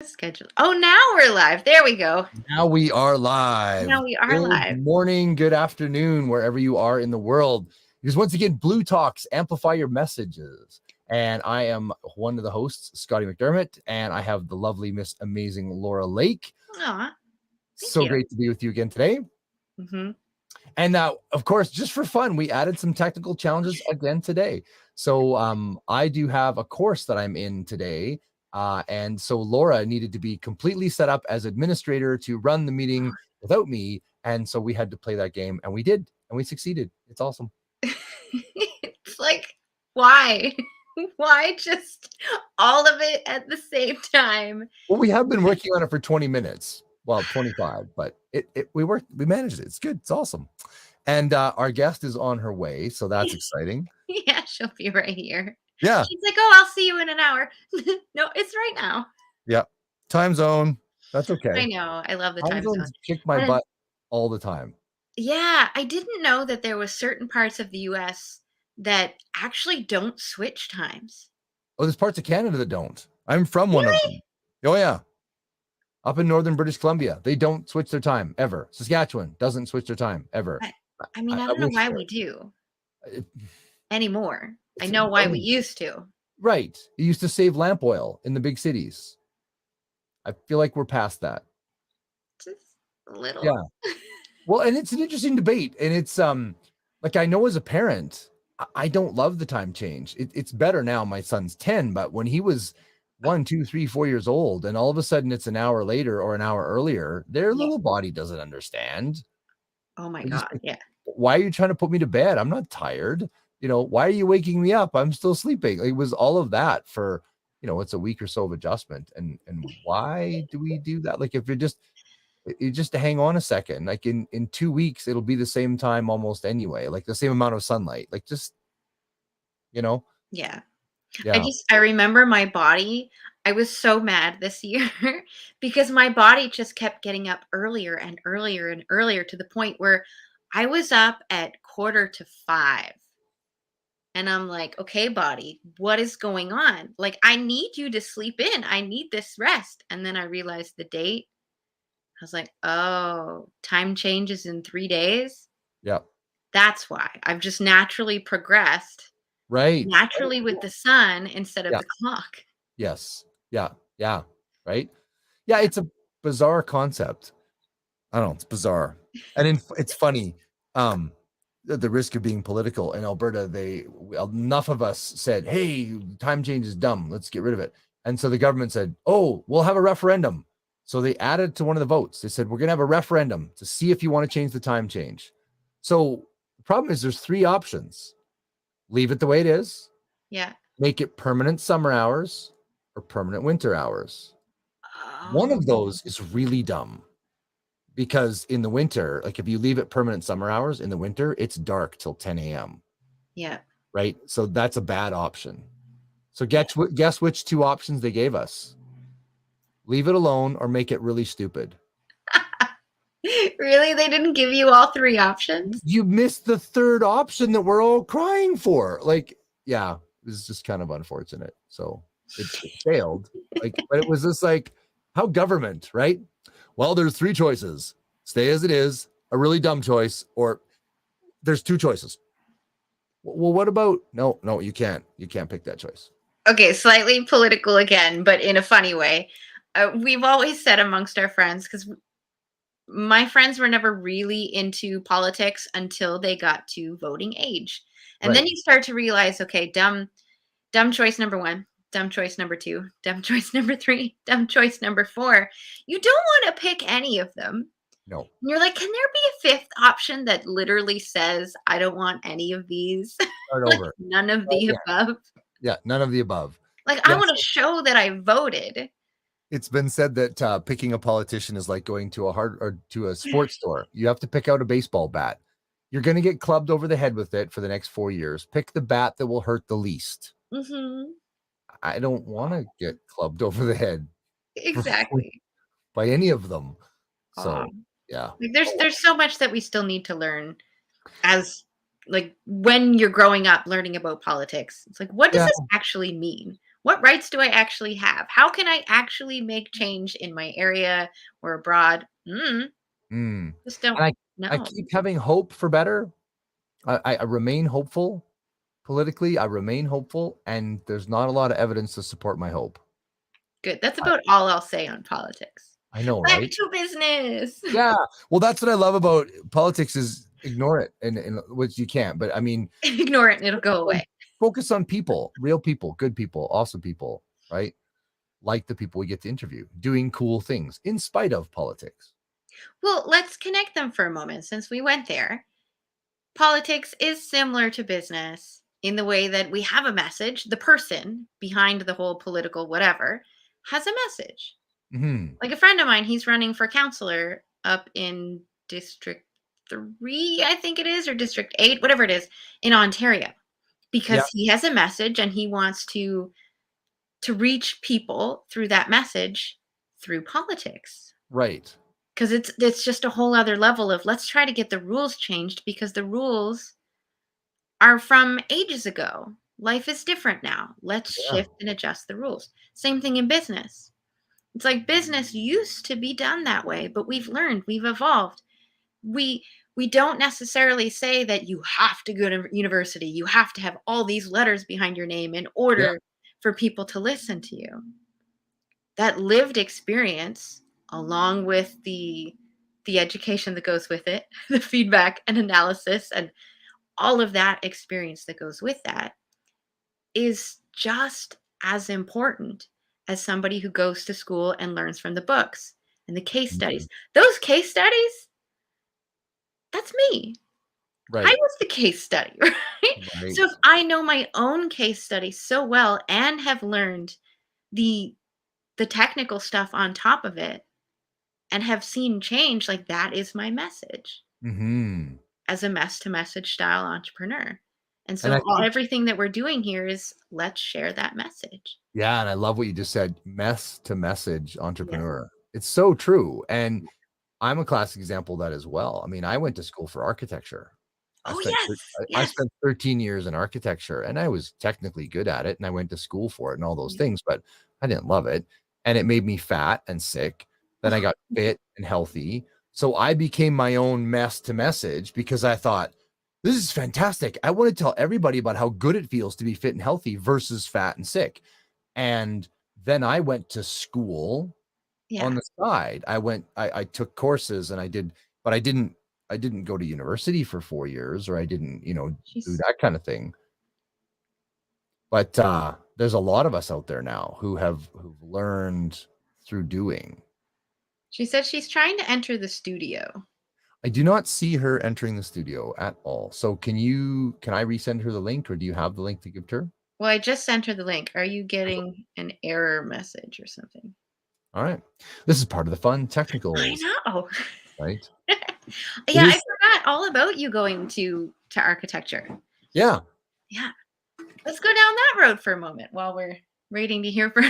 Schedule. Oh, now we're live. There we go. Now we are live. Now we are Good live. morning, good afternoon, wherever you are in the world. Because once again, bLU Talks, amplify your messages. And I am one of the hosts, Scotty McDermott, and I have the lovely, Miss Amazing Laura Lake. Aw, so you. Great to be with you again today. Mm-hmm. And now, of course, just for fun, we added some technical challenges again today. So I do have a course that I'm in today. And so Laura needed to be completely set up as administrator to run the meeting without me. And so we had to play that game, and we did, and we succeeded. It's awesome. It's like, why? Why just all of it at the same time? Well, we have been working on it for 20 minutes. Well, 25, but we managed it. It's good. It's awesome. And our guest is on her way, so that's exciting. Yeah, she'll be right here. Yeah. She's like, oh, I'll see you in an hour. No, it's right now. Yeah. Time zone. That's okay. I know. I love the time zone. Kick my butt all the time. Yeah, I didn't know that there was certain parts of the US that actually don't switch times. Oh, there's parts of Canada that don't. I'm from one of them. Oh, yeah. Up in northern British Columbia, they don't switch their time ever. Saskatchewan doesn't switch their time ever. I mean, I don't know why we do anymore. I know why we used to. Right. You used to save lamp oil in the big cities. I feel like we're past that. Just a little. Yeah. Well, and it's an interesting debate. And it's like, I know as a parent, I don't love the time change. It's better now. My son's 10, but when he was 1, 2, 3, 4 years old, and all of a sudden it's an hour later or an hour earlier, their little body doesn't understand. Oh my God. Yeah. Why are you trying to put me to bed? I'm not tired. Why are you waking me up? I'm still sleeping. It was all of that for, it's a week or so of adjustment. And why do we do that? Like, if you just hang on a second, like in 2 weeks, it'll be the same time almost anyway, like the same amount of sunlight, like just, Yeah. I remember my body. I was so mad this year because my body just kept getting up earlier and earlier and earlier to the point where I was up at 4:45. And I'm like, okay, body, what is going on? Like, I need you to sleep in. I need this rest. And then I realized the date. I was like, oh, time changes in 3 days. Yeah. That's why I've just naturally progressed. Right. Naturally with the sun instead of the clock. Yes. Yeah. Yeah. Right. Yeah. It's a bizarre concept. I don't know. It's bizarre. And it's funny. The risk of being political in Alberta, enough of us said, hey, time change is dumb. Let's get rid of it. And so the government said, oh, we'll have a referendum. So they added to one of the votes. They said, we're going to have a referendum to see if you want to change the time change. So the problem is there's 3 options. Leave it the way it is. Yeah. Make it permanent summer hours or permanent winter hours. One of those is really dumb. Because in the winter, like if you leave it permanent summer hours, in the winter, it's dark till 10 a.m. Yeah. Right? So that's a bad option. So guess which 2 options they gave us? Leave it alone or make it really stupid. Really? They didn't give you all 3 options? You missed the 3rd option that we're all crying for. Like, yeah, it was just kind of unfortunate. So it failed. But it was just like, how government, right? Well, there's 3 choices. Stay as it is, a really dumb choice, or there's 2 choices. Well, what about, no, you can't pick that choice. Okay, slightly political again, but in a funny way. We've always said amongst our friends, because my friends were never really into politics until they got to voting age. And then you start to realize, okay, dumb choice number 1. Dumb choice number 2, dumb choice number 3, dumb choice number 4. You don't want to pick any of them. No. And you're like, can there be a 5th option that literally says, I don't want any of these? Start over. None of the above. Yeah, none of the above. Like, I want to show that I voted. It's been said that picking a politician is like going to a sports store. You have to pick out a baseball bat. You're going to get clubbed over the head with it for the next 4 years. Pick the bat that will hurt the least. Mm-hmm. I don't want to get clubbed over the head. Exactly. By any of them. So, yeah. Like, there's so much that we still need to learn as, like, when you're growing up learning about politics. It's like, what does this actually mean? What rights do I actually have? How can I actually make change in my area or abroad? Mm. Just don't And I know. keep having hope for better. I remain hopeful politically. I remain hopeful, and there's not a lot of evidence to support my hope. Good. That's I about all I'll say on politics. I know, Back right? to business. Yeah. Well, that's what I love about politics is ignore it, and which you can't. But I mean, Ignore it and it'll go away. focus on people, real people, good people, awesome people, right? Like the people we get to interview, doing cool things in spite of politics. Well, let's connect them for a moment since we went there. Politics is similar to business in the way that we have a message. The person behind the whole political whatever has a message. Hmm. Like a friend of mine, he's running for counselor up in District 3, I think it is, or District 8, whatever it is, in Ontario, Yeah. because he has a message and he wants to reach people through that message through politics. Right. Because it's just a whole other level of let's try to get the rules changed because the rules are from ages ago. Life is different now. Let's Yeah. shift and adjust the rules. Same thing in business. It's like business used to be done that way, but we've learned, we've evolved. We we don't necessarily say that you have to go to university. You have to have all these letters behind your name in Yeah. order for people to listen to you. That lived experience along with the education that goes with it, the feedback and analysis and all of that experience that goes with that is just as important as somebody who goes to school and learns from the books and the case Mhm. studies. Those case studies, that's me. I Right. was the case study, right? So Right. if I know my own case study so well and have learned the the technical stuff on top of it and have seen change, like that is my message Hmm. as a mess to message style entrepreneur. And And so I think, everything that we're doing here is let's share that message. yeah, and I love what you just said, mess to message Yeah. entrepreneur. It's so true. And I'm a classic example of that as well. I mean, I went to school for architecture. I Oh, spent yes. I Yes. spent 13 years in architecture, and I was technically good at it, and I went to school for it and all those Yeah. things, but I didn't love it, and it made me fat and sick. Then I got fit and healthy, so I became my own mess to message because I thought, "This is fantastic. I wanna tell everybody about how good it feels to be fit and healthy versus fat and sick." And then I went to school on Yeah. the side. I took courses and but I didn't go to university for 4 years, or I didn't, do She's that kind of thing. But, there's a lot of us out there now who've learned through doing. she said she's trying to enter the studio. I do not see her entering the studio at all. So can I resend her the link, or do you have the link to give to her? Well, I just sent her the link. Are you getting an error message or something? Alright. This is part of the fun, I technicals, know. right? It Yeah, I is. forgot all about you going to architecture. Yeah. Yeah. Let's go down that road for a moment while we're waiting to hear for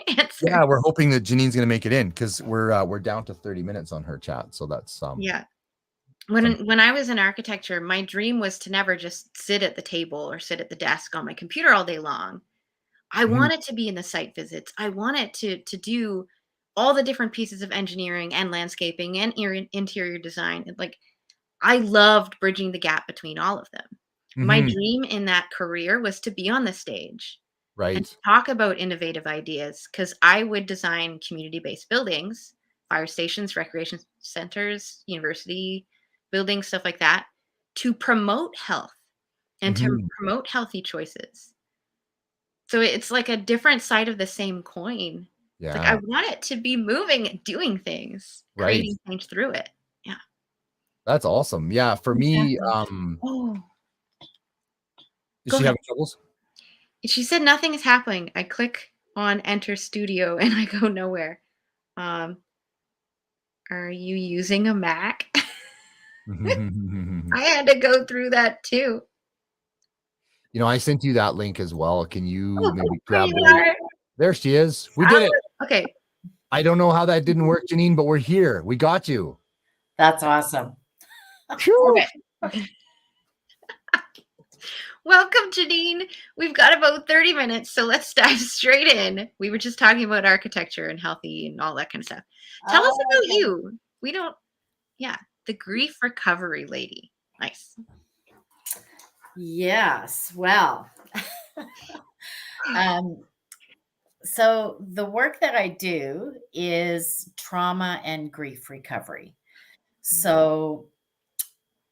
answers. Yeah, we're hoping that Janine's gonna make it in because we're down to 30 minutes on her chat. So that's Yeah. fun. When I was in architecture, my dream was to never just sit at the table or sit at the desk on my computer all day long. I Mhm. wanted to be in the site visits. I wanted to do all the different pieces of engineering and landscaping and interior design. And like I loved bridging the gap between all of them. My Mhm. dream in that career was to be on the stage and Right. talk about innovative ideas because I would design community-based buildings, fire stations, recreation centers, university buildings, stuff like that, to promote health and to Mhm. promote healthy choices. So it's like a different side of the same coin. It's like I Yeah. want it to be moving and doing things, Right. creating change through it. Yeah. That's awesome. Yeah, for me, Exactly. Oh, is go she ahead. having troubles? She said nothing is happening. I click on enter studio and I go nowhere. Um, are you using a Mac? I had to go through that too. I sent you that link as well. Can Oh, you maybe there grab you the link? are. There she is. We I did it. was okay. I don't know how that didn't work, Janine, but we're here. We got you. That's awesome. Phew. Okay. Welcome, Janine. We've got about 30 minutes, so let's dive straight in. We were just talking about architecture and healthy and all that kind of stuff. Tell us Oh, about okay. you. We don't, yeah, the grief recovery lady. Nice. Yes. Well, um, so the work that I do is trauma and grief recovery. So,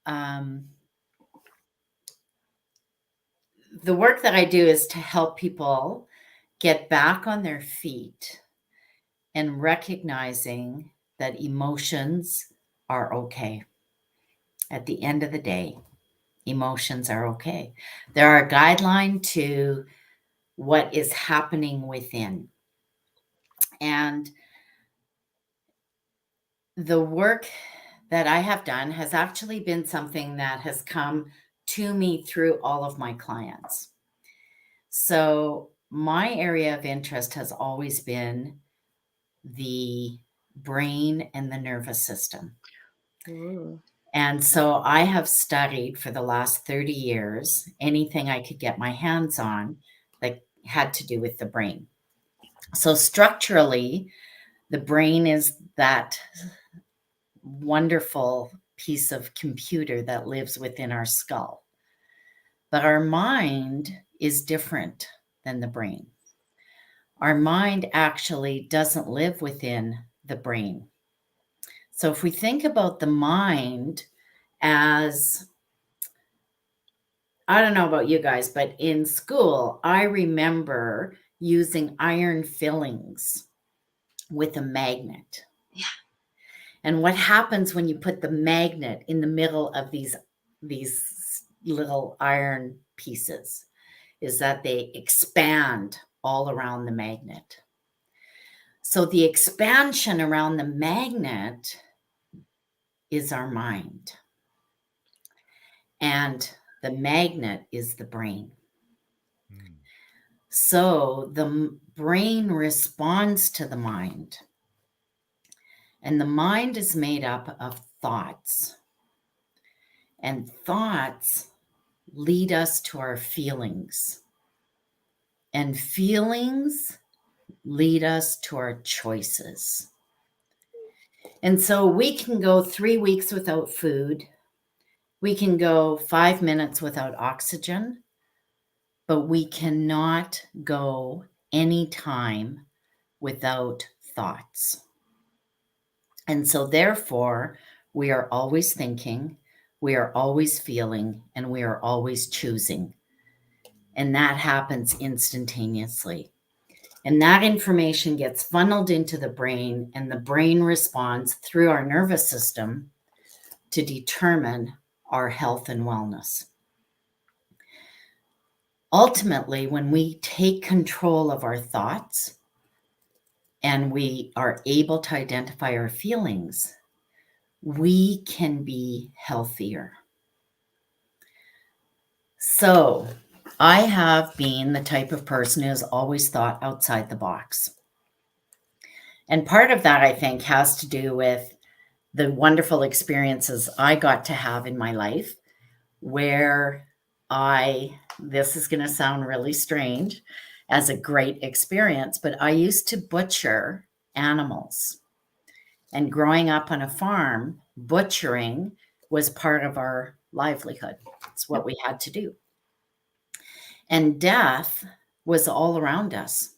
um, the work that I do is to help people get back on their feet and recognizing that emotions are okay. At the end of the day, emotions are okay. They're a guideline to what is happening within. And the work that I have done has actually been something that has come to me through all of my clients. So, my area of interest has always been the brain and the nervous system. Ooh. And so, I have studied for the last 30 years anything I could get my hands on that had to do with the brain. So, structurally, the brain is that wonderful piece of computer that lives within our skull. But our mind is different than the brain. Our mind actually doesn't live within the brain. So if we think about the mind as, I don't know about you guys, but in school, I remember using iron fillings with a magnet. Yeah. And what happens when you put the magnet in the middle of these little iron pieces is that they expand all around the magnet. So the expansion around the magnet is our mind. And the magnet is the brain. Mm. So the brain responds to the mind. And the mind is made up of thoughts. And thoughts lead us to our feelings. And feelings lead us to our choices. And so we can go 3 weeks without food. We can go 5 minutes without oxygen, but we cannot go any time without thoughts. And so, therefore, we are always thinking, we are always feeling, and we are always choosing. And that happens instantaneously. And that information gets funneled into the brain, and the brain responds through our nervous system to determine our health and wellness. Ultimately, when we take control of our thoughts and we are able to identify our feelings, we can be healthier. So, I have been the type of person who has always thought outside the box. And part of that, I think, has to do with the wonderful experiences I got to have in my life where this is going to sound really strange as a great experience, but I used to butcher animals. And growing up on a farm, butchering was part of our livelihood. It's what we had to do. And death was all around us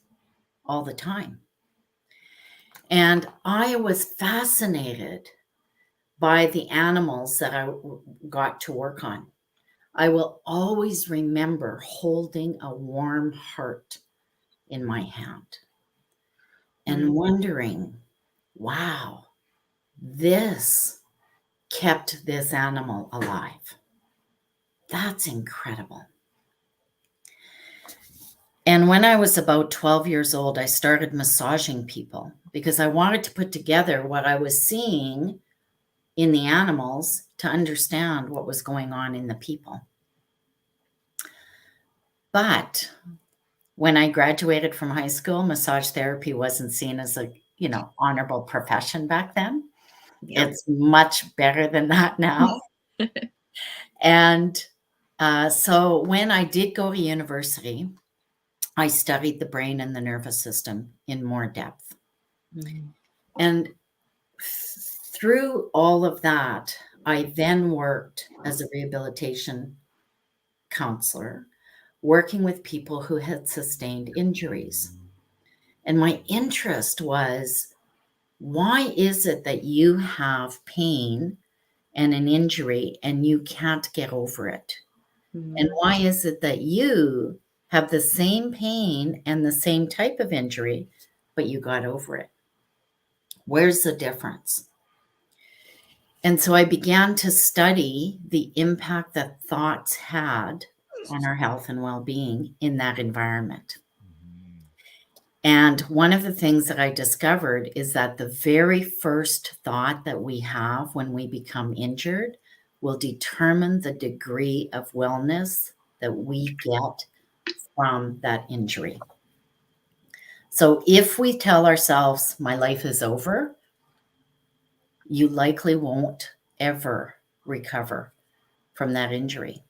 all the time. And I was fascinated by the animals that I got to work on. I will always remember holding a warm heart in my hand and wondering, wow, this kept this animal alive. That's incredible. And when I was about 12 years old, I started massaging people because I wanted to put together what I was seeing in the animals to understand what was going on in the people. But when I graduated from high school, massage therapy wasn't seen as a, honorable profession back then. Yep. It's much better than that now. And So when I did go to university, I studied the brain and the nervous system in more depth. Mm-hmm. And through all of that, I then worked as a rehabilitation counselor, working with people who had sustained injuries. And my interest was, why is it that you have pain and an injury and you can't get over it? And why is it that you have the same pain and the same type of injury, but you got over it? Where's the difference? And so I began to study the impact that thoughts had on our health and well-being in that environment. And one of the things that I discovered is that the very first thought that we have when we become injured will determine the degree of wellness that we get from that injury. So if we tell ourselves, my life is over, you likely won't ever recover from that injury.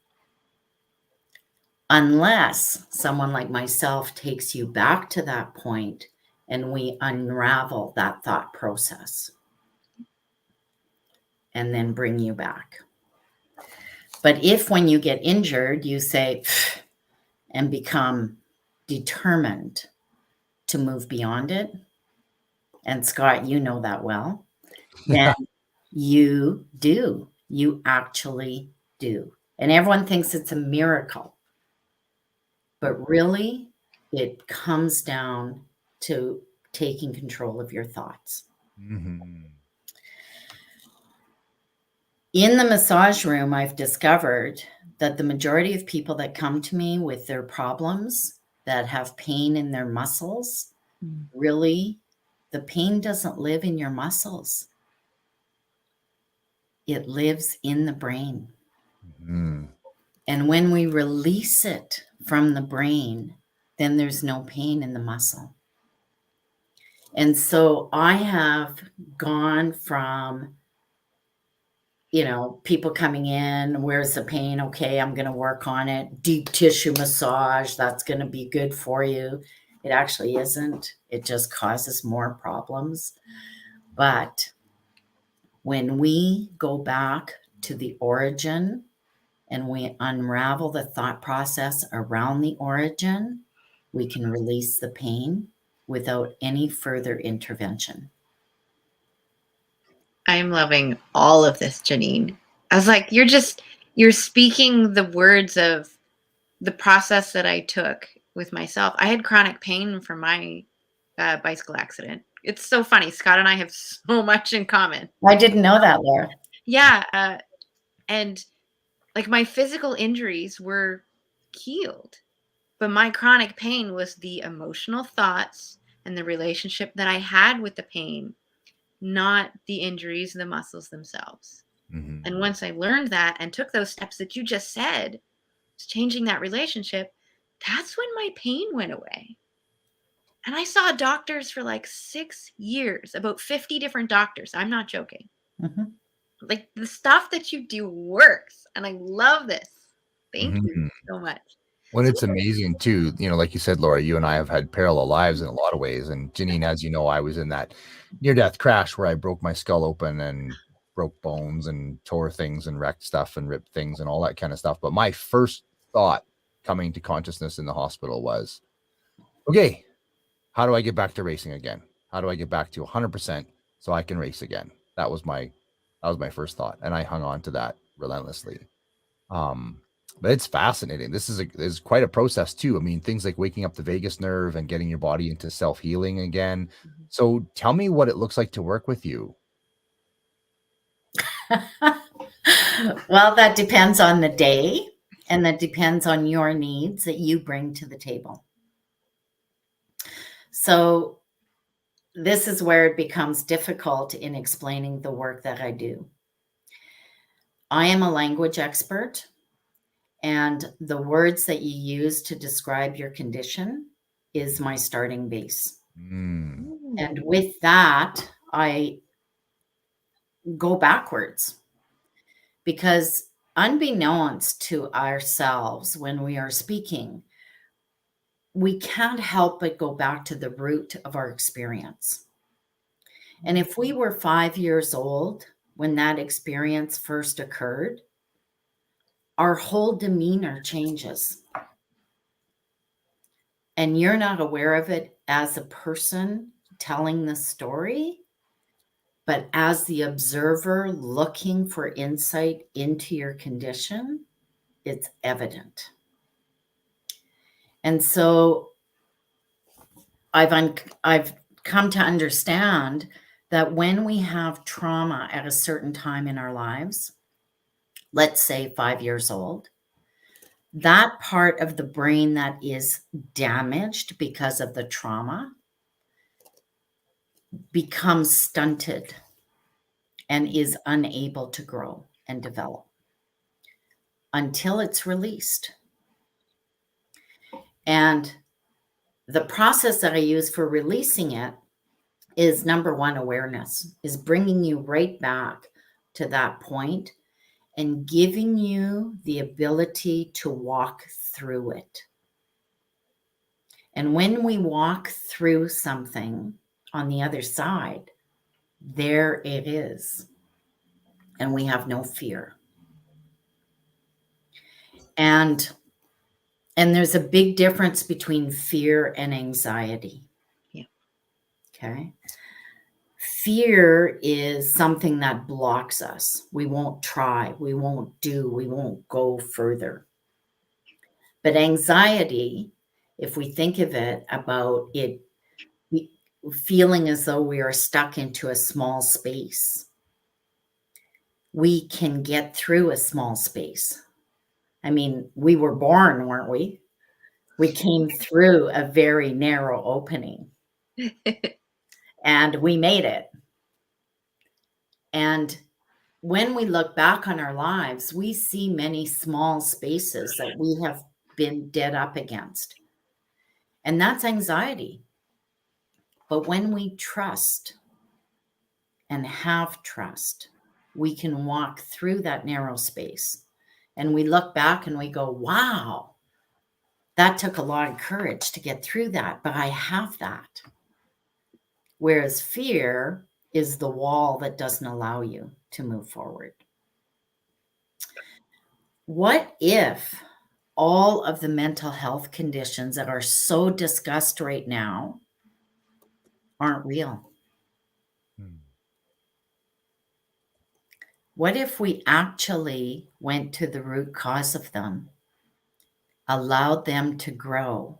Unless someone like myself takes you back to that point and we unravel that thought process and then bring you back. But if when you get injured, you say, and become determined to move beyond it, and Scott, you know that well, then you do. You actually do. And everyone thinks it's a miracle. But really, it comes down to taking control of your thoughts. Mm-hmm. In the massage room, I've discovered that the majority of people that come to me with their problems, that have pain in their muscles, really, the pain doesn't live in your muscles. It lives in the brain. Mm-hmm. And when we release it from the brain, then there's no pain in the muscle. And so I have gone from, people coming in, where's the pain? Okay, I'm going to work on it. Deep tissue massage, that's going to be good for you. It actually isn't. It just causes more problems. But when we go back to the origin and we unravel the thought process around the origin, we can release the pain without any further intervention. I'm loving all of this, Janine. I was like, you're speaking the words of the process that I took with myself. I had chronic pain from my bicycle accident. It's so funny. Scott and I have so much in common. I didn't know that, Laura. Yeah. And like my physical injuries were healed, but my chronic pain was the emotional thoughts and the relationship that I had with the pain, not the injuries, the muscles themselves. Mm-hmm. And once I learned that and took those steps that you just said, changing that relationship, that's when my pain went away. And I saw doctors for like 6 years, about 50 different doctors. I'm not joking. Mm-hmm. Like the stuff that you do works. And I love this. Thank Mm-hmm. you so much. Well, it's amazing too. Like you said, Laura, you and I have had parallel lives in a lot of ways. And Janine, as you know, I was in that near-death crash where I broke my skull open and broke bones and tore things and wrecked stuff and ripped things and all that kind of stuff. But my first thought coming to consciousness in the hospital was, okay, how do I get back to racing again? How do I get back to 100% so I can race again? That was my first thought, and I hung on to that relentlessly. But it's fascinating. This is quite a process too. I mean, things like waking up the vagus nerve and getting your body into self-healing again. So tell me what it looks like to work with you. Well, that depends on the day, and that depends on your needs that you bring to the table. So this is where it becomes difficult in explaining the work that I do. I am a language expert, and the words that you use to describe your condition is my starting base. And with that, I go backwards, because unbeknownst to ourselves when we are speaking, we can't help but go back to the root of our experience. And if we were 5 years old when that experience first occurred, our whole demeanor changes. And you're not aware of it as a person telling the story, but as the observer looking for insight into your condition, it's evident. And so I've come to understand that when we have trauma at a certain time in our lives, let's say 5 years old, that part of the brain that is damaged because of the trauma becomes stunted and is unable to grow and develop until it's released. And the process that I use for releasing it is, number one, awareness, is bringing you right back to that point and giving you the ability to walk through it. And when we walk through something on the other side, there it is. And we have no fear. And there's a big difference between fear and anxiety. Yeah. Okay. Fear is something that blocks us. We won't try, we won't do, we won't go further. But anxiety, if we think of it about it feeling as though we are stuck into a small space, we can get through a small space. I mean, we were born, weren't we? We came through a very narrow opening and we made it. And when we look back on our lives, we see many small spaces that we have been dead up against. And that's anxiety. But when we trust and have trust, we can walk through that narrow space. And we look back and we go, wow, that took a lot of courage to get through that, but I have that. Whereas fear is the wall that doesn't allow you to move forward. What if all of the mental health conditions that are so discussed right now aren't real? What if we actually went to the root cause of them, allowed them to grow,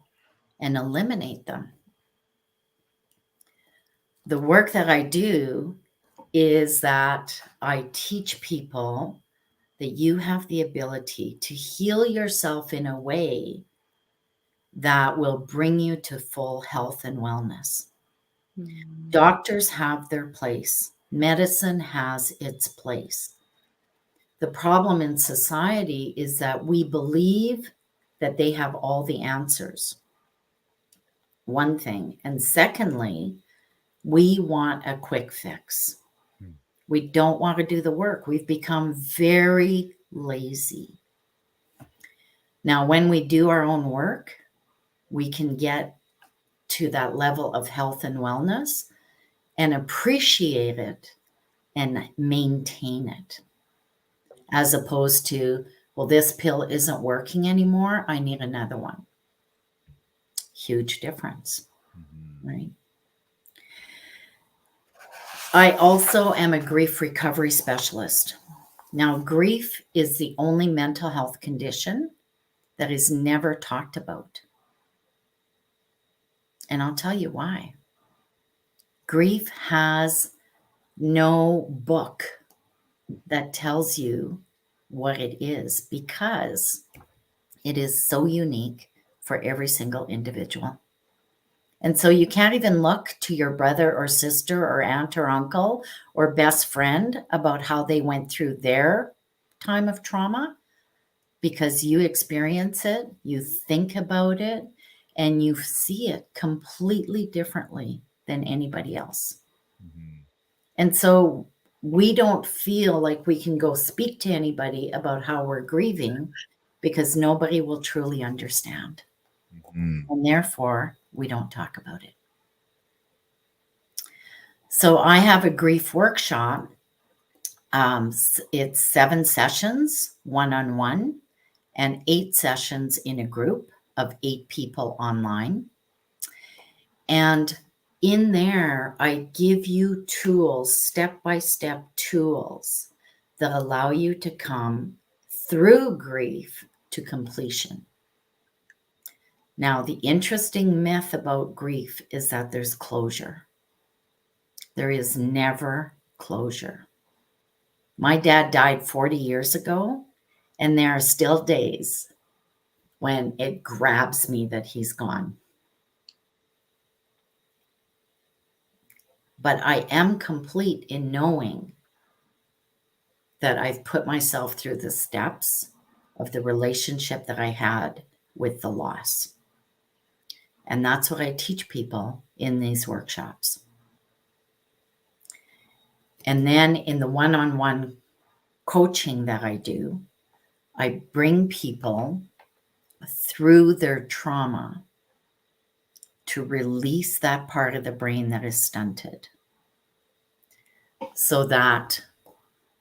and eliminate them? The work that I do is that I teach people that you have the ability to heal yourself in a way that will bring you to full health and wellness. Doctors have their place. Medicine has its place. The problem in society is that we believe that they have all the answers. One thing. And secondly, we want a quick fix. We don't want to do the work. We've become very lazy. Now, when we do our own work, we can get to that level of health and wellness and appreciate it and maintain it, as opposed to, well, this pill isn't working anymore, I need another one. Huge difference, right? I also am a grief recovery specialist. Now, grief is the only mental health condition that is never talked about. And I'll tell you why. Grief has no book that tells you what it is, because it is so unique for every single individual. And so you can't even look to your brother or sister or aunt or uncle or best friend about how they went through their time of trauma, because you experience it, you think about it, and you see it completely differently than anybody else. And so we don't feel like we can go speak to anybody about how we're grieving because nobody will truly understand. Mm. And therefore, we don't talk about it. So I have a grief workshop. It's 7 sessions, one-on-one, and 8 sessions in a group of 8 people online. And in there, I give you tools, step-by-step tools that allow you to come through grief to completion. Now, the interesting myth about grief is that there's closure. There is never closure. My dad died 40 years ago, and there are still days when it grabs me that he's gone. But I am complete in knowing that I've put myself through the steps of the relationship that I had with the loss. And that's what I teach people in these workshops. And then in the one-on-one coaching that I do, I bring people through their trauma to release that part of the brain that is stunted so that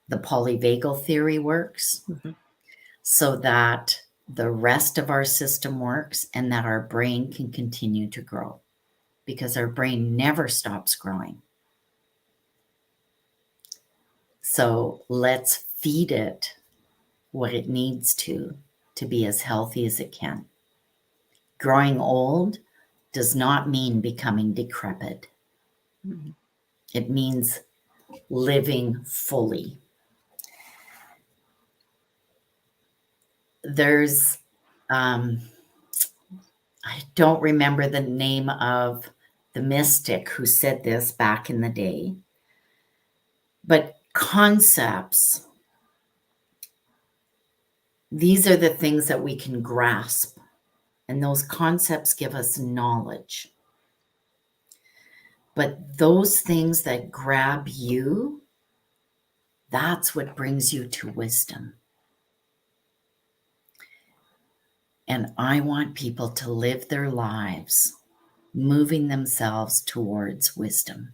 the polyvagal theory works, so that the rest of our system works, and that our brain can continue to grow, because our brain never stops growing. So let's feed it what it needs to be as healthy as it can. Growing old does not mean becoming decrepit. It means living fully. There's, I don't remember the name of the mystic who said this back in the day, but concepts, these are the things that we can grasp, and those concepts give us knowledge. But those things that grab you, that's what brings you to wisdom. And I want people to live their lives moving themselves towards wisdom,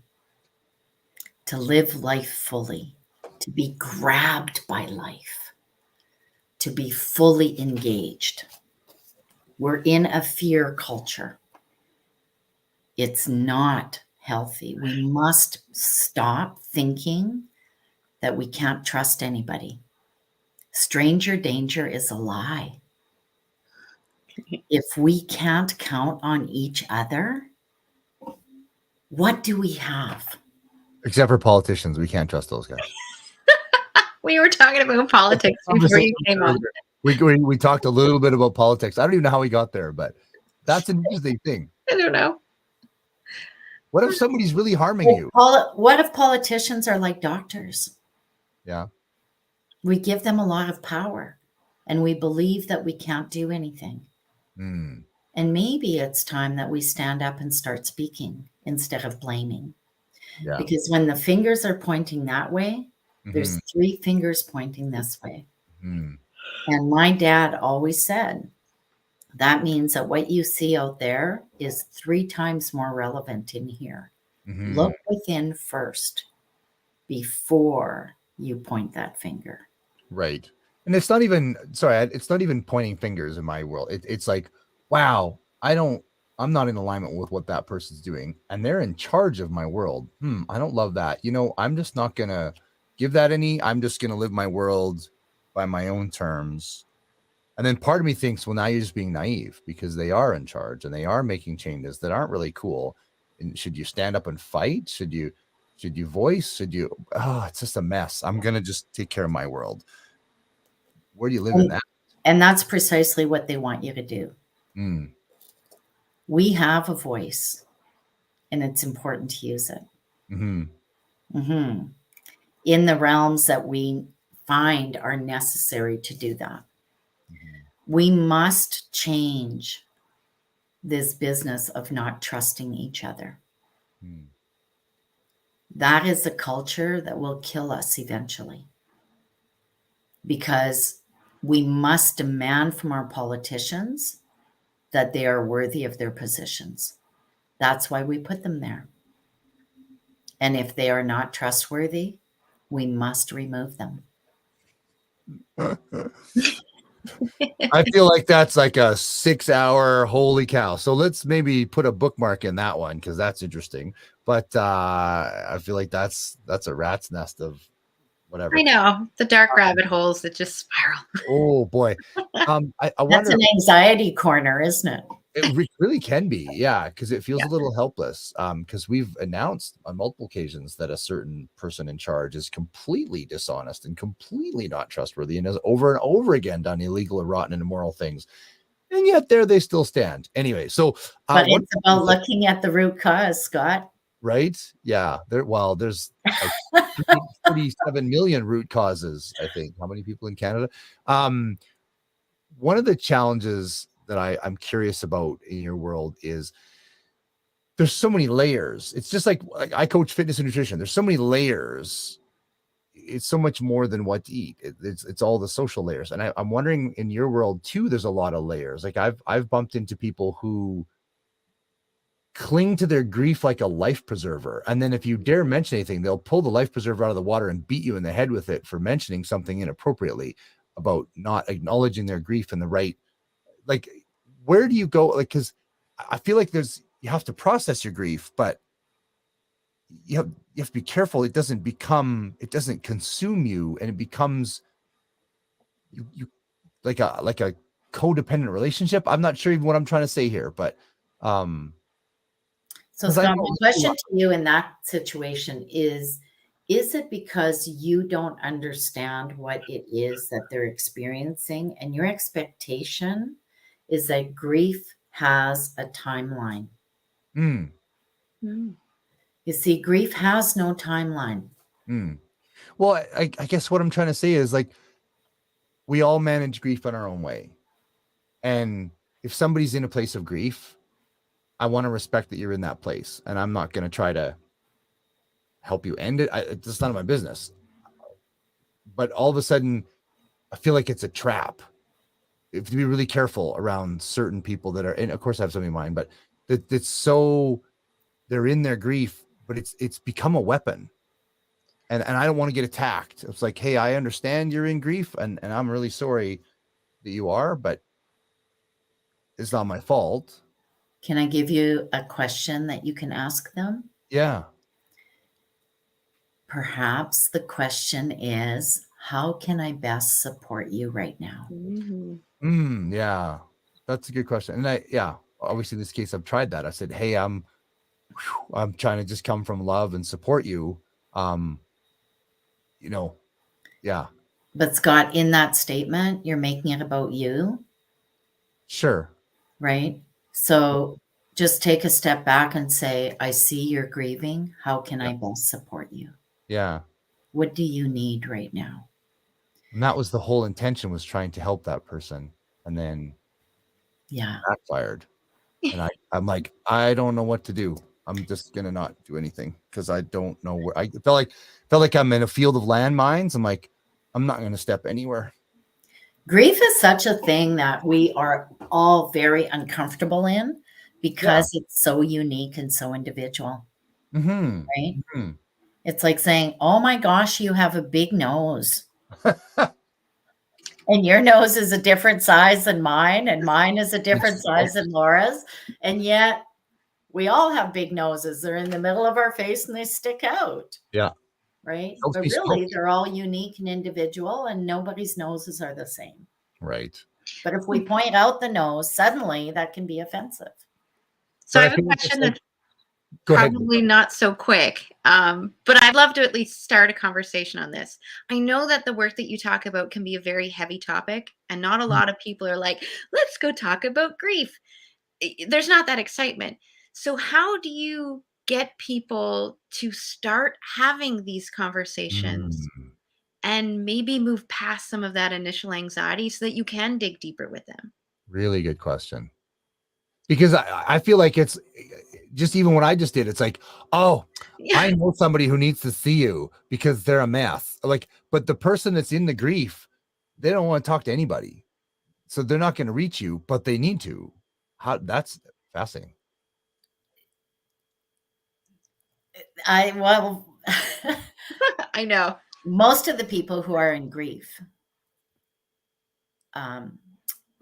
to live life fully, to be grabbed by life, to be fully engaged. We're in a fear culture. It's not healthy. We must stop thinking that we can't trust anybody. Stranger danger is a lie. If we can't count on each other, what do we have? Except for politicians, we can't trust those guys. We were talking about politics before you came on. We talked a little bit about politics. I don't even know how we got there, but that's an interesting thing. I don't know. What if somebody's really harming you? What if politicians are like doctors? Yeah. We give them a lot of power, and we believe that we can't do anything. Mm. And maybe it's time that we stand up and start speaking instead of blaming. Yeah. Because when the fingers are pointing that way, there's 3 fingers pointing this way. Mm. And my dad always said, that means that what you see out there is 3 times more relevant in here. Mm-hmm. Look within first before you point that finger. Right. And it's not even, it's not even pointing fingers in my world. It's like, wow, I'm not in alignment with what that person's doing, and they're in charge of my world. I don't love that. I'm just not going to give that I'm just going to live my world by my own terms. And then part of me thinks, well, now you're just being naive because they are in charge and they are making changes that aren't really cool. And should you stand up and fight? Should you voice? It's just a mess. I'm going to just take care of my world. Where do you live in that? And that's precisely what they want you to do. Mm. We have a voice, and it's important to use it. Mm-hmm. Mm-hmm. In the realms that we find are necessary to do that. Mm-hmm. We must change this business of not trusting each other. Mm. That is a culture that will kill us eventually, because we must demand from our politicians that they are worthy of their positions. That's why we put them there. And if they are not trustworthy, we must remove them. I feel like that's like a 6-hour holy cow. So let's maybe put a bookmark in that one because that's interesting. But I feel like that's a rat's nest of whatever. I know, the dark rabbit holes that just spiral. Oh boy. I That's wonder. an anxiety corner, isn't it? It really can be, yeah, because it feels Yeah. a little helpless. Because we've announced on multiple occasions that a certain person in charge is completely dishonest and completely not trustworthy, and has over and over again done illegal or rotten and immoral things, and yet there they still stand. Anyway, so But what it's about looking at the root cause, Scott. right? Yeah, there's like 47 million root causes. I think. How many people in Canada? One of the challenges that I'm curious about in your world is there's so many layers. It's just like I coach fitness and nutrition. There's so many layers. It's so much more than what to eat. It's all the social layers. And I'm wondering in your world too, there's a lot of layers. Like I've bumped into people who cling to their grief like a life preserver. And then if you dare mention anything, they'll pull the life preserver out of the water and beat you in the head with it for mentioning something inappropriately about not acknowledging their grief in the right. Like, where do you go? Like, because I feel like you have to process your grief, but you have to be careful. It doesn't consume you, and it becomes you like a codependent relationship. I'm not sure even what I'm trying to say here, but So, Scott, my question to you in that situation is it because you don't understand what it is that they're experiencing, and your expectation is that grief has a timeline? Mm. Mm. You see, grief has no timeline. Mm. Well, I guess what I'm trying to say is, like, we all manage grief in our own way. And if somebody's in a place of grief, I want to respect that you're in that place. And I'm not going to try to help you end it. It's none of my business. But all of a sudden, I feel like it's a trap. You have to be really careful around certain people that are, and of course I have something in mind, but it's so they're in their grief, but it's become a weapon. And I don't want to get attacked. It's like, hey, I understand you're in grief, and I'm really sorry that you are, but it's not my fault. Can I give you a question that you can ask them? Yeah. Perhaps the question is, how can I best support you right now? Mm-hmm. Yeah, that's a good question. And obviously in this case, I've tried that. I said, hey, I'm trying to just come from love and support you. Yeah. But Scott, in that statement, you're making it about you. Sure. Right? So just take a step back and say, I see you're grieving. How can I best support you? Yeah. What do you need right now? And that was the whole intention, was trying to help that person. And then backfired. And I'm like, I don't know what to do. I'm just gonna not do anything because I don't know where. I felt like I'm in a field of landmines. I'm like, I'm not gonna step anywhere. Grief is such a thing that we are all very uncomfortable in because it's so unique and so individual. Mm-hmm. Right? Mm-hmm. It's like saying, oh my gosh, you have a big nose. And your nose is a different size than mine, and mine is a different size than Laura's. And yet we all have big noses. They're in the middle of our face and they stick out. Yeah. Right? But really, they're all unique and individual, and nobody's noses are the same. Right. But if we point out the nose, suddenly that can be offensive. So I have a question that's probably not so quick, but I'd love to at least start a conversation on this. I know that the work that you talk about can be a very heavy topic, and not a lot of people are like, let's go talk about grief. There's not that excitement. So how do you get people to start having these conversations and maybe move past some of that initial anxiety so that you can dig deeper with them? Really good question. Because I feel like it's just even what I just did, it's like, oh, Yeah. I know somebody who needs to see you because they're a mess. Like, but the person that's in the grief, they don't want to talk to anybody. So they're not going to reach you, but they need to. That's fascinating. Well, I know. most of the people who are in grief,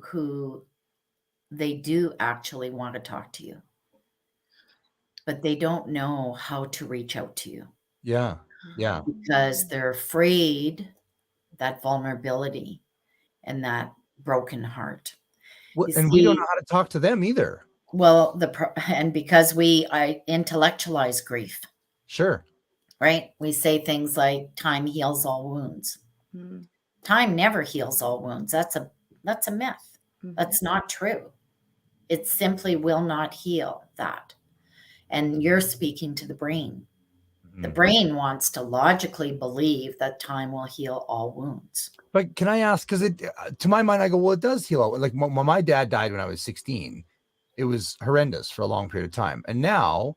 who they do actually want to talk to you, but they don't know how to reach out to you. Yeah. Yeah. Because they're afraid that vulnerability and that broken heart. You And we don't see, know how to talk to them either. well, and because I intellectualize grief, Sure. right? We say things like time heals all wounds. Mm-hmm. Time never heals all wounds. That's a myth. Mm-hmm. That's not true. It simply will not heal that. And you're speaking to the brain. The brain wants to logically believe that time will heal all wounds. But can I ask, because to my mind, I go, well, it does heal. Like when my dad died when I was 16, it was horrendous for a long period of time. And now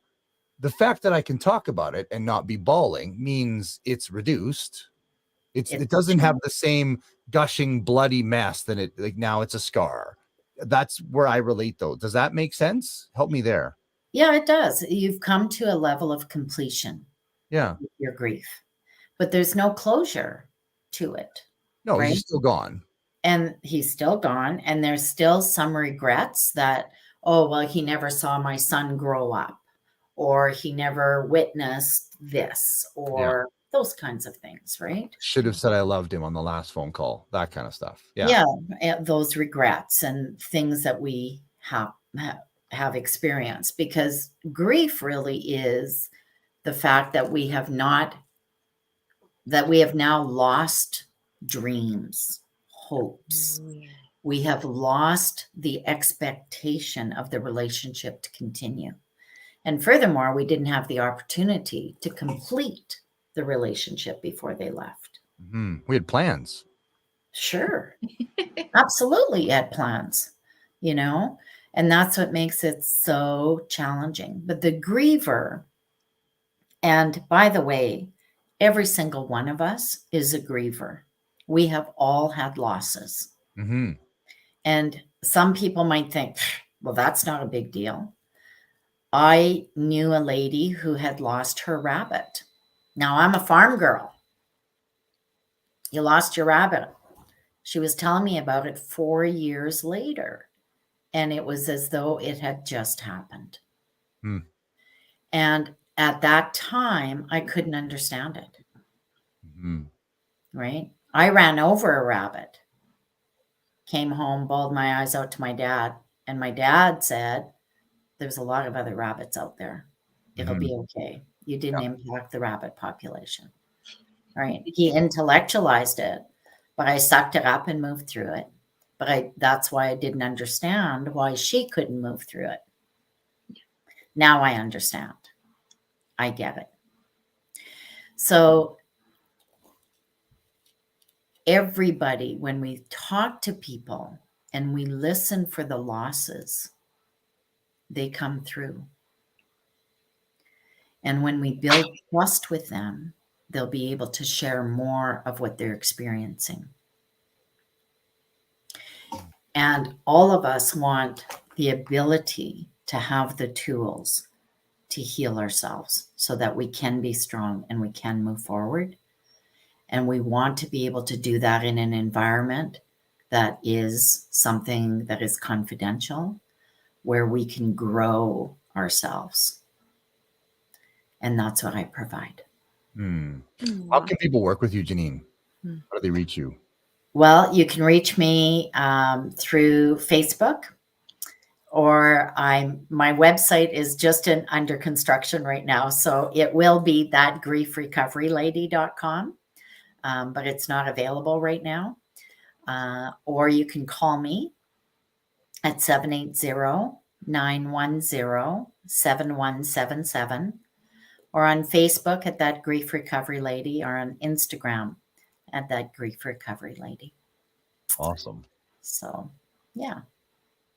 the fact that I can talk about it and not be bawling means it's reduced. It doesn't have the same gushing bloody mess than it, like now it's a scar. That's where I relate though. Does that make sense? Help me there. Yeah, it does. You've come to a level of completion Yeah. with your grief, but there's no closure to it, No, right? he's still gone. And he's still gone, and there's still some regrets that, oh, well, he never saw my son grow up, or he never witnessed this, or those kinds of things, right? Should have said I loved him on the last phone call. That kind of stuff. Yeah, those regrets and things that we have experienced, because grief really is the fact that we have now lost dreams, hopes. We have lost the expectation of the relationship to continue. And furthermore, we didn't have the opportunity to complete the relationship before they left. We had plans. Sure. Absolutely, you had plans, and that's what makes it so challenging. But the griever, and by the way, every single one of us is a griever. We have all had losses. And some people might think, well, that's not a big deal. I knew a lady who had lost her rabbit. Now, I'm a farm girl. You lost your rabbit. She was telling me about it 4 years later, and it was as though it had just happened. And at that time, I couldn't understand it. Right? I ran over a rabbit, came home, bawled my eyes out to my dad, and my dad said, there's a lot of other rabbits out there. It'll be okay. You didn't impact the rabbit population. Right? He intellectualized it, but I sucked it up and moved through it. But that's why I didn't understand why she couldn't move through it. Now I understand. I get it. So everybody, when we talk to people and we listen for the losses, they come through. And when we build trust with them, they'll be able to share more of what they're experiencing. And all of us want the ability to have the tools to heal ourselves so that we can be strong and we can move forward. And we want to be able to do that in an environment that is something that is confidential, where we can grow ourselves. And that's what I provide. How can people work with you, Janine? How do they reach you? Well, you can reach me through Facebook, or my website is just under construction right now. So it will be thatgriefrecoverylady.com, but it's not available right now. Or you can call me at 780-910-7177, or on Facebook at That Grief Recovery Lady, or on Instagram at That Grief Recovery Lady. Awesome. So, yeah.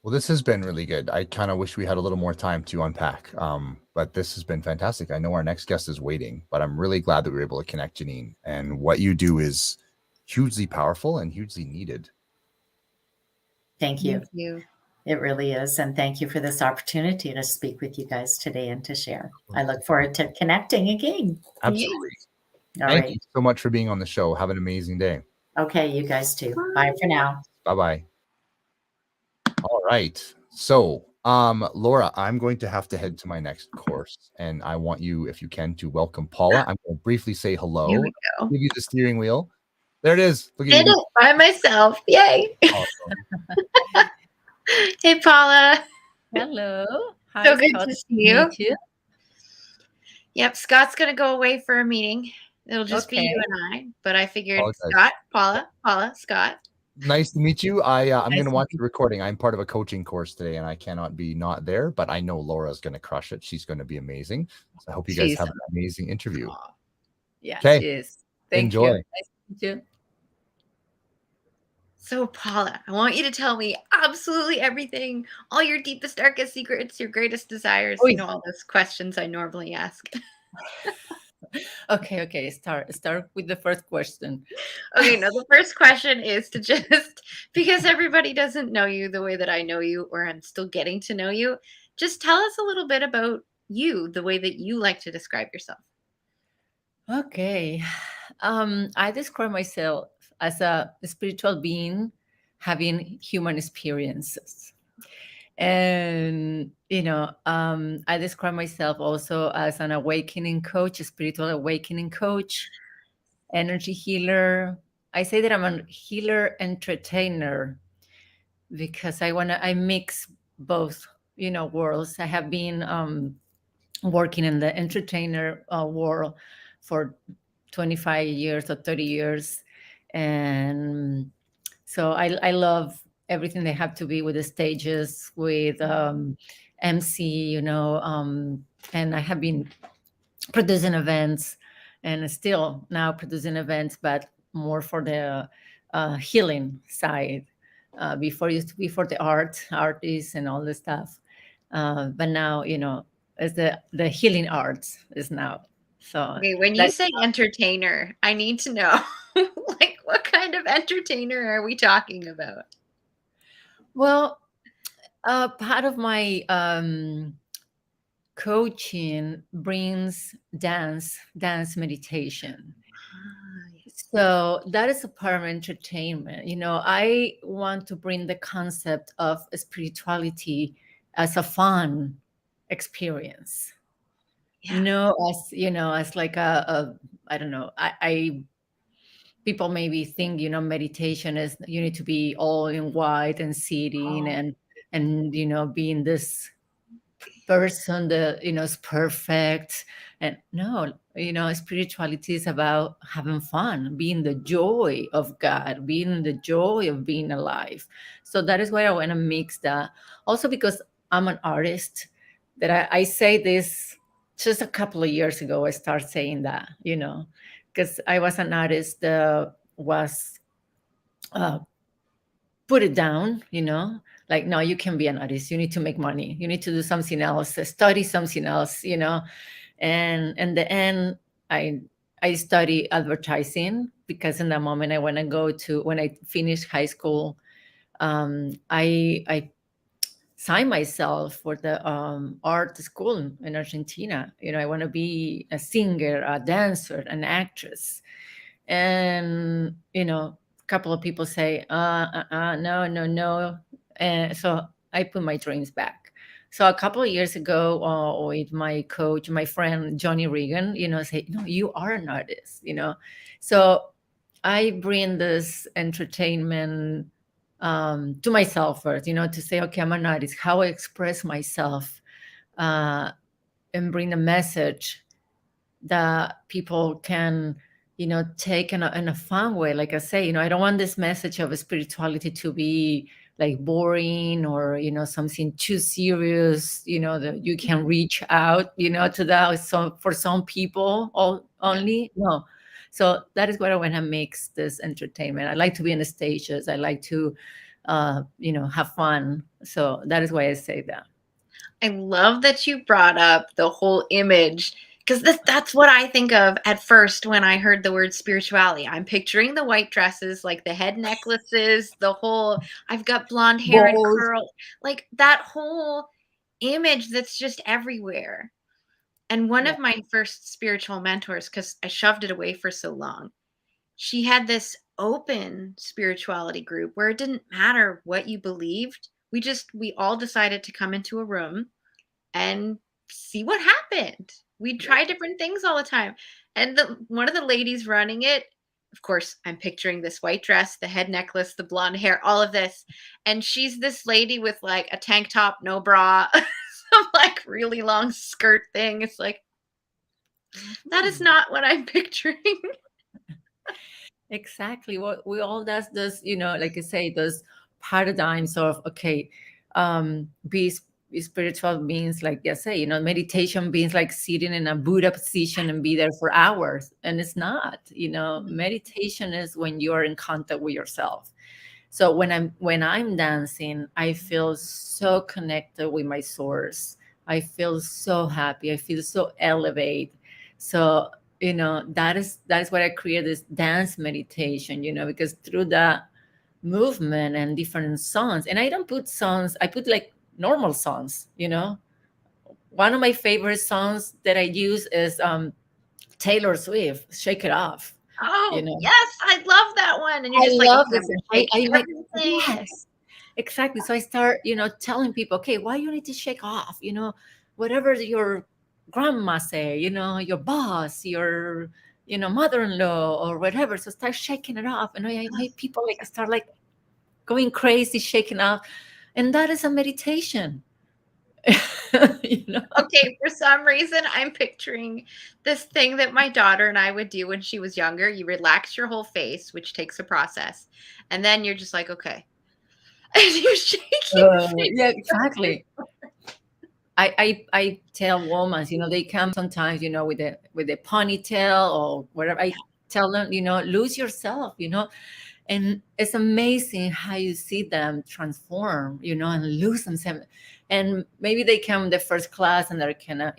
Well, this has been really good. I kind of wish we had a little more time to unpack, but this has been fantastic. I know our next guest is waiting, but I'm really glad that we were able to connect, Janine. And what you do is hugely powerful and hugely needed. Thank you. Thank you. It really is. And thank you for this opportunity to speak with you guys today and to share. I look forward to connecting again. Absolutely. All Thank right. you so much for being on the show. Have an amazing day. Okay, you guys too. Bye for now. Bye-bye. All right. So, Laura, I'm going to have to head to my next course, and I want you, if you can, to welcome Paula. I'm going to briefly say hello. Here we go. Give you the steering wheel. There it is. Look at Did you. it by myself. Yay. Awesome. Hey, Paula. Hello. Hi, So good Scott. to see you. Meet you. Yep, Scott's going to go away for a meeting. It'll just be you Okay. and I, but I figured Apologize. Scott, Paula, Scott. Nice to meet you. I'm Nice going to to watch meet the recording. I'm part of a coaching course today, and I cannot be not there, but I know Laura's going to crush it. She's going to be amazing. So I hope you guys She's have an amazing interview. Aw. Yeah, Okay. she is. Thank Enjoy. you. Nice to meet you. So, Paula, I want you to tell me absolutely everything, all your deepest, darkest secrets, your greatest desires, Oy. all those questions I normally ask. Okay. Start with the first question. Okay, no, the first question is to just, because everybody doesn't know you the way that I know you, or I'm still getting to know you, just tell us a little bit about you, the way that you like to describe yourself. Okay. I describe myself as a spiritual being having human experiences. And, I describe myself also as an awakening coach, a spiritual awakening coach, energy healer. I say that I'm a healer entertainer because I mix both, worlds. I have been working in the entertainer world for 25 years or 30 years. And so I love everything they have to be with the stages, with MC, and I have been producing events and still now producing events, but more for the healing side. Before used to be for the artists and all the stuff. But now, it's the healing arts is now. So Okay, when you say entertainer, I need to know, like, what kind of entertainer are we talking about? well, part of my coaching brings dance meditation. So that is a part of entertainment. I want to bring the concept of spirituality as a fun experience. Yeah. No, as like a I don't know. I people maybe think, meditation is you need to be all in white and sitting and being this person that is perfect. And no, spirituality is about having fun, being the joy of God, being the joy of being alive. So that is why I want to mix that. Also because I'm an artist, that I say this just a couple of years ago. I started saying that, because I was an artist that was put it down, like, no, you can be an artist, you need to make money, you need to do something else, study something else, and in the end, I study advertising because in that moment I want to go to, when I finished high school, I signed myself for the art school in Argentina. I want to be a singer, a dancer, an actress. And a couple of people say no, and so I put my dreams back. So a couple of years ago, with my coach, my friend Johnny Regan, say, no, you are an artist. So I bring this entertainment to myself first, to say, okay, I'm an artist, how I express myself, and bring a message that people can take in a fun way. Like I say, I don't want this message of spirituality to be like boring or something too serious, that you can reach out to that. So for some people only, no. So that is what I want to mix this entertainment. I like to be in the stages. I like to have fun. So that is why I say that. I love that you brought up the whole image, because that's what I think of at first when I heard the word spirituality. I'm picturing the white dresses, like the head necklaces, the whole I've got blonde hair and Balls. curl, like that whole image that's just everywhere. And one Yeah. of my first spiritual mentors, because I shoved it away for so long, she had this open spirituality group where it didn't matter what you believed. We all decided to come into a room and see what happened. We try different things all the time. And one of the ladies running it, of course, I'm picturing this white dress, the head necklace, the blonde hair, all of this. And she's this lady with like a tank top, no bra, some like really long skirt thing. It's like, that is not what I'm picturing. Exactly. What we all does those, like I say, those paradigms of, okay, be spiritual means, like I say, meditation means like sitting in a Buddha position and be there for hours. And it's not, meditation is when you are in contact with yourself. So when I'm dancing, I feel so connected with my source. I feel so happy. I feel so elevated. So that is what I create, this dance meditation. Because through the movement and different songs, and I don't put songs, I put like normal songs. One of my favorite songs that I use is Taylor Swift, "Shake It Off." You Oh, know, yes, I love that one. And you're I just like, love okay, I'm this. going to I, shake I like, everything. yes, exactly. So I start, telling people, okay, why you need to shake off, whatever your grandma say, your boss, your, mother-in-law or whatever. So start shaking it off. And I make people like start like going crazy, shaking off. And that is a meditation. you know? Okay, for some reason, I'm picturing this thing that my daughter and I would do when she was younger. You relax your whole face, which takes a process. And then you're just like, okay. And you shake. Yeah, exactly. I tell women, they come sometimes, with a ponytail or whatever. I tell them, lose yourself, and it's amazing how you see them transform, and lose themselves. And maybe they come the first class and they're kind of,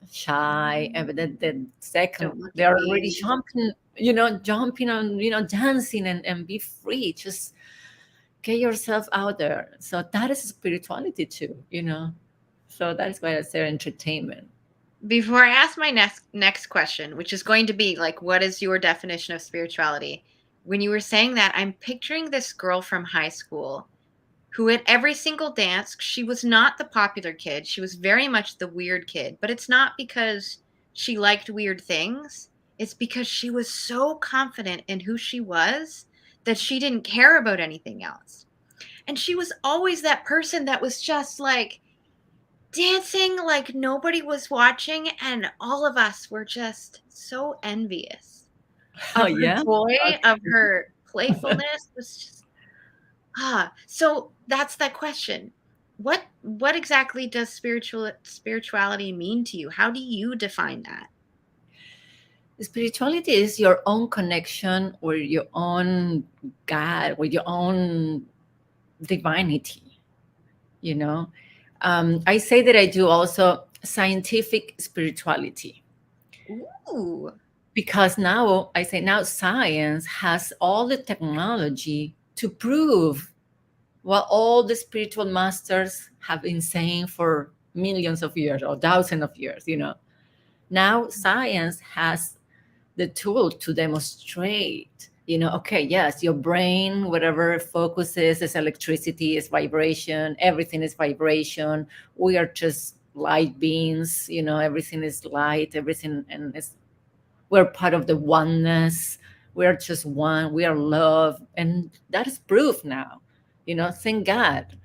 shy, and the second Don't look at they're already me. jumping, jumping on, dancing and be free. Just get yourself out there. So that is spirituality too. So that's why I say entertainment. Before I ask my next question, which is going to be like, what is your definition of spirituality? When you were saying that, I'm picturing this girl from high school who at every single dance, she was not the popular kid. She was very much the weird kid, but it's not because she liked weird things. It's because she was so confident in who she was that she didn't care about anything else. And she was always that person that was just like dancing like nobody was watching, and all of us were just so envious Oh of her yeah. joy, of Okay. her playfulness. Was just so that's that question. What exactly does spirituality mean to you? How do you define that? Spirituality is your own connection with your own God, with your own divinity. You know, I say that I do also scientific spirituality, Ooh. because now I say now science has all the technology to prove what all the spiritual masters have been saying for millions of years or thousands of years. Now science has the tool to demonstrate, okay, yes, your brain, whatever it focuses, is electricity, is vibration, everything is vibration. We are just light beings, everything is light, everything, and we're part of the oneness. We are just one, we are love, and that is proof now. Thank God.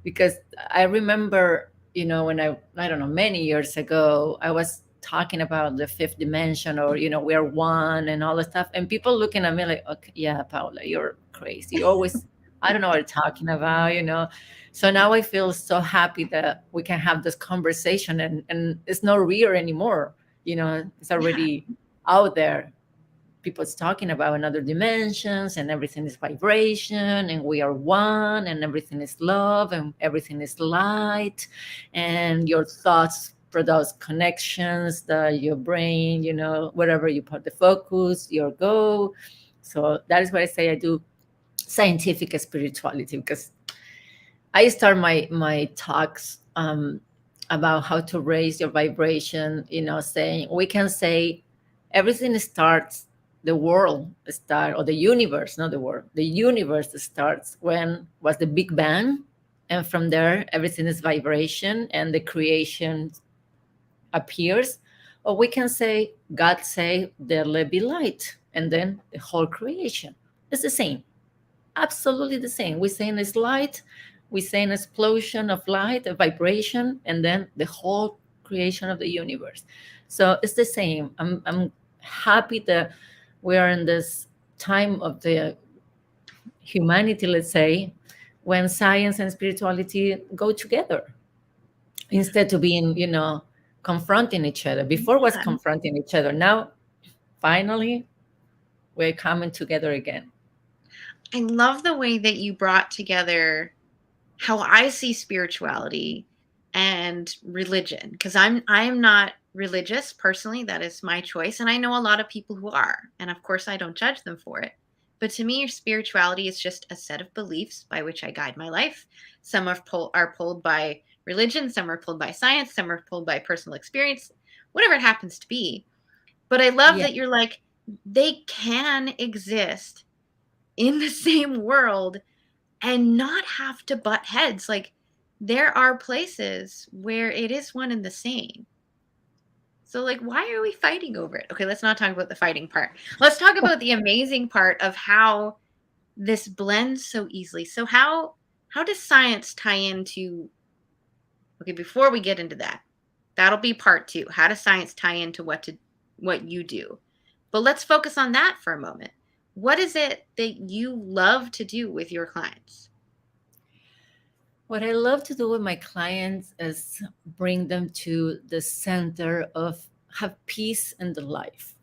Because I remember, when I don't know, many years ago, I was talking about the fifth dimension, or we're one and all the stuff, and people looking at me like, okay, yeah, Paula, you're crazy. You always, I don't know what you're talking about. So now I feel so happy that we can have this conversation, and it's not real anymore. It's Yeah. already out there. people's talking about another dimensions, and everything is vibration, and we are one, and everything is love, and everything is light, and your thoughts produce connections that your brain, wherever you put the focus, your go. So that is why I say I do scientific spirituality, because I start my talks about how to raise your vibration, saying we can say everything starts, the world start, or the universe, not the world, the universe starts when was the Big Bang, and from there everything is vibration and the creation appears. Or we can say God say there let be light, and then the whole creation is the same, absolutely the same. We're saying it's light, we say an explosion of light, a vibration, and then the whole creation of the universe. So it's the same. I'm happy that we are in this time of the humanity, let's say, when science and spirituality go together instead to being, confronting each other. Before was Yeah. confronting each other. Now, finally, we're coming together again. I love the way that you brought together how I see spirituality and religion, because I'm not religious personally. That is my choice, and I know a lot of people who are, and of course I don't judge them for it. But to me, your spirituality is just a set of beliefs by which I guide my life. Some are pulled by religion, some are pulled by science, some are pulled by personal experience, whatever it happens to be. But I love Yeah. that you're like, they can exist in the same world and not have to butt heads. Like, there are places where it is one and the same. So, like, why are we fighting over it? Okay, let's not talk about the fighting part. Let's talk about the amazing part of how this blends so easily. So how does science tie into, okay, before we get into that, that'll be part 2. How does science tie into what you do? But let's focus on that for a moment. What is it that you love to do with your clients? What I love to do with my clients is bring them to the center of have peace in the life.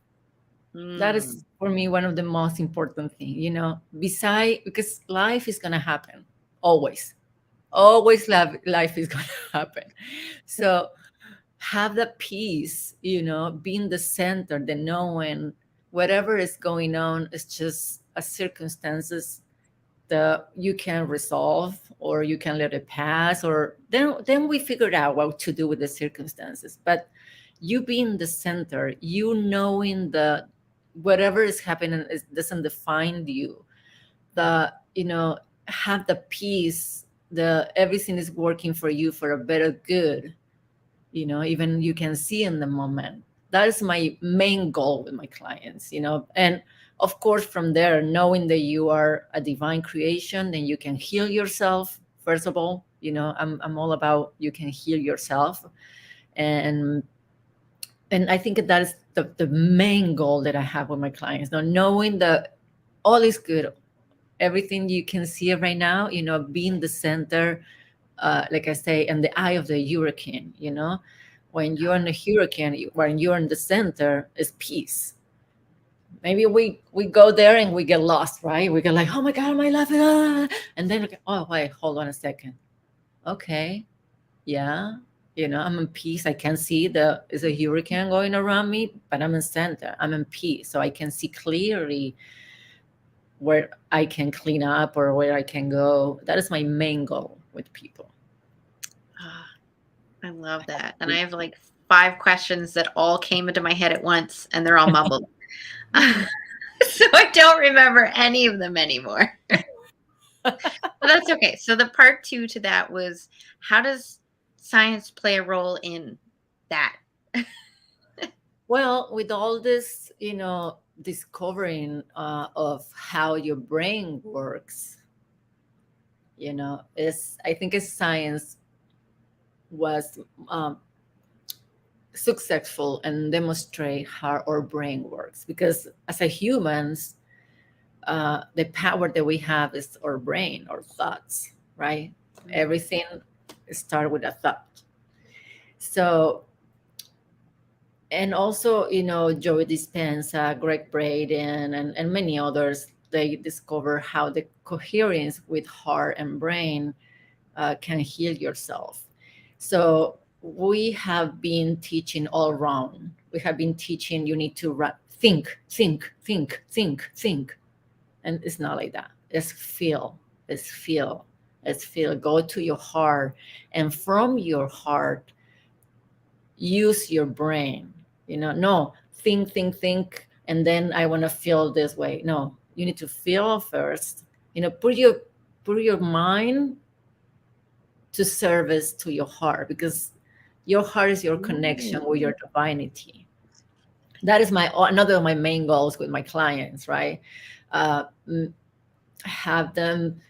That Mm. is for me one of the most important things, beside, because life is gonna happen always. Always life is gonna happen. So have that peace, being the center, the knowing whatever is going on is just a circumstances that you can resolve, or you can let it pass, or then we figured out what to do with the circumstances. But you being the center, you knowing that whatever is happening doesn't define you, the have the peace, the everything is working for you for a better good, even you can see in the moment. That is my main goal with my clients, and of course from there, knowing that you are a divine creation, then you can heal yourself. First of all, I'm all about you can heal yourself. And I think that is the main goal that I have with my clients, now knowing that all is good, everything you can see right now, being the center, like I say, in the eye of the hurricane, when you're in a hurricane, when you're in the center is peace. Maybe we go there and we get lost, right? We get like, oh my God, my life, and then oh wait, hold on a second. Okay, yeah, I'm in peace. I can see is a hurricane going around me, but I'm in center. I'm in peace, so I can see clearly where I can clean up or where I can go. That is my main goal with people. Ah, I love that. And I have like 5 questions that all came into my head at once, and they're all mumbled. So I don't remember any of them anymore. But that's okay. So the part 2 to that was, how does science play a role in that? Well, with all this, discovering of how your brain works, is I think as science was successful and demonstrate how our brain works, because as a humans, the power that we have is our brain, our thoughts, right? Everything start with a thought. So And also, Joey Dispenza, Greg Braden, and many others, they discover how the coherence with heart and brain can heal yourself. So we have been teaching all around. We have been teaching you need to think, think, think, think, think. And it's not like that. It's feel, it's feel, it's feel. Go to your heart, and from your heart, use your brain. No, think, and then I want to feel this way. No, you need to feel first. Put your mind to service to your heart, because your heart is your connection with your divinity. That is another of my main goals with my clients, right? uh, have them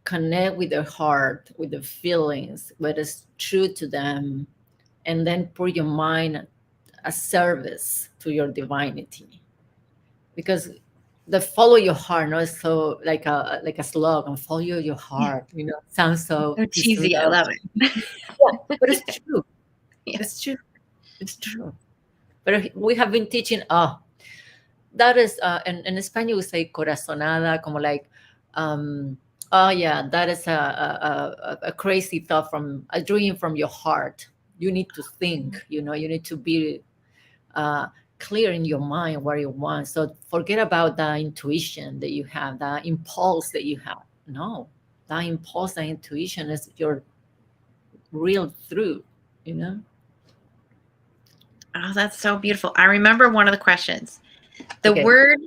connect with their heart, with the feelings, what is true to them, and then put your mind a service to your divinity. Because the follow your heart, no, is so like a slogan. Follow your heart. Sounds so So cheesy. I love it. yeah, but it's true. Yeah. It's true. It's true. But we have been teaching. That is, in Spanish we say corazonada, como like, oh yeah, that is a crazy thought, from a dream from your heart. You need to think. You need to be uh, clear in your mind what you want. So forget about the intuition that you have, the impulse that you have. No, that impulse, that intuition is your real truth. You know. Oh, that's so beautiful. I remember one of the questions. The Okay. word,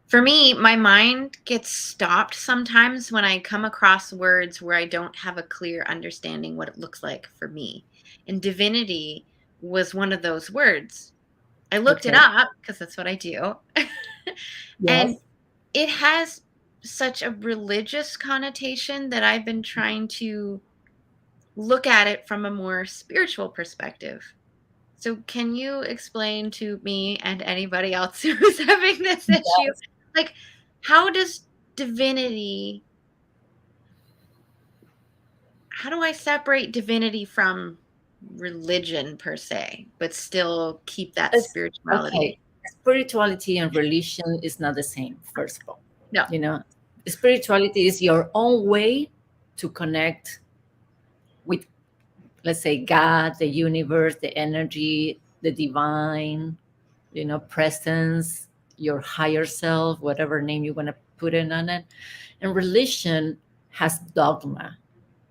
for me, my mind gets stopped sometimes when I come across words where I don't have a clear understanding what it looks like for me. And divinity was one of those words. I looked it Okay. up because that's what I do. Yes. And it has such a religious connotation that I've been trying to look at it from a more spiritual perspective. So, can you explain to me and anybody else who's having this issue, Yes. like, how does divinity, how do I separate divinity from religion per se, but still keep that It's okay. spirituality? Spirituality and religion is not the same, first of all. No. You know, spirituality is your own way to connect with, let's say, God, the universe, the energy, the divine, presence, your higher self, whatever name you want to put in on it. And religion has dogma.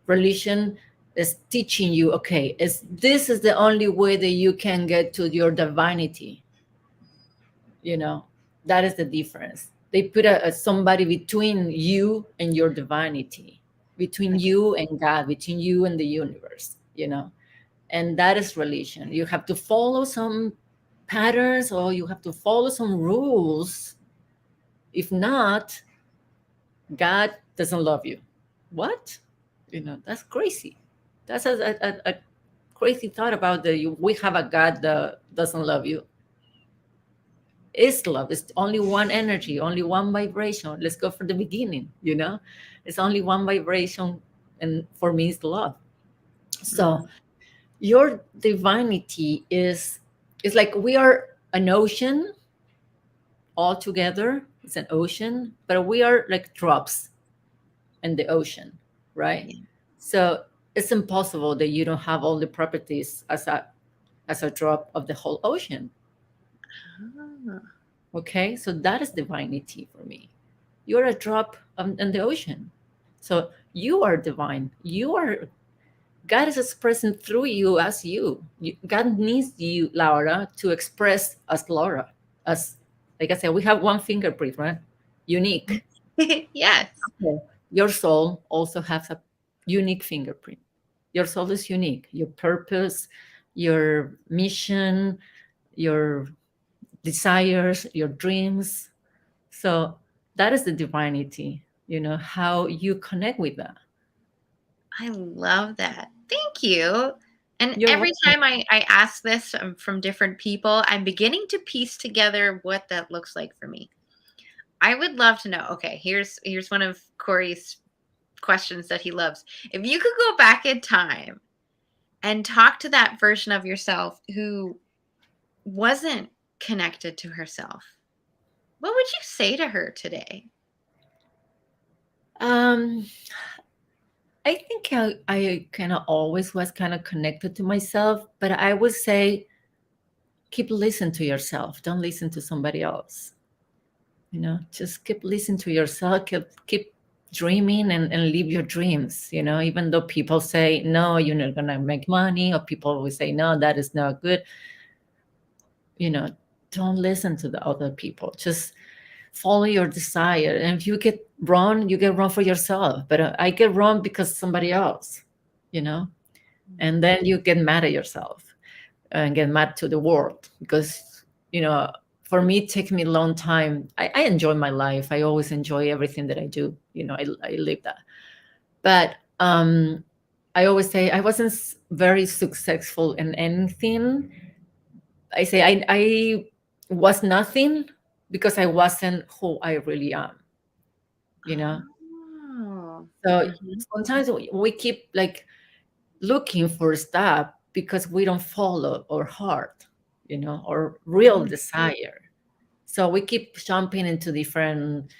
Religion is teaching you, okay, this is the only way that you can get to your divinity. That is the difference. They put somebody between you and your divinity, between Okay. you and God, between you and the universe. And that is religion. You have to follow some patterns, or you have to follow some rules. If not, God doesn't love you. What? That's crazy. That's a crazy thought about we have a God that doesn't love you. Is love. It's only one energy, only one vibration. Let's go from the beginning. It's only one vibration, and for me it's love. So your divinity is like we are an ocean all together. It's an ocean, but we are like drops in the ocean, right? Yeah. So it's impossible that you don't have all the properties as a drop of the whole ocean. Ah. Okay, so that is divinity for me. You're a drop in the ocean. So you are divine. God is expressing through you as God needs you, Laura, to express as Laura. As, like I said, we have one fingerprint, right? Unique. Yes. Okay. Your soul also has a unique fingerprint. Your soul is unique. Your purpose, your mission, your desires, your dreams. So that is the divinity, how you connect with that. I love that. Thank you. And You're every welcome. time I ask this from different people, I'm beginning to piece together what that looks like for me. I would love to know. Okay, here's one of Corey's questions that he loves. If you could go back in time and talk to that version of yourself who wasn't connected to herself, what would you say to her today? Um, I think I kind of always was kind of connected to myself, but I would say keep listening to yourself. Don't listen to somebody else. Just keep listening to yourself. Keep dreaming and live your dreams. Even though people say no, you're not gonna make money, or people will say no, that is not good. Don't listen to the other people. Just follow your desire. And if you get wrong, you get wrong for yourself. But I get wrong because somebody else, and then you get mad at yourself and get mad to the world because, for me, it takes me a long time. I enjoy my life. I always enjoy everything that I do. I live that. But I always say I wasn't very successful in anything. I say I was nothing because I wasn't who I really am. Oh. So Mhm. sometimes we keep like looking for stuff because we don't follow our heart, or real Mm. desire. So we keep jumping into different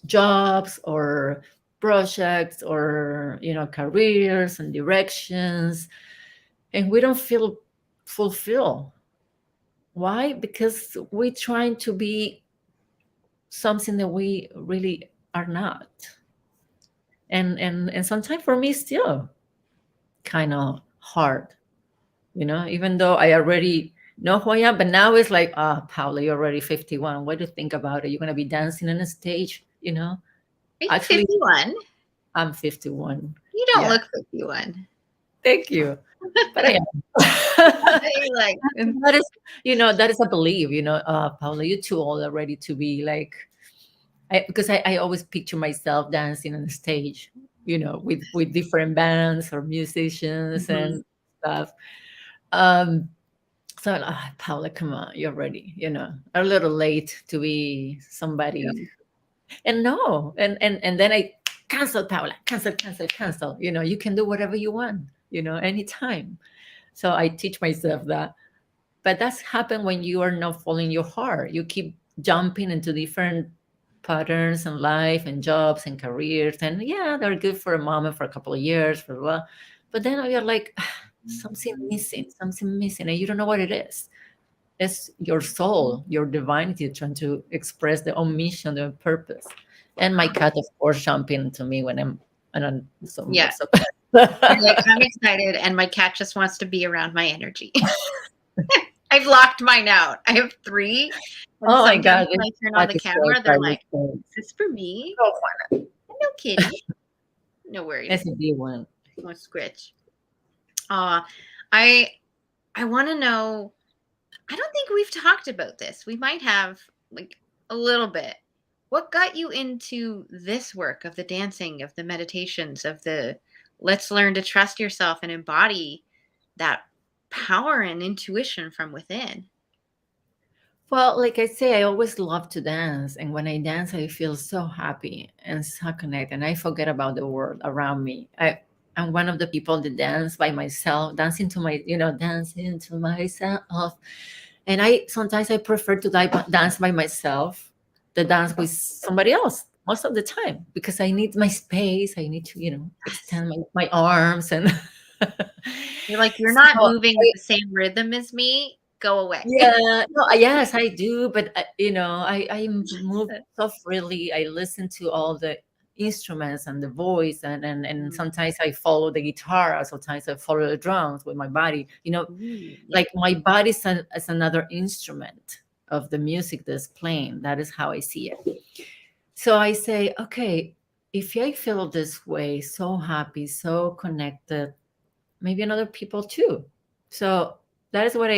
jobs or projects or careers and directions, and we don't feel fulfilled. Why? Because we're trying to be something that we really are not. And sometimes for me still kind of hard, even though I already know who I am. But now it's like, Paula, you're already 51. What do you think about it? You're gonna be dancing on a stage, Are you Actually, 51? I'm 51. You don't Yeah, look 51. thank you. But I am. You're like, That is a belief, Paula, you're too old already to be like, because I always picture myself dancing on the stage, with different bands or musicians mhm. and stuff. Um, so, Paula, come on, you're ready. A little late to be somebody. And no, and then I cancel, Paula, cancel, cancel, cancel. You can do whatever you want. Anytime. So I teach myself that. But that's happened when you are not following your heart. You keep jumping into different patterns in life and jobs and careers. And yeah, they're good for a moment, for a couple of years, for a while. But then you're like, something missing, and you don't know what it is. It's your soul, your divinity trying to express their own mission, their purpose. And my cat, of course, jumping to me when I'm, I don't so Yeah. so You're like, I'm excited, and my cat just wants to be around my energy. I've locked mine out. I have 3, and Oh my sometimes God, when this I turn on cat the is so camera, they're excited. like, "Is this for me?" Oh, "No, kitty. No worries. that's a big one. No scritch." Aw, I I wanna know, I don't think we've talked about this. We might have, like, a little bit. What got you into this work of the dancing, of the meditations, of the let's learn to trust yourself and embody that power and intuition from within? Well, like I say, I always love to dance. And when I dance, I feel so happy and so connected. And I forget about the world around me. I'm one of the people that dance by myself, dancing to myself. And sometimes I prefer to dance by myself than dance with somebody else most of the time because I need my space. I need to, Yes. extend my arms and You're like, "You're not so moving at the same rhythm as me. Go away." yeah, no, yes, I do, but I move so freely. I listen to all the instruments and the voice, and Mm. sometimes I follow the guitar, sometimes I follow the drums with my body. Ooh, yeah. Like my body is another instrument of the music that's playing. That is how I see it. So I say, okay, if I feel this way, so happy, so connected, maybe another people too. So that is what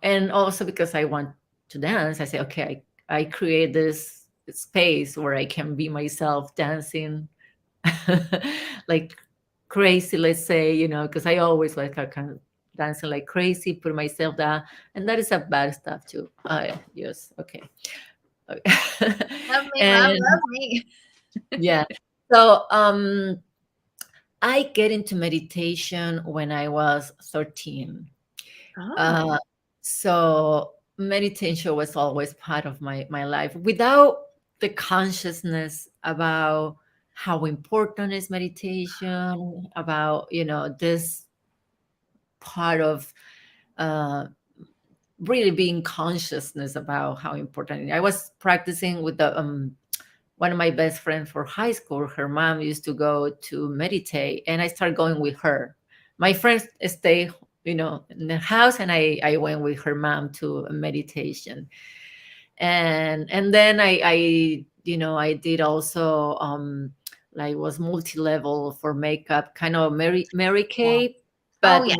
and also because I want to dance, I say, okay, I create this space where I can be myself dancing like crazy, let's say, because I always like I kind of dancing like crazy, put myself down, and that is a bad stuff too. Yes, okay. Okay. Love me, love, And love me. yeah, so I get into meditation when I was 13. Oh. Uh, So meditation was always part of my life without the consciousness about how important is meditation, about, this part of uh, really being consciousness about how important. I was practicing with the one of my best friends for high school. Her mom used to go to meditate, and I started going with her. My friends stay, in the house, and I went with her mom to a meditation. And then I did also like was multi-level for makeup, kind of Mary Wow. Kay, Oh, but yeah.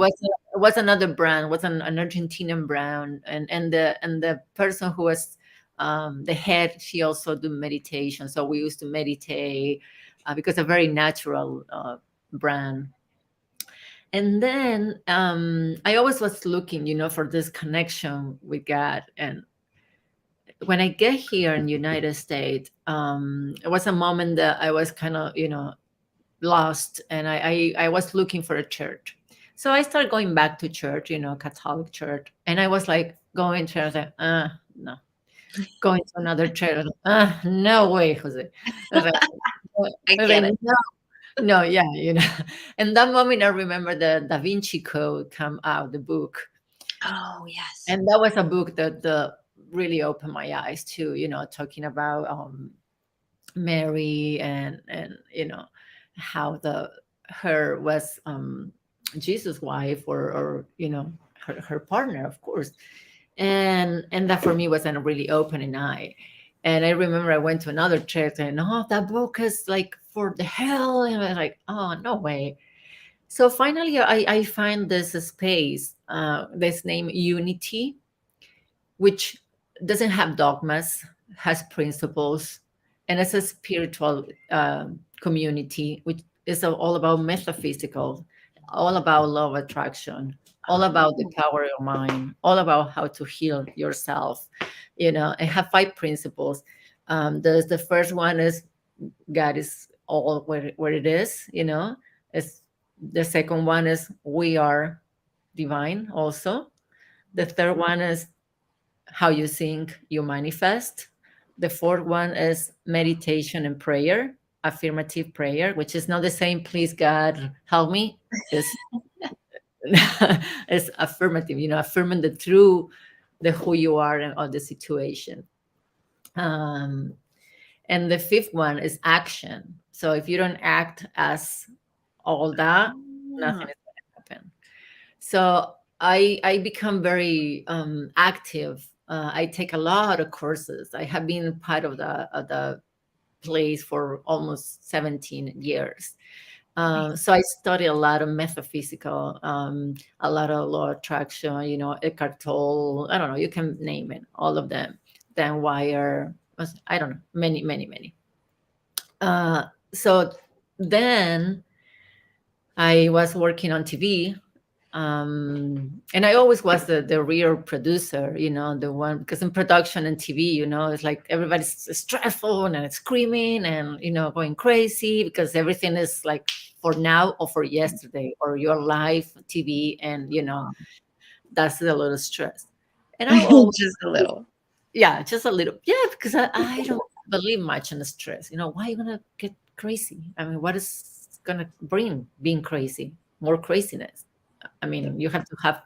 was another brand, was an Argentinian brand, and the person who was the head, she also do meditation. So we used to meditate because a very natural brand. And then I always was looking, for this connection with God. And when I get here in the United States, it was a moment that I was kind of, lost, and I was looking for a church. So I started going back to church, Catholic church, and I was like going to, I was like, no, going to another church, no way, Jose. I was like, I I was get like, it. no, no, yeah, And that moment, I remember the Da Vinci Code come out, the book, Oh, yes. and that was a book that really opened my eyes to, talking about Mary, and how the her was Jesus' wife, or her partner, of course. And that for me was a really opening eye. And I remember I went to another church, and that book is like for the hell, and I was like, oh, no way. So finally I find this space, this name Unity, which doesn't have dogmas, has principles, and it's a spiritual community, which is all about metaphysical, all about law of attraction, all about the Oh, power of mind, all about how to heal yourself. And have 5 principles. The first one is God is all where it is. It's the second one is we are divine also. The third one is how you think, you manifest. The fourth one is meditation and prayer, affirmative prayer, which is not the same, please God, help me. It's, it's affirmative, affirming the true, the who you are and all the situation. Um, and the fifth one is action. So if you don't act as all that, nothing ah, is going to happen. So I become very active. I take a lot of courses. I have been part of the place for almost 17 years. nice. So I study a lot of metaphysical, a lot of law of attraction, Eckhart Tolle. I don't know, you can name it, all of them. Dan Wire, I don't know, many, many, many. So then I was working on TV, and I always was the real producer, the one, because in production and TV, it's like everybody's stressful and it's screaming and going crazy because everything is like for now or for yesterday or your live TV, and that's a little stress. And I always, Just a little. yeah, just a little, yeah, because I don't believe much in the stress. Why are you gonna get crazy? I mean, what is gonna bring being crazy? More craziness. I mean, you have to have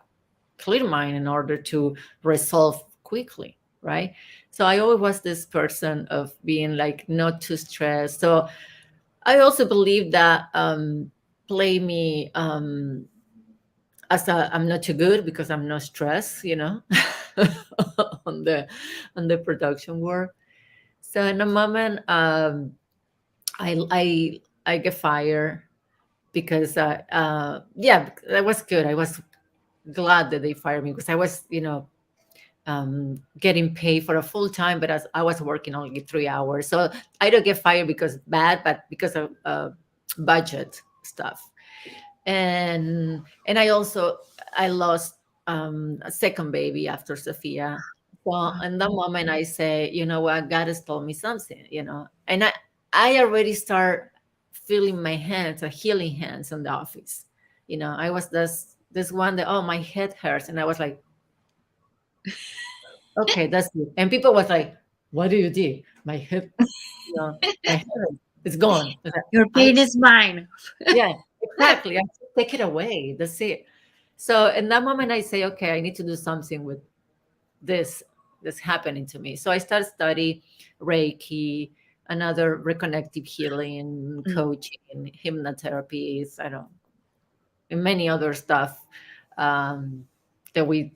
clear mind in order to resolve quickly, right? So I always was this person of being like not too stressed. So I also believe that play me as I'm not too good because I'm not stressed, on the production work. So in a moment, I get fired because yeah, that was good. I was glad that they fired me because I was, getting paid for a full time, but as I was working only 3 hours. So I don't get fired because bad, but because of budget stuff. And I lost a second baby after Sophia. So in that moment, I say, you know what, God has told me something, and I already start feeling my hands, healing hands in the office. I was this one that, oh, my head hurts, and I was like, Okay, that's it. And people was like, what do you do? My hip, my hip is gone. Your I pain is mine. Yeah, exactly. I just take it away. That's it. So in that moment, I say, okay, I need to do something with this that's happening to me. So I start study Reiki, another reconnective healing, Mm. coaching, hypnotherapies, I don't, and many other stuff um, that we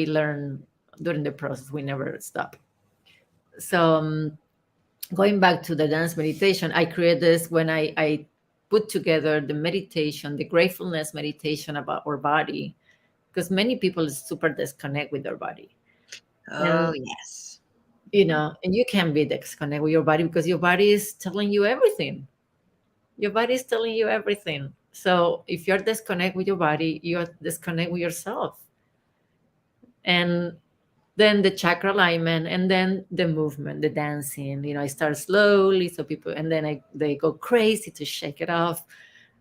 learn during the process. We never stop. So going back to the dance meditation, I created this when I put together the meditation, the gratefulness meditation about our body, because many people super disconnect with their body. Oh, And yes. and you can be disconnect with your body because your body is telling you everything. Your body is telling you everything. So if you're disconnect with your body, you're disconnect with yourself. And then the chakra alignment, and then the movement, the dancing. I start slowly, so people, and then they go crazy to shake it off.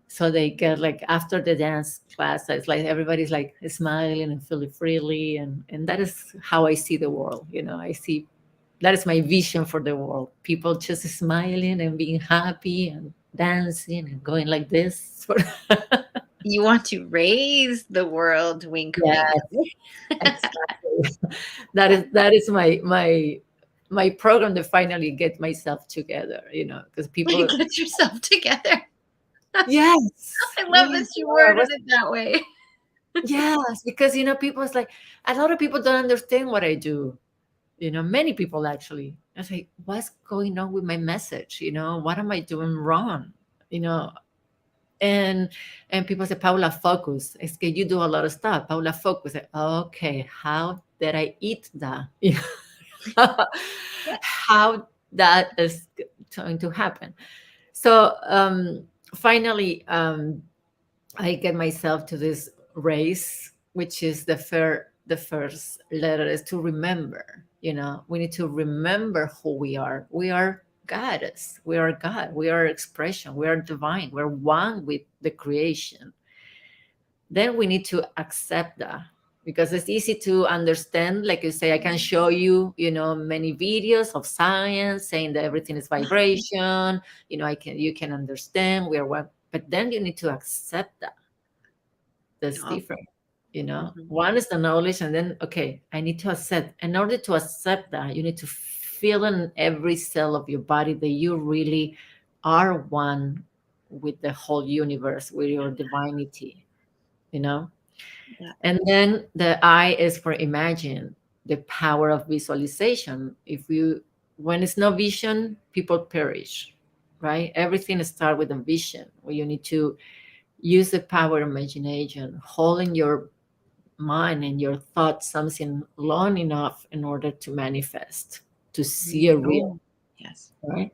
So they get like after the dance class, it's like everybody's like smiling and feeling freely, and that is how I see the world. I see that is my vision for the world. People just smiling and being happy and dancing and going like this. You want to raise the world, wink, wink. Yes, exactly. That is my program to finally get myself together. Because people, Get yourself together. yes, I love yes, that you worded it that way. yes, because people is like a lot of people don't understand what I do. Many people actually. I say, what's going on with my message? What am I doing wrong? You know, and people say, Paula, focus. Es que you do a lot of stuff. Paula, focus. Okay, how did I eat that? How that is going to happen. So finally, I get myself to this race, which is the first letter is to remember. We need to remember who we are. We are goddess. We are God. We are expression. We are divine. We're one with the creation. Then we need to accept that, because it's easy to understand. Like you say, I can show you, many videos of science saying that everything is vibration. You can understand we are one, but then you need to accept that that's Oh, different. mhm. One is the knowledge, and then okay, I need to accept. In order to accept that, you need to feel in every cell of your body that you really are one with the whole universe, with your divinity. You know, Yeah. and then the I is for imagine, the power of visualization. When it's no vision, people perish, right? Everything starts with a vision, where you need to use the power of imagination, hold in your mind and your thoughts something long enough in order to manifest, to see a real, Oh, yes. right?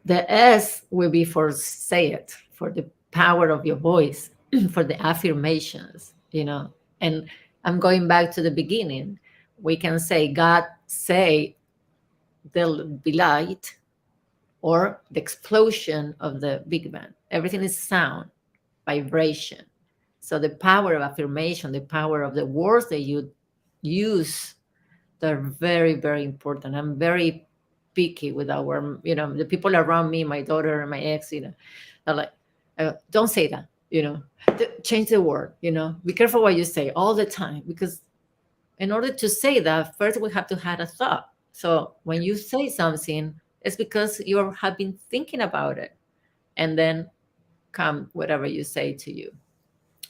The S will be for say it, for the power of your voice, for the affirmations. And I'm going back to the beginning. We can say, God, say, there'll be light, or the explosion of the Big Bang. Everything is sound, vibration. So the power of affirmation, the power of the words that you use, they're very, very important. I'm very picky with the people around me, my daughter and my ex, they're like, don't say that, change the word, be careful what you say all the time, because in order to say that, first we have to have a thought. So when you say something, it's because you have been thinking about it, and then come whatever you say to you.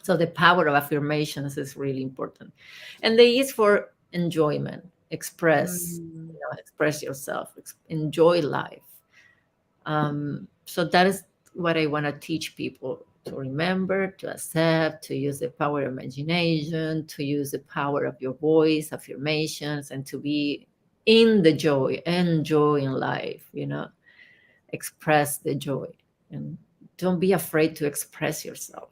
So the power of affirmations is really important. And the E is for enjoyment. Mm. Express yourself, enjoy life. So that is what I want to teach people, to remember, to accept, to use the power of imagination, to use the power of your voice, affirmations, and to be in the joy, enjoy in life, express the joy. And don't be afraid to express yourself.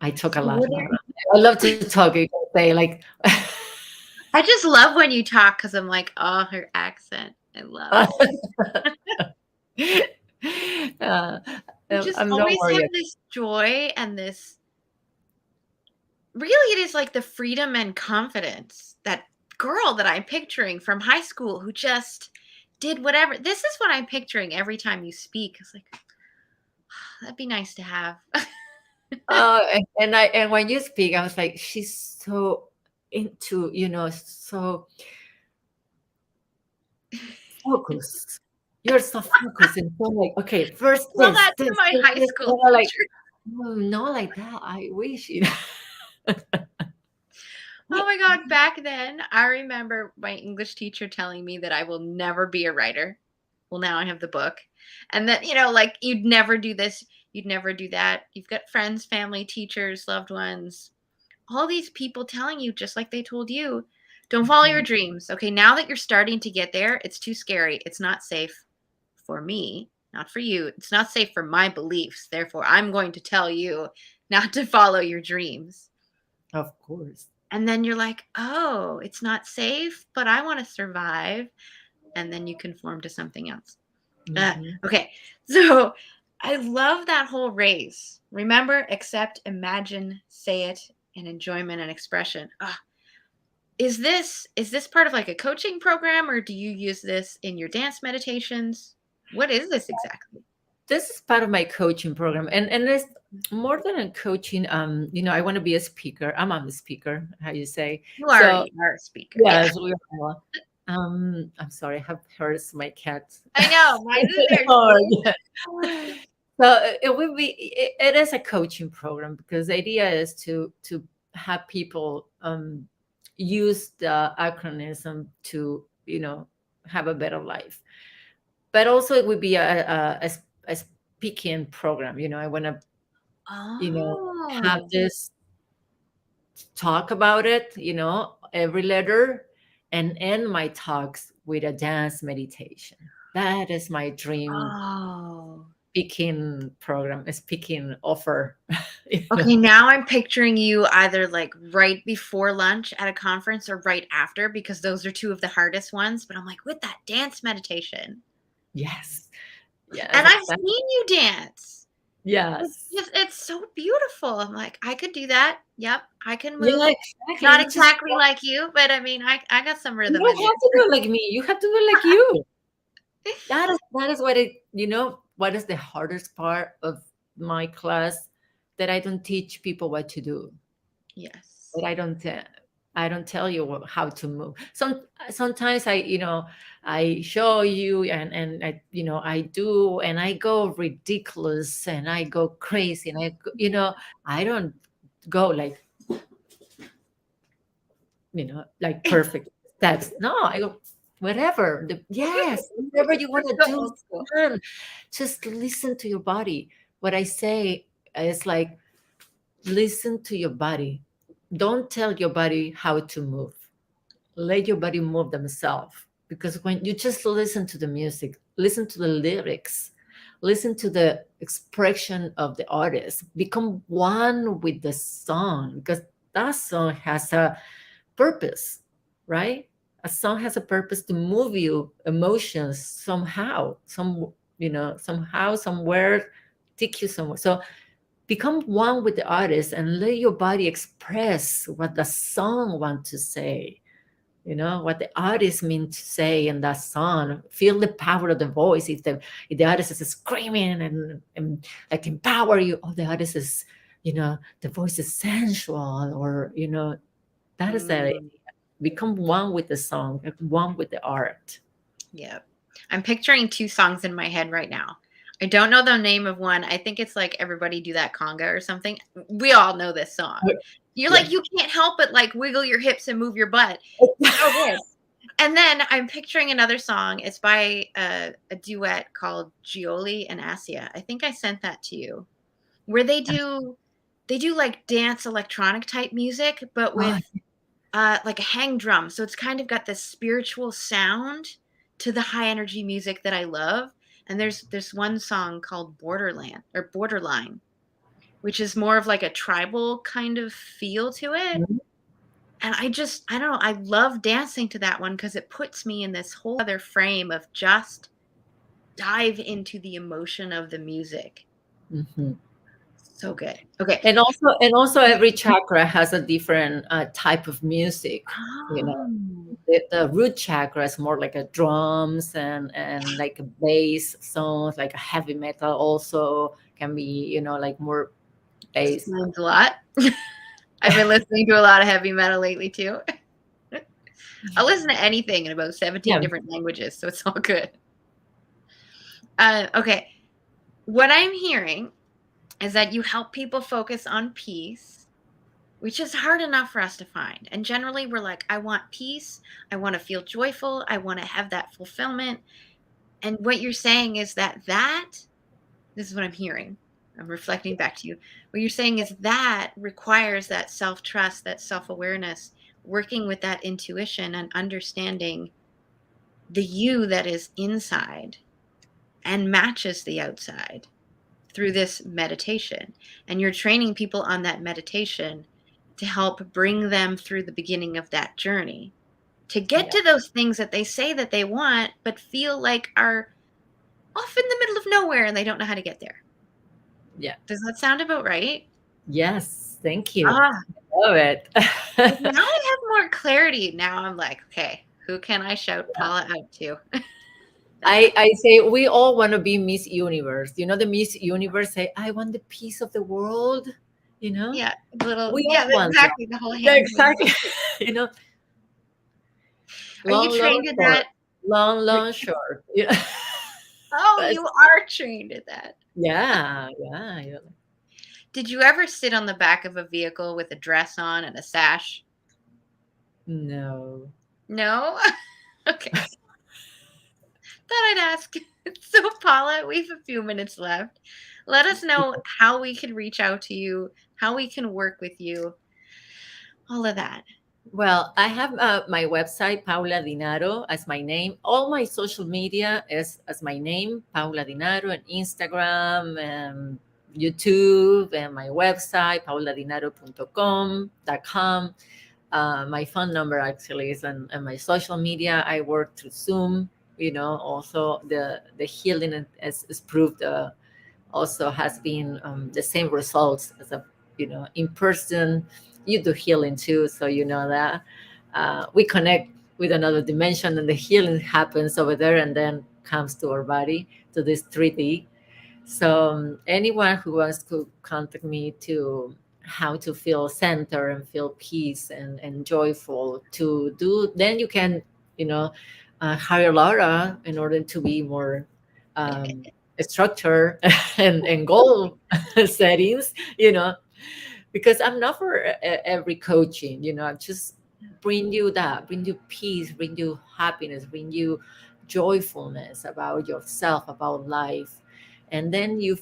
I talk a lot What now. I love to talk. You can say like, I just love when you talk because I'm like, oh, her accent. I love it. uh, You just I'm not always have worried. this joy and this really, it is like the freedom and confidence, that girl that I'm picturing from high school who just did whatever. This is what I'm picturing every time you speak. It's like, that'd be nice to have. And when you speak, I was like, she's so into, so focused. You're so focused and so like, okay, first Well, this, that this, to my this, high this. school And I'm like, teacher. oh, not like that. I wish, Oh my God, back then, I remember my English teacher telling me that I will never be a writer. Well, now I have the book. And that, like, you'd never do this, you'd never do that. You've got friends, family, teachers, loved ones, all these people telling you, just like they told you, don't follow your dreams. Okay, now that you're starting to get there, it's too scary. It's not safe for me, not for you. It's not safe for my beliefs. Therefore, I'm going to tell you not to follow your dreams. Of course. And then you're like, oh, it's not safe, but I want to survive. And then you conform to something else. Okay, so I love that whole race. Remember, accept, imagine, say it, and enjoyment and expression. Is this part of like a coaching program, or do you use this in your dance meditations? What is this exactly? This is part of my coaching program, and it's more than a coaching. I want to be a speaker. I'm a speaker, how you say. You already are a speaker. Yes, we are. I'm sorry, I have heard my cat. I know, mine is there. Yeah. So it is a coaching program, because the idea is to have people use the acronym to have a better life. But also it would be a speaking program. I want to have this talk about it, every letter, and end my talks with a dance meditation. That is my dream speaking program, a speaking offer. Okay, now I'm picturing you either like right before lunch at a conference or right after, because those are two of the hardest ones. But I'm like, with that dance meditation. Yes. Yes. And I've seen you dance. Yes. It's so beautiful. I'm like, I could do that. Yep, I can move. Yeah, exactly. Not exactly like you, but I mean, I got some rhythm. You don't have to do it like me. You have to do it like you. That is what is the hardest part of my class, that I don't teach people what to do. Yes. But I don't tell you how to move. Sometimes I show you, and I do, and I go ridiculous, and I go crazy, and I don't go like like perfect steps. No, I go whatever. Whatever you want to do, man. Just listen to your body. What I say is like, listen to your body. Don't tell your body how to move. Let your body move themselves. Because when you just listen to the music, listen to the lyrics, listen to the expression of the artist, become one with the song, because that song has a purpose, right? A song has a purpose to move you emotions somehow, somehow, somewhere, take you somewhere. So become one with the artist and let your body express what the song wants to say, what the artist means to say in that song. Feel the power of the voice. If the artist is screaming and like empower you, the artist is, the voice is sensual, or that is the idea. Become one with the song, one with the art. Yeah. I'm picturing two songs in my head right now. I don't know the name of one. I think it's like Everybody Do That Conga or something. We all know this song. You're like, you can't help but like wiggle your hips and move your butt. So good. And then I'm picturing another song. It's by a duet called Gioli and Asia. I think I sent that to you, where they do like dance electronic type music, but with like a hang drum. So it's kind of got this spiritual sound to the high energy music that I love. And there's one song called Borderline, which is more of like a tribal kind of feel to it. Mm-hmm. And I don't know, I love dancing to that one because it puts me in this whole other frame of just dive into the emotion of the music. Mm-hmm. So good. Okay. And also every chakra has a different type of music. You know, Oh, the root chakra is more like a drums and like a bass songs, like a heavy metal also can be, you know, like more bass. explains a lot. I've been listening to a lot of heavy metal lately too. I'll listen to anything in about 17 Yeah. different languages, so it's all good. Okay. What I'm hearing is that you help people focus on peace, which is hard enough for us to find. And generally, we're like, I want peace. I want to feel joyful. I want to have that fulfillment. And what you're saying is this is what I'm hearing. I'm reflecting back to you. What you're saying is that requires that self trust, that self awareness, working with that intuition and understanding the you that is inside and matches the outside through this meditation. And you're training people on that meditation to help bring them through the beginning of that journey to get to those things that they say that they want, but feel like are off in the middle of nowhere and they don't know how to get there. Yeah. Does that sound about right? Yes. Thank you. Ah, Love it. now I have more clarity. Now I'm like, okay, who can I shout Paula out to? I say we all want to be Miss Universe. You know, the Miss Universe say, I want the peace of the world. You know, Yeah, we all want exactly. The whole that. hand. Exactly. You know, Are you trained at that? long, short. Yeah. Oh, you are trained at that. Yeah. Did you ever sit on the back of a vehicle with a dress on and a sash? No. No? Okay. Thought I'd ask. So, Paula, we have a few minutes left. Let us know how we can reach out to you, how we can work with you, all of that. Well, I have my website, Paula Dinaro, as my name. All my social media is as my name, Paula Dinaro, and Instagram, and YouTube, and my website, pauladinaro.com. My phone number actually is on my social media. I work through Zoom. You know, also the healing is proved. Also has been the same results as a, you know, in person. You do healing too, so you know that we connect with another dimension, and the healing happens over there and then comes to our body, to this 3D. So anyone who wants to contact me to how to feel center and feel peace and joyful to do, then you can, you know, hire Laura in order to be more structure and goal settings, you know, because I'm not for every coaching, you know, just bring you that, bring you peace, bring you happiness, bring you joyfulness about yourself, about life. And then you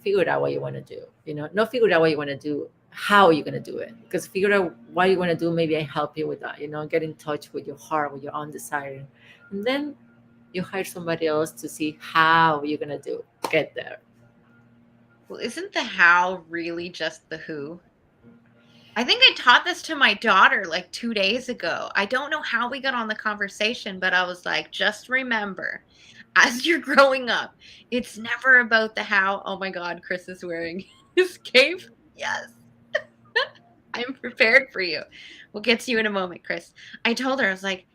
figure out what you want to do, you know, not figure out what you want to do, how you're going to do it. Because figure out what you want to do, maybe I help you with that, you know, get in touch with your heart, with your own desire. And then you hire somebody else to see how you're gonna get there. Well, isn't the how really just the who? I think I taught this to my daughter like 2 days ago. I don't know how we got on the conversation, but I was like, just remember, as you're growing up, it's never about the how. Oh my God, Chris is wearing his cape. Yes. I'm prepared for you. We'll get to you in a moment, Chris. I told her, I was like,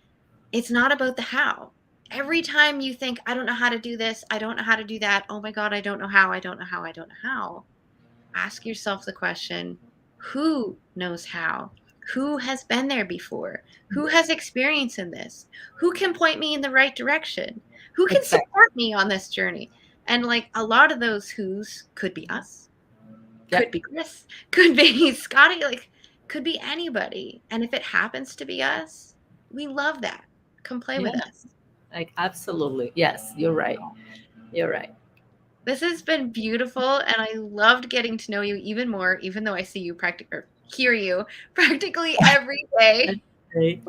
it's not about the how. Every time you think, I don't know how to do this, I don't know how to do that. Oh my God, I don't know how, I don't know how, I don't know how. Ask yourself the question, who knows how? Who has been there before? Who has experience in this? Who can point me in the right direction? Who can Exactly. support me on this journey? And like a lot of those who's could be us, could be Chris, could be Scotty, like could be anybody. And if it happens to be us, we love that. Come play with us. Like absolutely. Yes, you're right. You're right. This has been beautiful, and I loved getting to know you even more, even though I see you or hear you practically every day. Me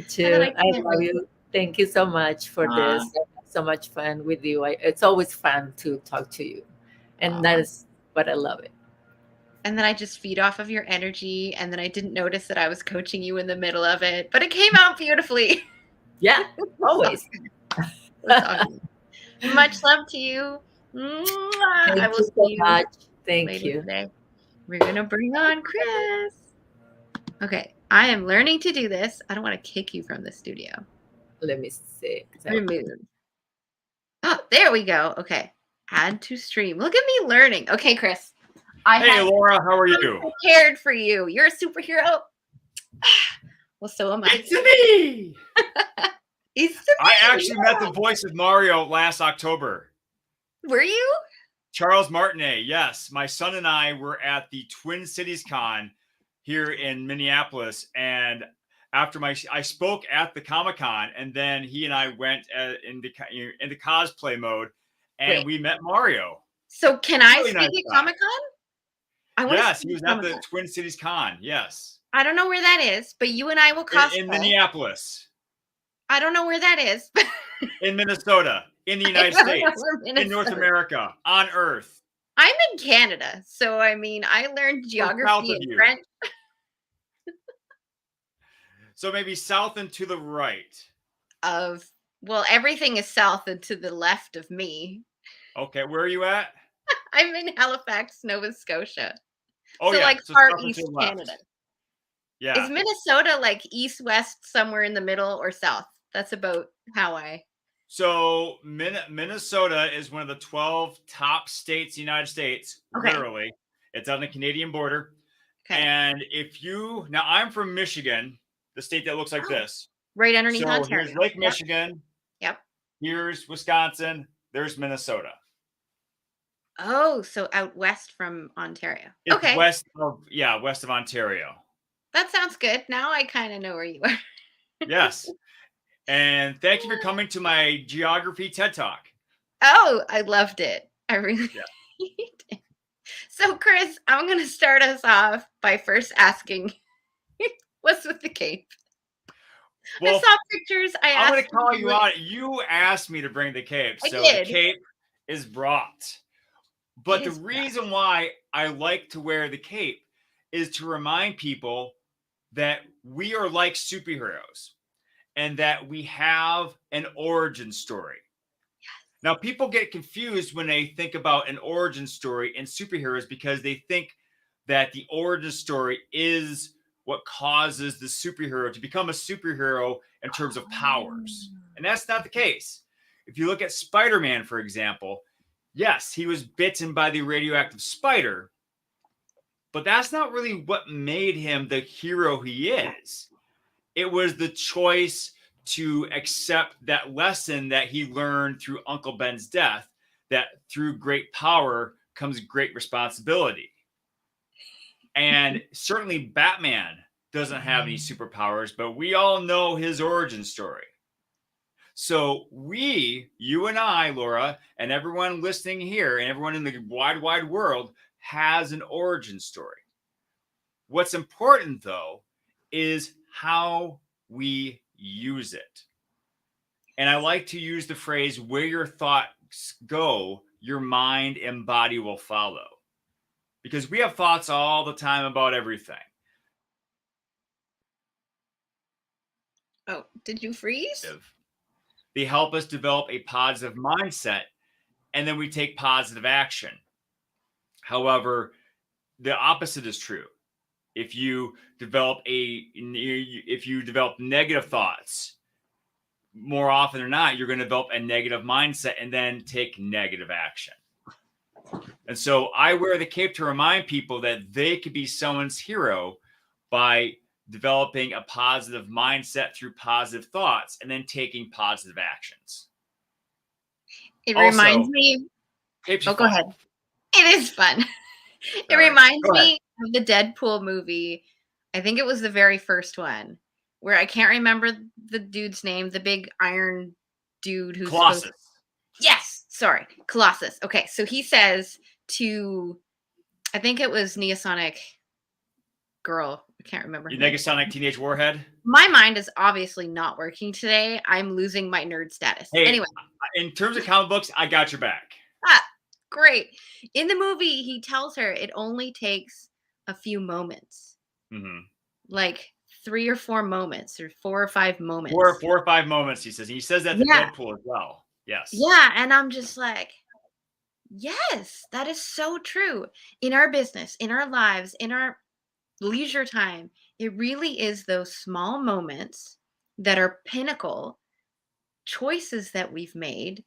too. I love you. Thank you so much for this. I had so much fun with you. It's always fun to talk to you, and that is what I love it. And then I just feed off of your energy, and then I didn't notice that I was coaching you in the middle of it, but it came out beautifully. Yeah, always. Much love to you. I will see you Thank later you. today. We're going to bring on Chris. Okay. I am learning to do this. I don't want to kick you from the studio. Let me see. So, Remove. Oh, there we go. Okay. Add to stream. Look at me learning. Okay, Chris. Hey, Laura, how are I'm you? prepared for you. You're a superhero. Well, so am I. It's me. It's the I actually met the voice of Mario last October. Were you? Charles Martinet, yes. My son and I were at the Twin Cities Con here in Minneapolis, and after I spoke at the Comic-Con, and then he and I went into cosplay mode, and Wait. we met Mario. So can I Really speak nice at guy. Comic-Con? Yes, he was at the Twin Cities Con. Yes, I don't know where that is, but you and I will cosplay. in Minneapolis, I don't know where that is. in Minnesota, in the United States, in North America, on Earth. I'm in Canada, so I mean, I learned geography and French. So maybe south and to the right. Well, everything is south and to the left of me. Okay, where are you at? I'm in Halifax, Nova Scotia. Oh, so yeah. like So far south and to east the left. Canada. Yeah. Is Minnesota like east, west, somewhere in the middle, or south? That's about how I. So Minnesota is one of the 12 top states in the United States, Okay. literally. It's on the Canadian border. Okay. And now I'm from Michigan, the state that looks like this. Right underneath So Ontario. here's Lake Michigan. Yep. Here's Wisconsin. There's Minnesota. Oh, so out west from Ontario. It's Okay. west of Ontario. That sounds good. Now I kind of know where you are. Yes. And thank you for coming to my geography TED Talk. Oh, I loved it. I really did. So, Chris, I'm going to start us off by first asking, what's with the cape? Well, I saw pictures. I'm going to call you out. You asked me to bring the cape. So the cape is brought. But the reason why I like to wear the cape is to remind people that we are like superheroes and that we have an origin story. Yes. Now, people get confused when they think about an origin story in superheroes because they think that the origin story is what causes the superhero to become a superhero in terms of powers. And that's not the case. If you look at Spider-Man, for example, yes, he was bitten by the radioactive spider, but that's not really what made him the hero he is. It was the choice to accept that lesson that he learned through Uncle Ben's death, that through great power comes great responsibility. And certainly Batman doesn't have any superpowers, but we all know his origin story. So you and I, Laura, and everyone listening here and everyone in the wide, wide world has an origin story. What's important, though, is how we use it. And I like to use the phrase, where your thoughts go, your mind and body will follow. Because we have thoughts all the time about everything. Oh, did you freeze? They help us develop a positive mindset, and then we take positive action. However, the opposite is true. If you develop negative thoughts, more often than not, you're going to develop a negative mindset and then take negative action. And so I wear the cape to remind people that they could be someone's hero by developing a positive mindset through positive thoughts and then taking positive actions. It reminds me. Oh, go ahead. It is fun. It reminds me of the Deadpool movie. I think it was the very first one where I can't remember the dude's name, the big iron dude who's Colossus. Yes, sorry, Colossus. Okay, so he says to, I think it was Negasonic girl. I can't remember. Negasonic Teenage Warhead. My mind is obviously not working today. I'm losing my nerd status. Hey, anyway, in terms of comic books, I got your back. Great. In the movie, he tells her it only takes a few moments. Mm-hmm. Like 3 or 4 moments or 4 or 5 moments. 4 or 5 moments, he says. He says that to Deadpool as well. Yes. Yeah. And I'm just like, Yes, that is so true. In our business, in our lives, in our leisure time, it really is those small moments that are pinnacle choices that we've made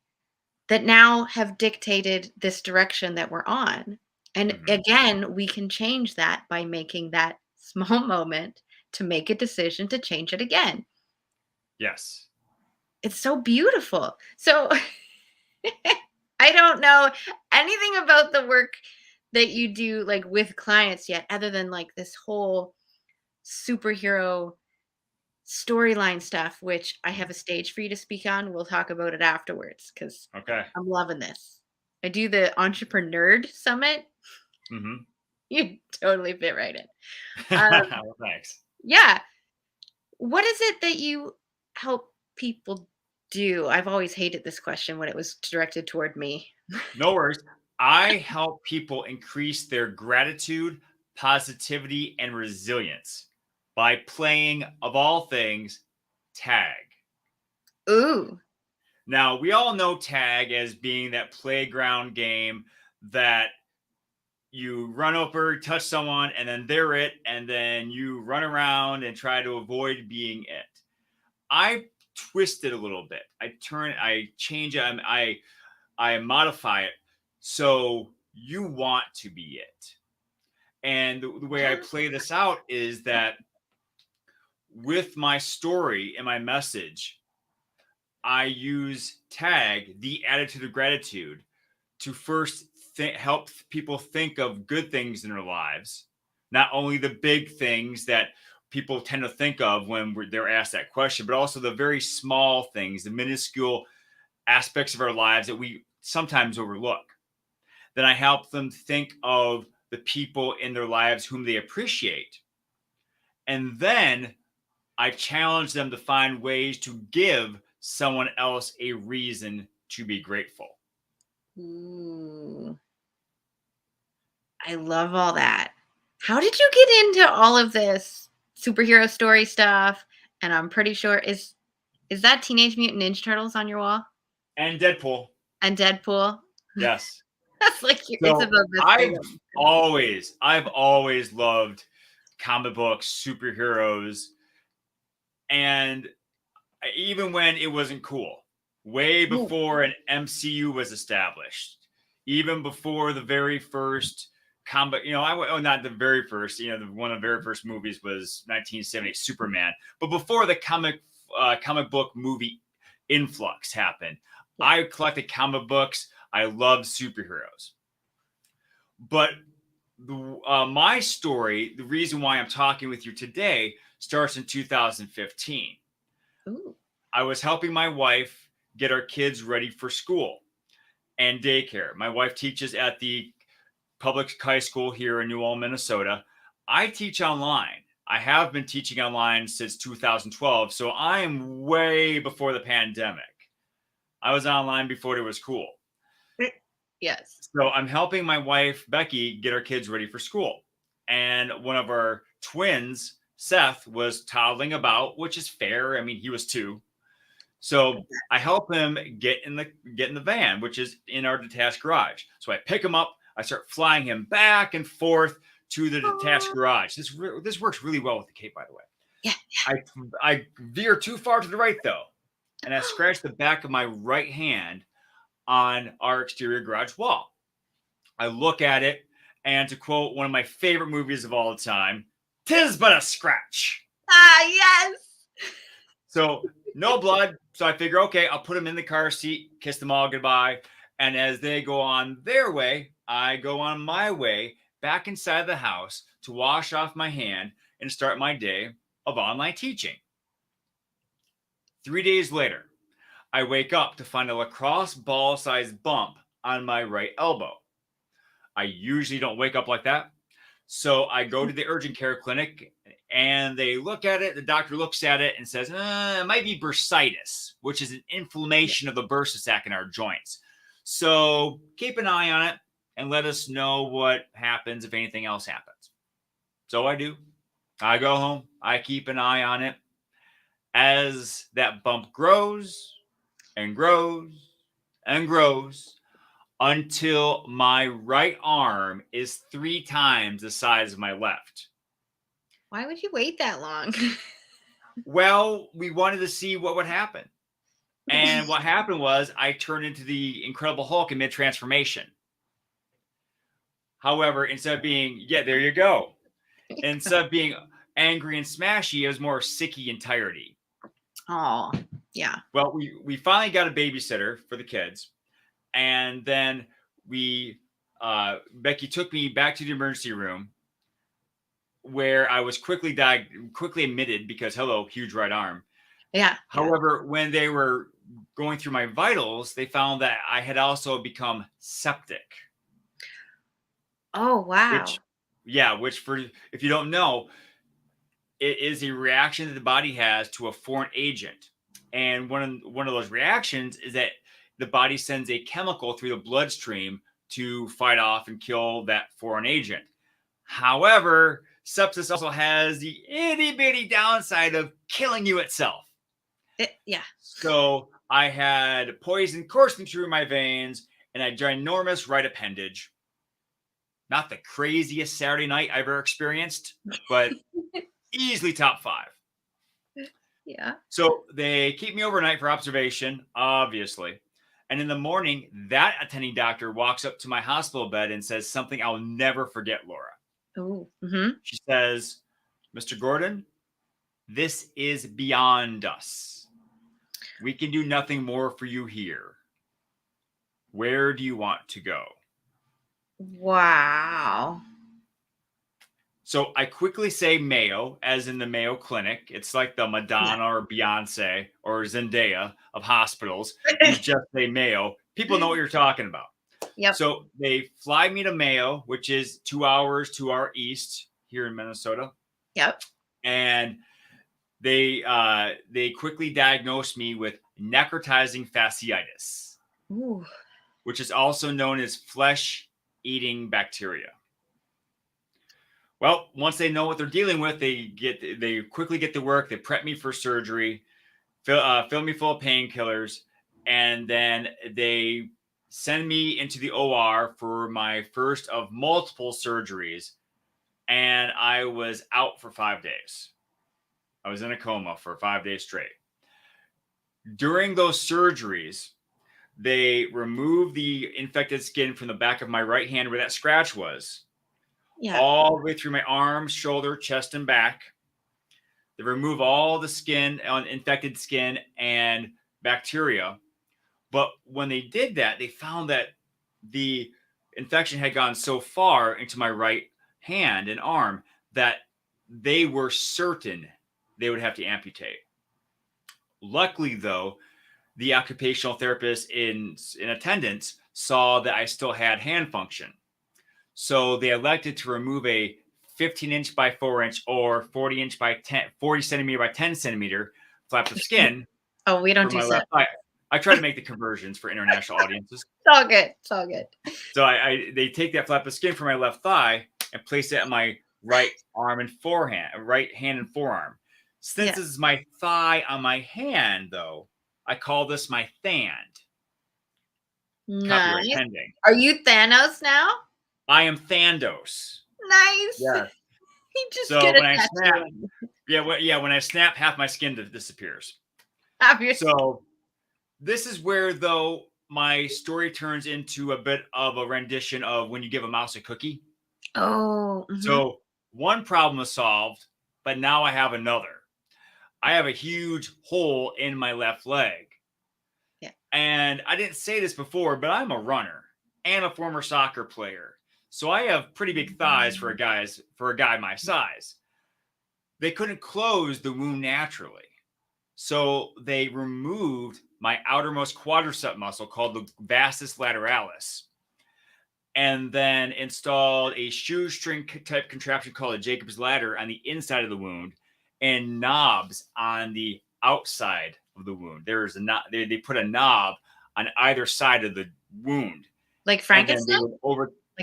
that now have dictated this direction that we're on. And Mhm. again, we can change that by making that small moment to make a decision to change it again. Yes. It's so beautiful. So I don't know anything about the work that you do like with clients yet, other than like this whole superhero storyline stuff, which I have a stage for you to speak on. We'll talk about it afterwards because Okay. I'm loving this. I do the Entrepreneur Summit. Mm-hmm. You totally fit right in. Um, Well, thanks. yeah. What is it that you help people do? I've always hated this question when it was directed toward me. No worries. I help people increase their gratitude, positivity, and resilience by playing, of all things, tag. Ooh. Now, we all know tag as being that playground game that you run over, touch someone, and then they're it, and then you run around and try to avoid being it. I twist it a little bit. I change it, I modify it so you want to be it. And the way I play this out is that with my story and my message, I use tag, the attitude of gratitude, to first help people think of good things in their lives, not only the big things that people tend to think of when they're asked that question, but also the very small things, the minuscule aspects of our lives that we sometimes overlook. Then I help them think of the people in their lives whom they appreciate. And then I challenge them to find ways to give someone else a reason to be grateful. Ooh. I love all that. How did you get into all of this superhero story stuff? And I'm pretty sure is that Teenage Mutant Ninja Turtles on your wall? And Deadpool. And Deadpool? Yes. That's like it's So about this big. I've always loved comic books, superheroes, and even when it wasn't cool, way Ooh, before an MCU was established, even before the very first comic, not the very first, one of the very first movies was 1970 Superman, but before the comic book movie influx happened, yeah. I collected comic books. I loved superheroes, but my story, the reason why I'm talking with you today, starts in 2015. Ooh. I was helping my wife get our kids ready for school and daycare. My wife teaches at the public high school here in New Ulm, Minnesota. I teach online. I have been teaching online since 2012, so I am way before the pandemic. I was online before it was cool. Yes. So I'm helping my wife, Becky, get our kids ready for school. And one of our twins, Seth, was toddling about, which is fair. I mean, he was 2. So I help him get in the van, which is in our detached garage. So I pick him up. I start flying him back and forth to the detached garage. This works really well with the cape, by the way. Yeah. I veer too far to the right though, and I scratch the back of my right hand on our exterior garage wall. I look at it, and to quote one of my favorite movies of all time, "'Tis but a scratch." Ah, yes. So no blood. So I figure, okay, I'll put them in the car seat, kiss them all goodbye. And as they go on their way, I go on my way back inside the house to wash off my hand and start my day of online teaching. 3 days later, I wake up to find a lacrosse ball sized bump on my right elbow. I usually don't wake up like that. So I go to the urgent care clinic and they look at it. The doctor looks at it and says, it might be bursitis, which is an inflammation of the bursa sac in our joints. So keep an eye on it and let us know what happens if anything else happens. So I do. I go home. I keep an eye on it. As that bump grows and grows and grows, until my right arm is 3 times the size of my left. Why would you wait that long? Well, we wanted to see what would happen. And what happened was I turned into the Incredible Hulk in mid-transformation. However, instead of being, yeah, there you go. Instead of being angry and smashy, it was more sicky and tiredy. Oh, yeah. Well, we finally got a babysitter for the kids. And then Becky took me back to the emergency room where I was quickly admitted because, hello, huge right arm. Yeah. However, when they were going through my vitals, they found that I had also become septic. Oh, wow. Which for, if you don't know, it is a reaction that the body has to a foreign agent. And one of those reactions is that the body sends a chemical through the bloodstream to fight off and kill that foreign agent. However, sepsis also has the itty bitty downside of killing you itself. Yeah. So I had poison coursing through my veins and a ginormous right appendage. Not the craziest Saturday night I've ever experienced, but easily top 5. Yeah. So they keep me overnight for observation, obviously. And in the morning, that attending doctor walks up to my hospital bed and says something I'll never forget, Laura. Oh. Mm-hmm. She says, Mr. Gordon, this is beyond us. We can do nothing more for you here. Where do you want to go? Wow. So I quickly say Mayo, as in the Mayo Clinic. It's like the Madonna or Beyonce or Zendaya of hospitals. You just say Mayo. People know what you're talking about. Yep. So they fly me to Mayo, which is 2 hours to our east here in Minnesota. Yep. And they quickly diagnosed me with necrotizing fasciitis, Ooh. which is also known as flesh-eating bacteria. Well, once they know what they're dealing with, they quickly get to work. They prep me for surgery, fill me full of painkillers, and then they send me into the OR for my first of multiple surgeries. And I was out for 5 days. I was in a coma for 5 days straight. During those surgeries, they removed the infected skin from the back of my right hand where that scratch was. Yeah. All the way through my arms, shoulder, chest, and back. They remove all the skin on infected skin and bacteria. But when they did that, they found that the infection had gone so far into my right hand and arm that they were certain they would have to amputate. Luckily, though, the occupational therapist in attendance saw that I still had hand function. So they elected to remove a 15-inch by 4-inch or 40 centimeter by 10 centimeter flap of skin. Oh, we don't do that. I try to make the conversions for international audiences. It's all good. It's all good. So they take that flap of skin from my left thigh and place it on my right arm and right hand and forearm. Since this is my thigh on my hand, though, I call this my thand. Nice. Copyright pending. Are you Thanos now? I am Thandos. Nice. Yeah. He just So get when I snap, when I snap, half my skin disappears. So this is where, though, my story turns into a bit of a rendition of when you give a mouse a cookie. Oh. Mm-hmm. So one problem is solved, but now I have another. I have a huge hole in my left leg. Yeah. And I didn't say this before, but I'm a runner and a former soccer player. So I have pretty big thighs for a guy my size. They couldn't close the wound naturally. So they removed my outermost quadricep muscle called the vastus lateralis, and then installed a shoestring type contraption called a Jacob's ladder on the inside of the wound and knobs on the outside of the wound. There's a knob. They put a knob on either side of the wound. Like Frankenstein?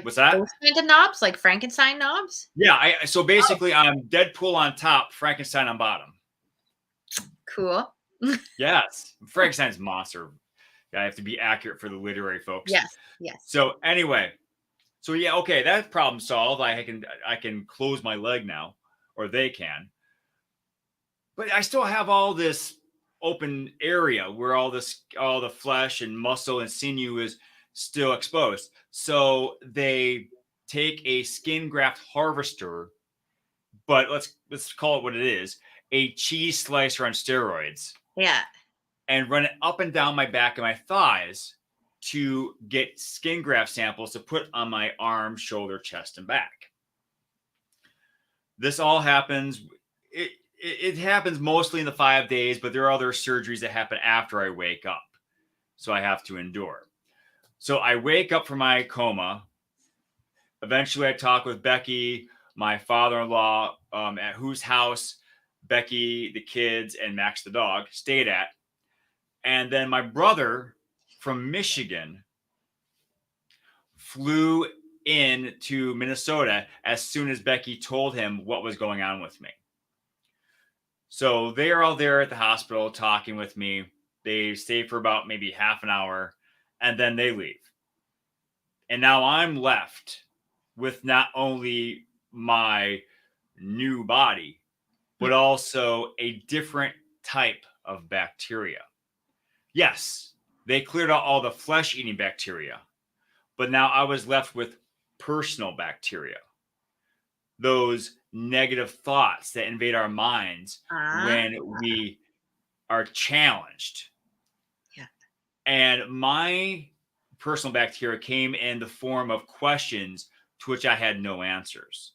What's that? Those kind of knobs? Like Frankenstein knobs? Yeah. So basically, I'm Deadpool on top, Frankenstein on bottom. Cool. Yes. Frankenstein's a monster. I have to be accurate for the literary folks. Yes. Yes. So anyway, so yeah, okay, that's problem solved. I can close my leg now, or they can. But I still have all this open area where all the flesh and muscle and sinew is still exposed. So they take a skin graft harvester, but let's call it what it is, a cheese slicer on steroids. Yeah. And run it up and down my back and my thighs to get skin graft samples to put on my arm, shoulder, chest, and back. This all happens. It happens mostly in the 5 days, but there are other surgeries that happen after I wake up. So I have to endure. So I wake up from my coma. Eventually I talk with Becky, my father-in-law, at whose house Becky, the kids, and Max the dog stayed at. And then my brother from Michigan flew in to Minnesota as soon as Becky told him what was going on with me. So they are all there at the hospital talking with me. They stay for about maybe half an hour, and then they leave. And now I'm left with not only my new body, but also a different type of bacteria. Yes, they cleared out all the flesh-eating bacteria, but now I was left with personal bacteria. Those negative thoughts that invade our minds when we are challenged. Yeah. And my personal bacteria came in the form of questions to which I had no answers.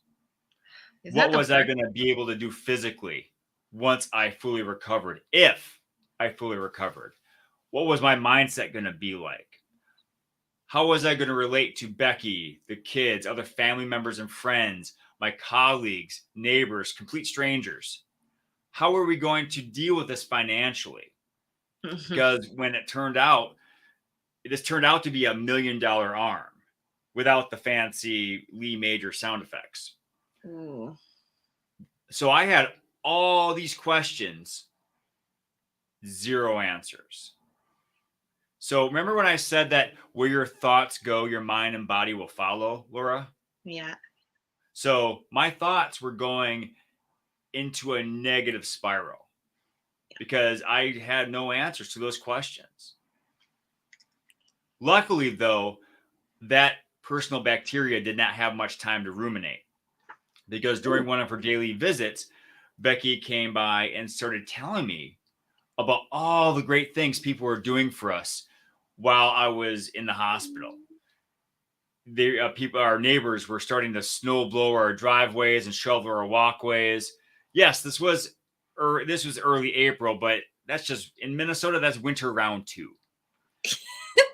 What was I going to be able to do physically once I fully recovered? If I fully recovered, what was my mindset going to be like? How was I going to relate to Becky, the kids, other family members and friends, my colleagues, neighbors, complete strangers? How are we going to deal with this financially? Because when this turned out to be $1 million arm without the fancy Lee Major sound effects. Ooh. So I had all these questions, zero answers. So remember when I said that where your thoughts go, your mind and body will follow, Laura? Yeah. So my thoughts were going into a negative spiral because I had no answers to those questions. Luckily, though, that personal bacteria did not have much time to ruminate, because during one of her daily visits, Becky came by and started telling me about all the great things people were doing for us while I was in the hospital. Our neighbors were starting to snow blow our driveways and shovel our walkways. Yes, this was early April, but that's just in Minnesota. That's winter round 2.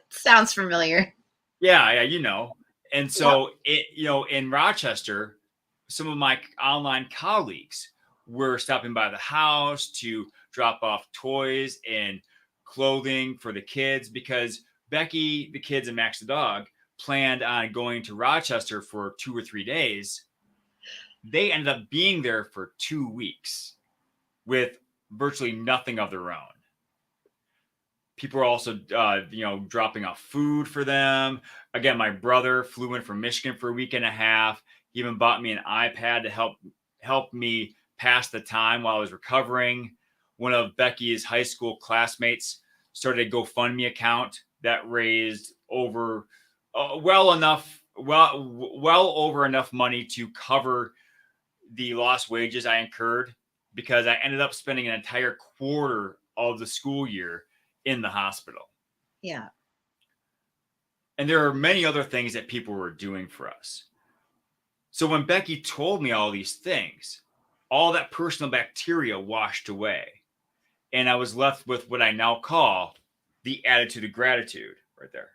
Sounds familiar. Yeah, you know. And so in Rochester, some of my online colleagues were stopping by the house to drop off toys and clothing for the kids, because Becky, the kids, and Max the dog planned on going to Rochester for 2 or 3 days. They ended up being there for 2 weeks with virtually nothing of their own. People are also, dropping off food for them. Again, my brother flew in from Michigan for a week and a half. He even bought me an iPad to help me pass the time while I was recovering. One of Becky's high school classmates started a GoFundMe account that raised over well over enough money to cover the lost wages I incurred, because I ended up spending an entire quarter of the school year in the hospital. Yeah. And there are many other things that people were doing for us. So when Becky told me all these things, all that personal bacteria washed away, and I was left with what I now call the attitude of gratitude right there.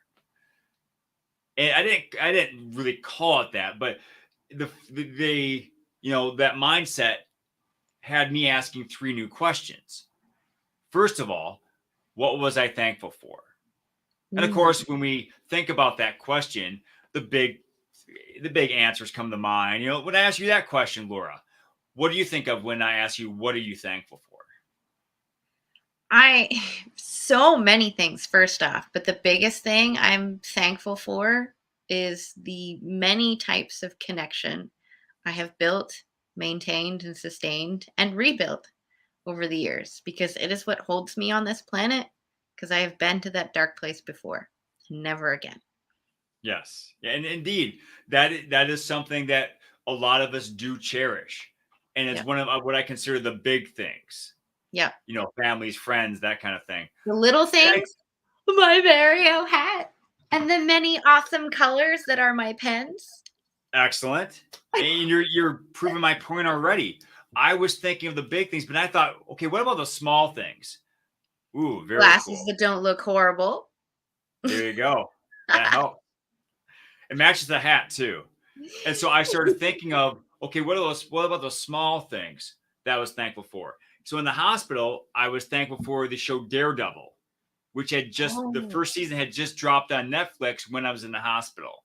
And I didn't really call it that, but that mindset had me asking 3 new questions. First of all, what was I thankful for? And of course, when we think about that question, the big answers come to mind. When I ask you that question, Laura, what do you think of when I ask you, what are you thankful for? So many things, first off, but the biggest thing I'm thankful for is the many types of connection I have built, maintained, and sustained, and rebuilt over the years, because it is what holds me on this planet, because I have been to that dark place before. Never again. Yes. Yeah, and indeed, that is something that a lot of us do cherish. And it's Yep. one of what I consider the big things. Yep. You know, families, friends, that kind of thing. The little things, my Mario hat, and the many awesome colors that are my pens. Excellent. And you're proving my point already. I was thinking of the big things, but I thought, okay, what about the small things? Ooh, very Glasses cool. that don't look horrible. There you go. That helps. It matches the hat too. And so I started thinking of, okay, what about those small things that I was thankful for? So in the hospital, I was thankful for the show Daredevil, which had the first season had just dropped on Netflix when I was in the hospital.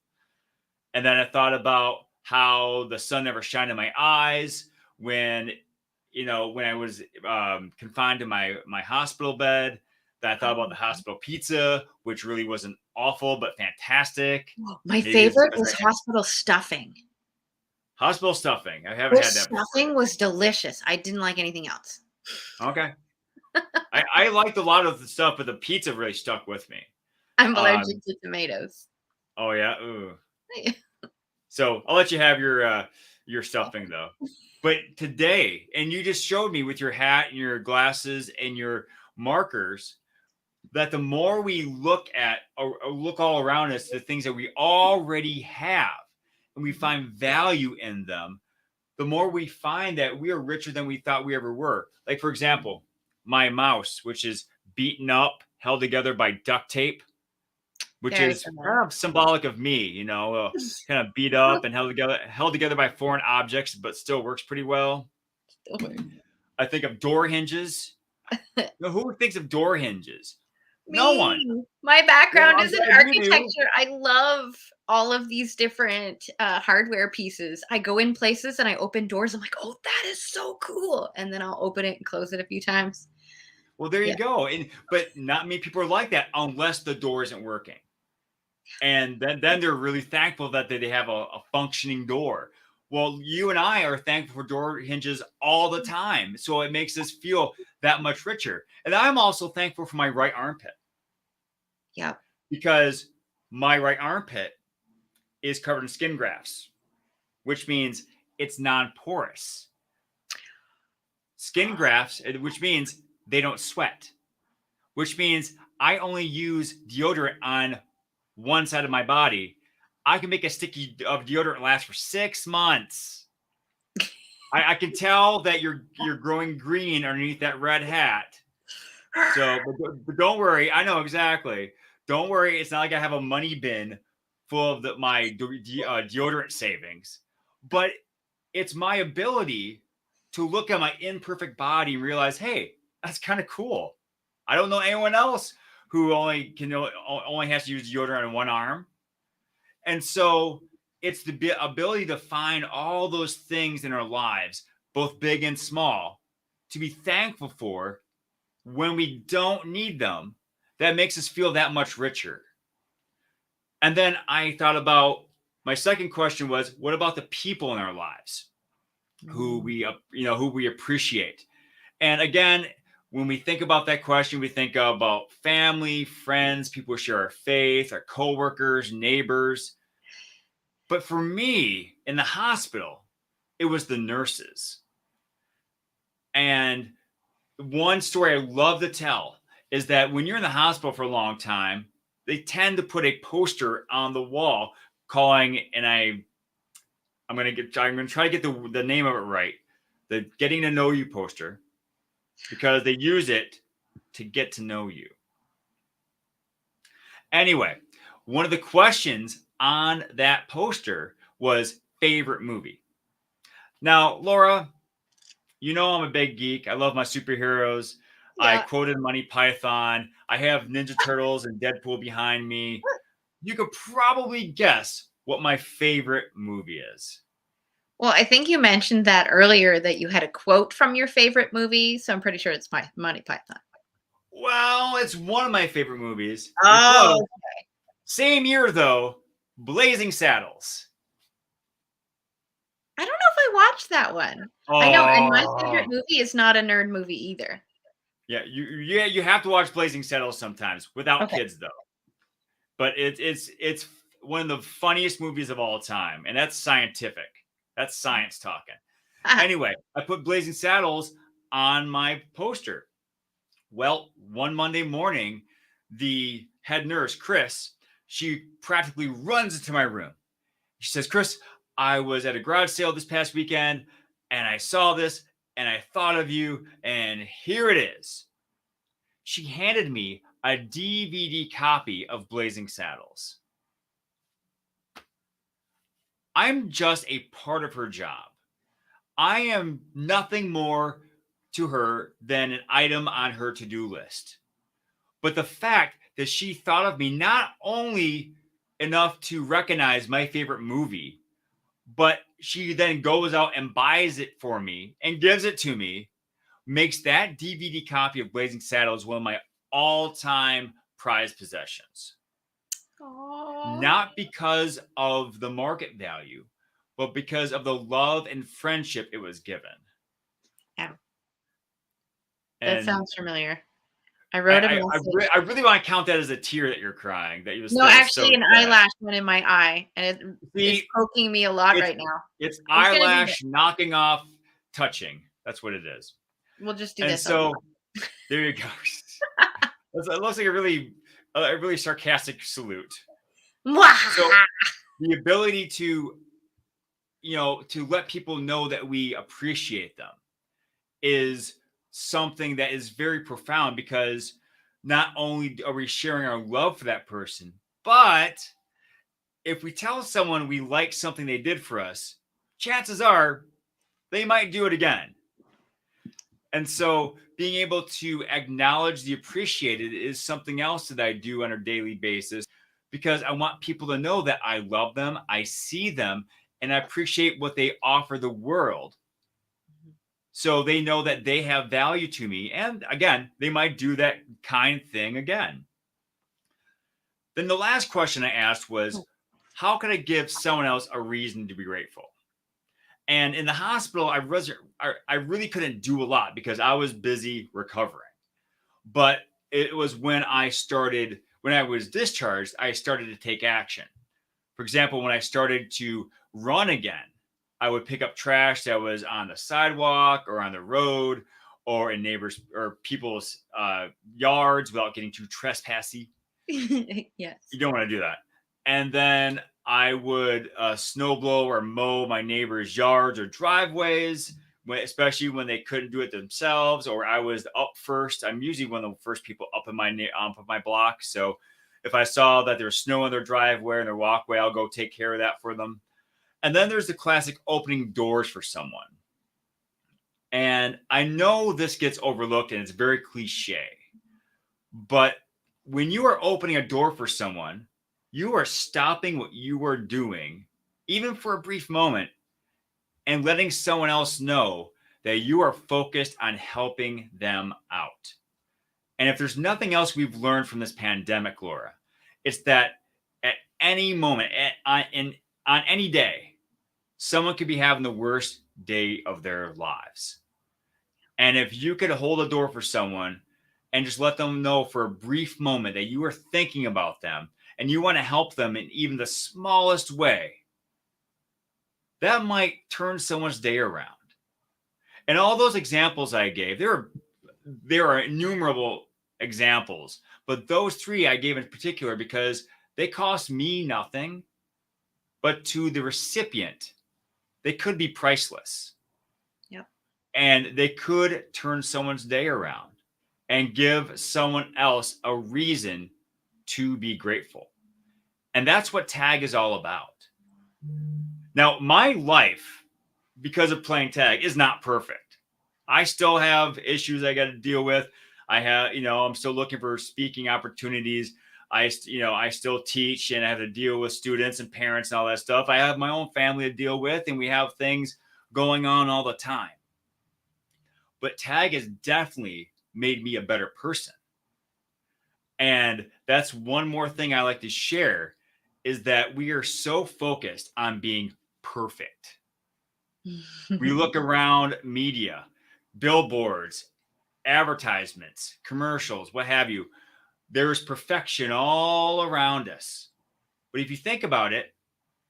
And then I thought about how the sun never shined in my eyes when I was confined to my hospital bed. Then I thought about the hospital pizza, which really wasn't awful, but fantastic. My favorite was hospital stuffing. Hospital stuffing. I haven't had that before. Stuffing was delicious. I didn't like anything else. Okay. I liked a lot of the stuff, but the pizza really stuck with me. I'm allergic to tomatoes. Oh yeah. Ooh. So I'll let you have your stuffing though. But today, and you just showed me with your hat and your glasses and your markers, that the more we look at or look all around us, the things that we already have, and we find value in them, the more we find that we are richer than we thought we ever were. Like, for example, my mouse, which is beaten up, held together by duct tape, which is symbolic of me, kind of beat up and held together by foreign objects, but still works pretty well. I think of door hinges. Who thinks of door hinges? No one. My background is in architecture. I love all of these different hardware pieces. I go in places and I open doors. I'm like, oh, that is so cool. And then I'll open it and close it a few times. Well, there you go. But not many people are like that unless the door isn't working. And then they're really thankful that they have a functioning door. Well, you and I are thankful for door hinges all the time. So it makes us feel that much richer. And I'm also thankful for my right armpit. Yeah. Because my right armpit is covered in skin grafts, which means it's non-porous. Skin grafts, which means they don't sweat, which means I only use deodorant on one side of my body. I can make a sticky of deodorant last for 6 months. I can tell that you're growing green underneath that red hat. So, but don't worry. I know exactly. Don't worry. It's not like I have a money bin full of my deodorant savings, but it's my ability to look at my imperfect body and realize, hey, that's kind of cool. I don't know anyone else who only has to use deodorant on one arm. And so it's the ability to find all those things in our lives, both big and small, to be thankful for when we don't need them. That makes us feel that much richer. And then I thought about my second question was, what about the people in our lives who we appreciate? And again, when we think about that question, we think about family, friends, people who share our faith, our coworkers, neighbors. But for me, in the hospital, it was the nurses. And one story I love to tell is that when you're in the hospital for a long time, they tend to put a poster on the wall calling, and I'm going to try to get the name of it right, the Getting to Know You poster, because they use it to get to know you. Anyway, one of the questions on that poster was favorite movie. Now, Laura, I'm a big geek. I love my superheroes. Yeah. I quoted Monty Python. I have Ninja Turtles and Deadpool behind me. You could probably guess what my favorite movie is. Well, I think you mentioned that earlier, that you had a quote from your favorite movie. So I'm pretty sure it's Monty Python. Well, it's one of my favorite movies. Oh, okay. Same year though, Blazing Saddles. I don't know if I watched that one. I know, and my favorite movie is not a nerd movie either. Yeah, you have to watch Blazing Saddles sometimes without kids though. But it's one of the funniest movies of all time, and that's scientific. That's science talking. Anyway, I put Blazing Saddles on my poster. Well, one Monday morning, the head nurse, Chris, she practically runs into my room. She says, Chris, I was at a garage sale this past weekend and I saw this and I thought of you and here it is. She handed me a DVD copy of Blazing Saddles. I'm just a part of her job. I am nothing more to her than an item on her to-do list. But the fact that she thought of me not only enough to recognize my favorite movie, but she then goes out and buys it for me and gives it to me, makes that DVD copy of Blazing Saddles one of my all-time prized possessions. Aww. Not because of the market value, but because of the love and friendship it was given. Yeah. And that sounds familiar. I wrote a message. I really want to count that as a tear that you're crying. That you was no, actually, so an sad. eyelash went in my eye, and it's poking me a lot right now. It's eyelash knocking off, touching. That's what it is. We'll just do and this. So there you go. It looks like a really sarcastic salute. So the ability to, to let people know that we appreciate them is something that is very profound, because not only are we sharing our love for that person, but if we tell someone we like something they did for us, chances are they might do it again. And so being able to acknowledge the appreciated is something else that I do on a daily basis, because I want people to know that I love them, I see them, and I appreciate what they offer the world. So they know that they have value to me. And again, they might do that kind thing again. Then the last question I asked was, how can I give someone else a reason to be grateful? And in the hospital, I really couldn't do a lot because I was busy recovering. But it was when I was discharged, I started to take action. For example, when I started to run again, I would pick up trash that was on the sidewalk or on the road or in neighbors or people's yards without getting too trespassy. Yes. You don't want to do that. And then I would snow blow or mow my neighbors' yards or driveways, especially when they couldn't do it themselves, or I was up first. I'm usually one of the first people up in my block. So if I saw that there's snow on their driveway and their walkway, I'll go take care of that for them. And then there's the classic opening doors for someone. And I know this gets overlooked and it's very cliche, but when you are opening a door for someone, you are stopping what you are doing, even for a brief moment, and letting someone else know that you are focused on helping them out. And if there's nothing else we've learned from this pandemic, Laura, it's that at any moment, on any day, someone could be having the worst day of their lives. And if you could hold a door for someone and just let them know for a brief moment that you are thinking about them and you want to help them in even the smallest way, that might turn someone's day around. And all those examples I gave, there are innumerable examples, but those three I gave in particular because they cost me nothing, but to the recipient, they could be priceless. Yep. And they could turn someone's day around and give someone else a reason to be grateful. And that's what tag is all about. Now, my life, because of playing tag, is not perfect. I still have issues I got to deal with. I'm still looking for speaking opportunities. I still teach and I have to deal with students and parents and all that stuff. I have my own family to deal with and we have things going on all the time. But tag has definitely made me a better person. And that's one more thing I like to share, is that we are so focused on being perfect. We look around media, billboards, advertisements, commercials, what have you. There's perfection all around us. But if you think about it,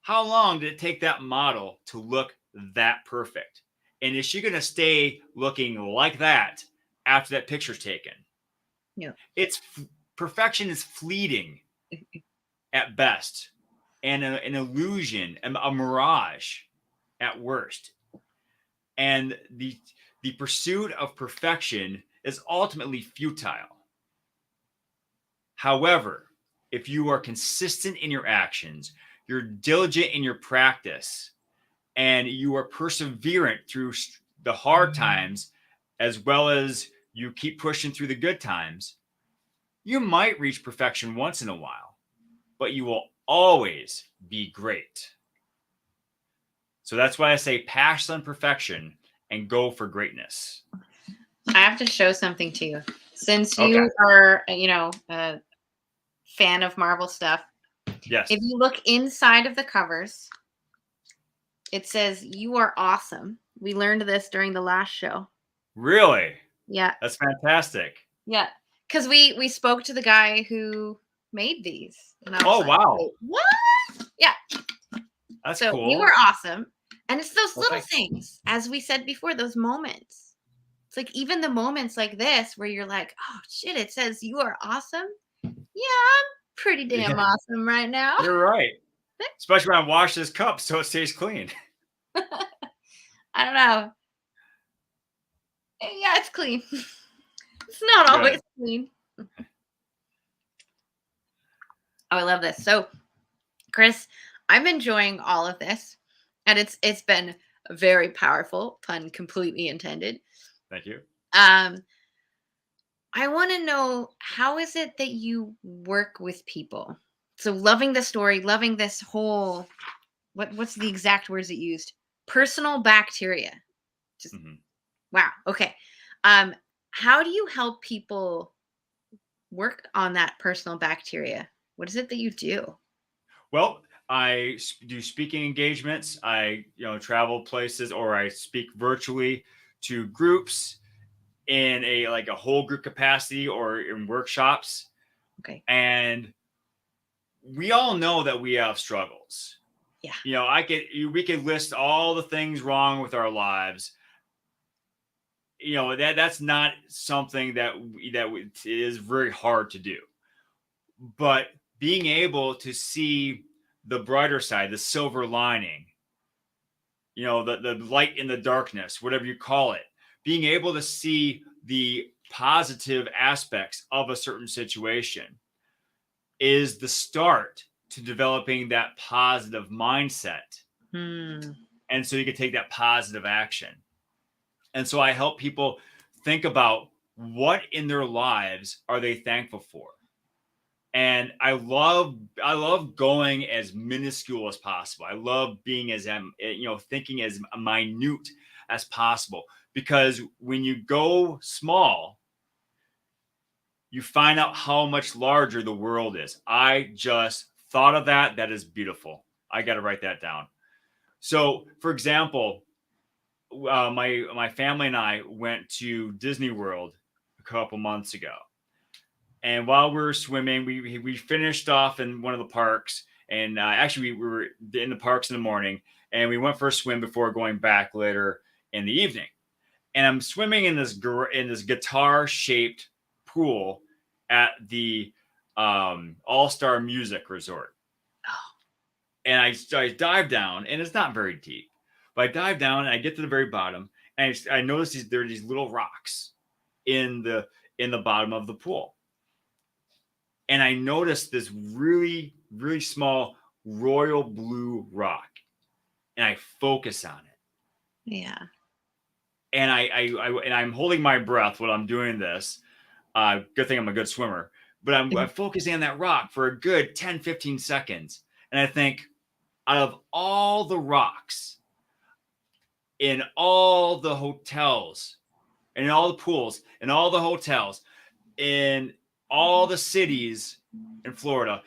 how long did it take that model to look that perfect? And is she going to stay looking like that after that picture's taken? Yeah. Perfection is fleeting at best, and an illusion, a mirage at worst. And the pursuit of perfection is ultimately futile. However, if you are consistent in your actions, you're diligent in your practice, and you are perseverant through the hard times, as well as you keep pushing through the good times, you might reach perfection once in a while, but you will always be great. So that's why I say pass on perfection and go for greatness. I have to show something to you. Since you are, a fan of Marvel stuff. Yes. If you look inside of the covers, it says, "You are awesome." We learned this during the last show. Really? Yeah. That's fantastic. Yeah. Because we spoke to the guy who made these. And I was like, wow. "Wait, what? Yeah. That's so cool. You are awesome. And it's those little things, as we said before, those moments. It's like even the moments like this where you're like, oh shit, it says you are awesome. Yeah, I'm pretty damn awesome right now. You're right. Especially when I wash this cup so it stays clean. I don't know. Yeah, it's clean. It's not always clean. Oh, I love this. So, Chris, I'm enjoying all of this, and it's been very powerful, pun completely intended. Thank you. I want to know, how is it that you work with people? So loving the story, loving this whole, what's the exact words it used? Personal bacteria. Just wow. Okay. How do you help people work on that personal bacteria? What is it that you do? Well, I do speaking engagements. I travel places, or I speak virtually to groups in a whole group capacity or in workshops. Okay. And we all know that we have struggles. Yeah. We could list all the things wrong with our lives. That's not something that is very hard to do. But being able to see the brighter side, the silver lining, the light in the darkness, whatever you call it, being able to see the positive aspects of a certain situation is the start to developing that positive mindset. And so you can take that positive action. And so I help people think about what in their lives are they thankful for. And I love going as minuscule as possible. I love being as thinking as minute as possible, because when you go small, you find out how much larger the world is. I just thought of that. That is beautiful. I got to write that down. So, for example, my family and I went to Disney World a couple months ago. And while we were swimming, we finished off in one of the parks. And actually, we were in the parks in the morning, and we went for a swim before going back later in the evening. And I'm swimming in this guitar-shaped pool at the All-Star Music Resort. And I dive down, and it's not very deep, but I dive down and I get to the very bottom, and I notice there are these little rocks in the bottom of the pool. And I noticed this really, really small royal blue rock, and I focus on it. Yeah. And I'm holding my breath while I'm doing this. Good thing I'm a good swimmer. But I'm focusing on that rock for a good 10, 15 seconds. And I think, out of all the rocks in all the hotels, and all the pools, and all the hotels, in all the cities in Florida,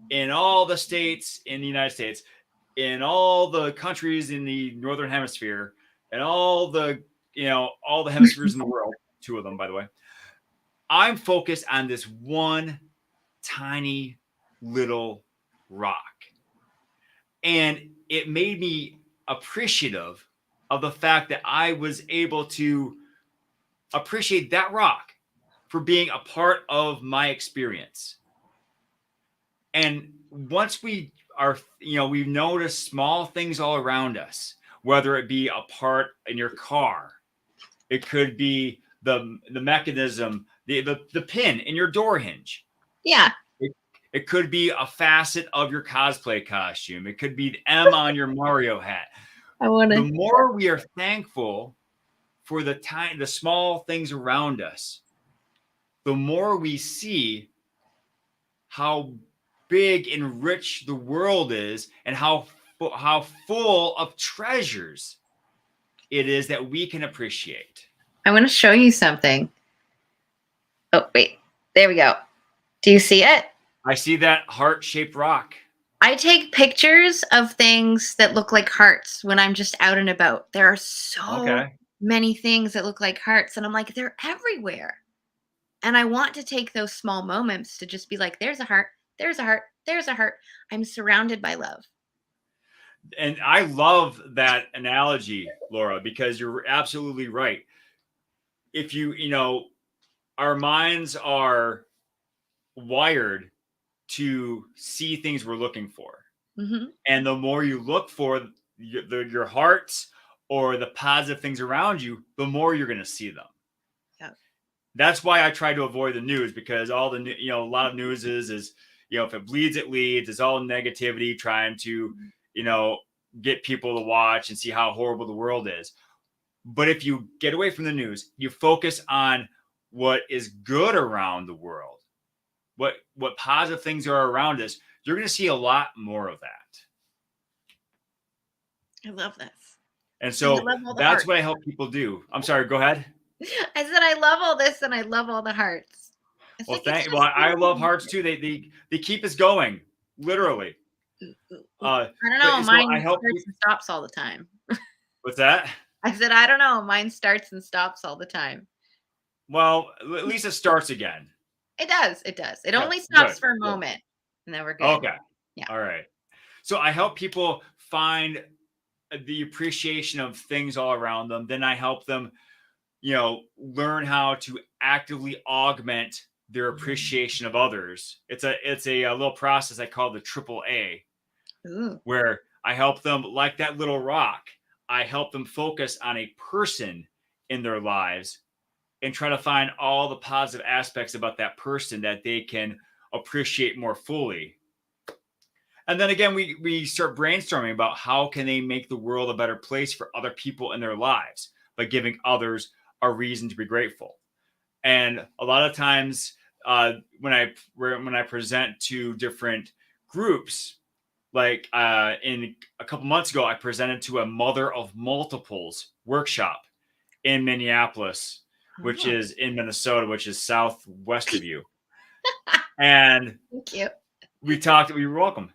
in all the states in the United States, in all the countries in the Northern Hemisphere, and all the hemispheres in the world, 2 of them, by the way. I'm focused on this one tiny little rock. And it made me appreciative of the fact that I was able to appreciate that rock for being a part of my experience. And once we are, we've noticed small things all around us, whether it be a part in your car, it could be the mechanism, the pin in your door hinge. Yeah. It could be a facet of your cosplay costume. It could be the M on your Mario hat. The more we are thankful for the small things around us, the more we see how big and rich the world is, and how full of treasures it is that we can appreciate. I want to show you something. Oh, wait. There we go. Do you see it? I see that heart-shaped rock. I take pictures of things that look like hearts when I'm just out and about. There are so many things that look like hearts, and I'm like, they're everywhere. And I want to take those small moments to just be like, there's a heart, there's a heart, there's a heart. I'm surrounded by love. And I love that analogy, Laura, because you're absolutely right. If our minds are wired to see things we're looking for. Mm-hmm. And the more you look for your hearts or the positive things around you, the more you're going to see them. Yeah. That's why I try to avoid the news, because all the a lot of news is if it bleeds, it leads. It's all negativity, trying to get people to watch and see how horrible the world is. But if you get away from the news, you focus on what is good around the world, what positive things are around us, you're going to see a lot more of that. I love this. And so that's what I help people do. I'm sorry, go ahead. I said I love all this, and I love all the hearts. Well, I love hearts too. They keep us going, literally. I don't know. Mine starts and stops all the time. What's that? I said, I don't know. Mine starts and stops all the time. Well, at least it starts again. It does. It does. It only stops for a moment, and then we're good. Okay. Yeah. All right. So I help people find the appreciation of things all around them. Then I help them, learn how to actively augment their appreciation of others. It's a little process I call the AAA, where I help them, like that little rock, I help them focus on a person in their lives and try to find all the positive aspects about that person that they can appreciate more fully. And then again, we start brainstorming about how can they make the world a better place for other people in their lives by giving others a reason to be grateful. And a lot of times when I present to different groups, like in a couple months ago, I presented to a Mother of Multiples workshop in Minneapolis, which is in Minnesota, which is southwest of you. And thank you. You're welcome.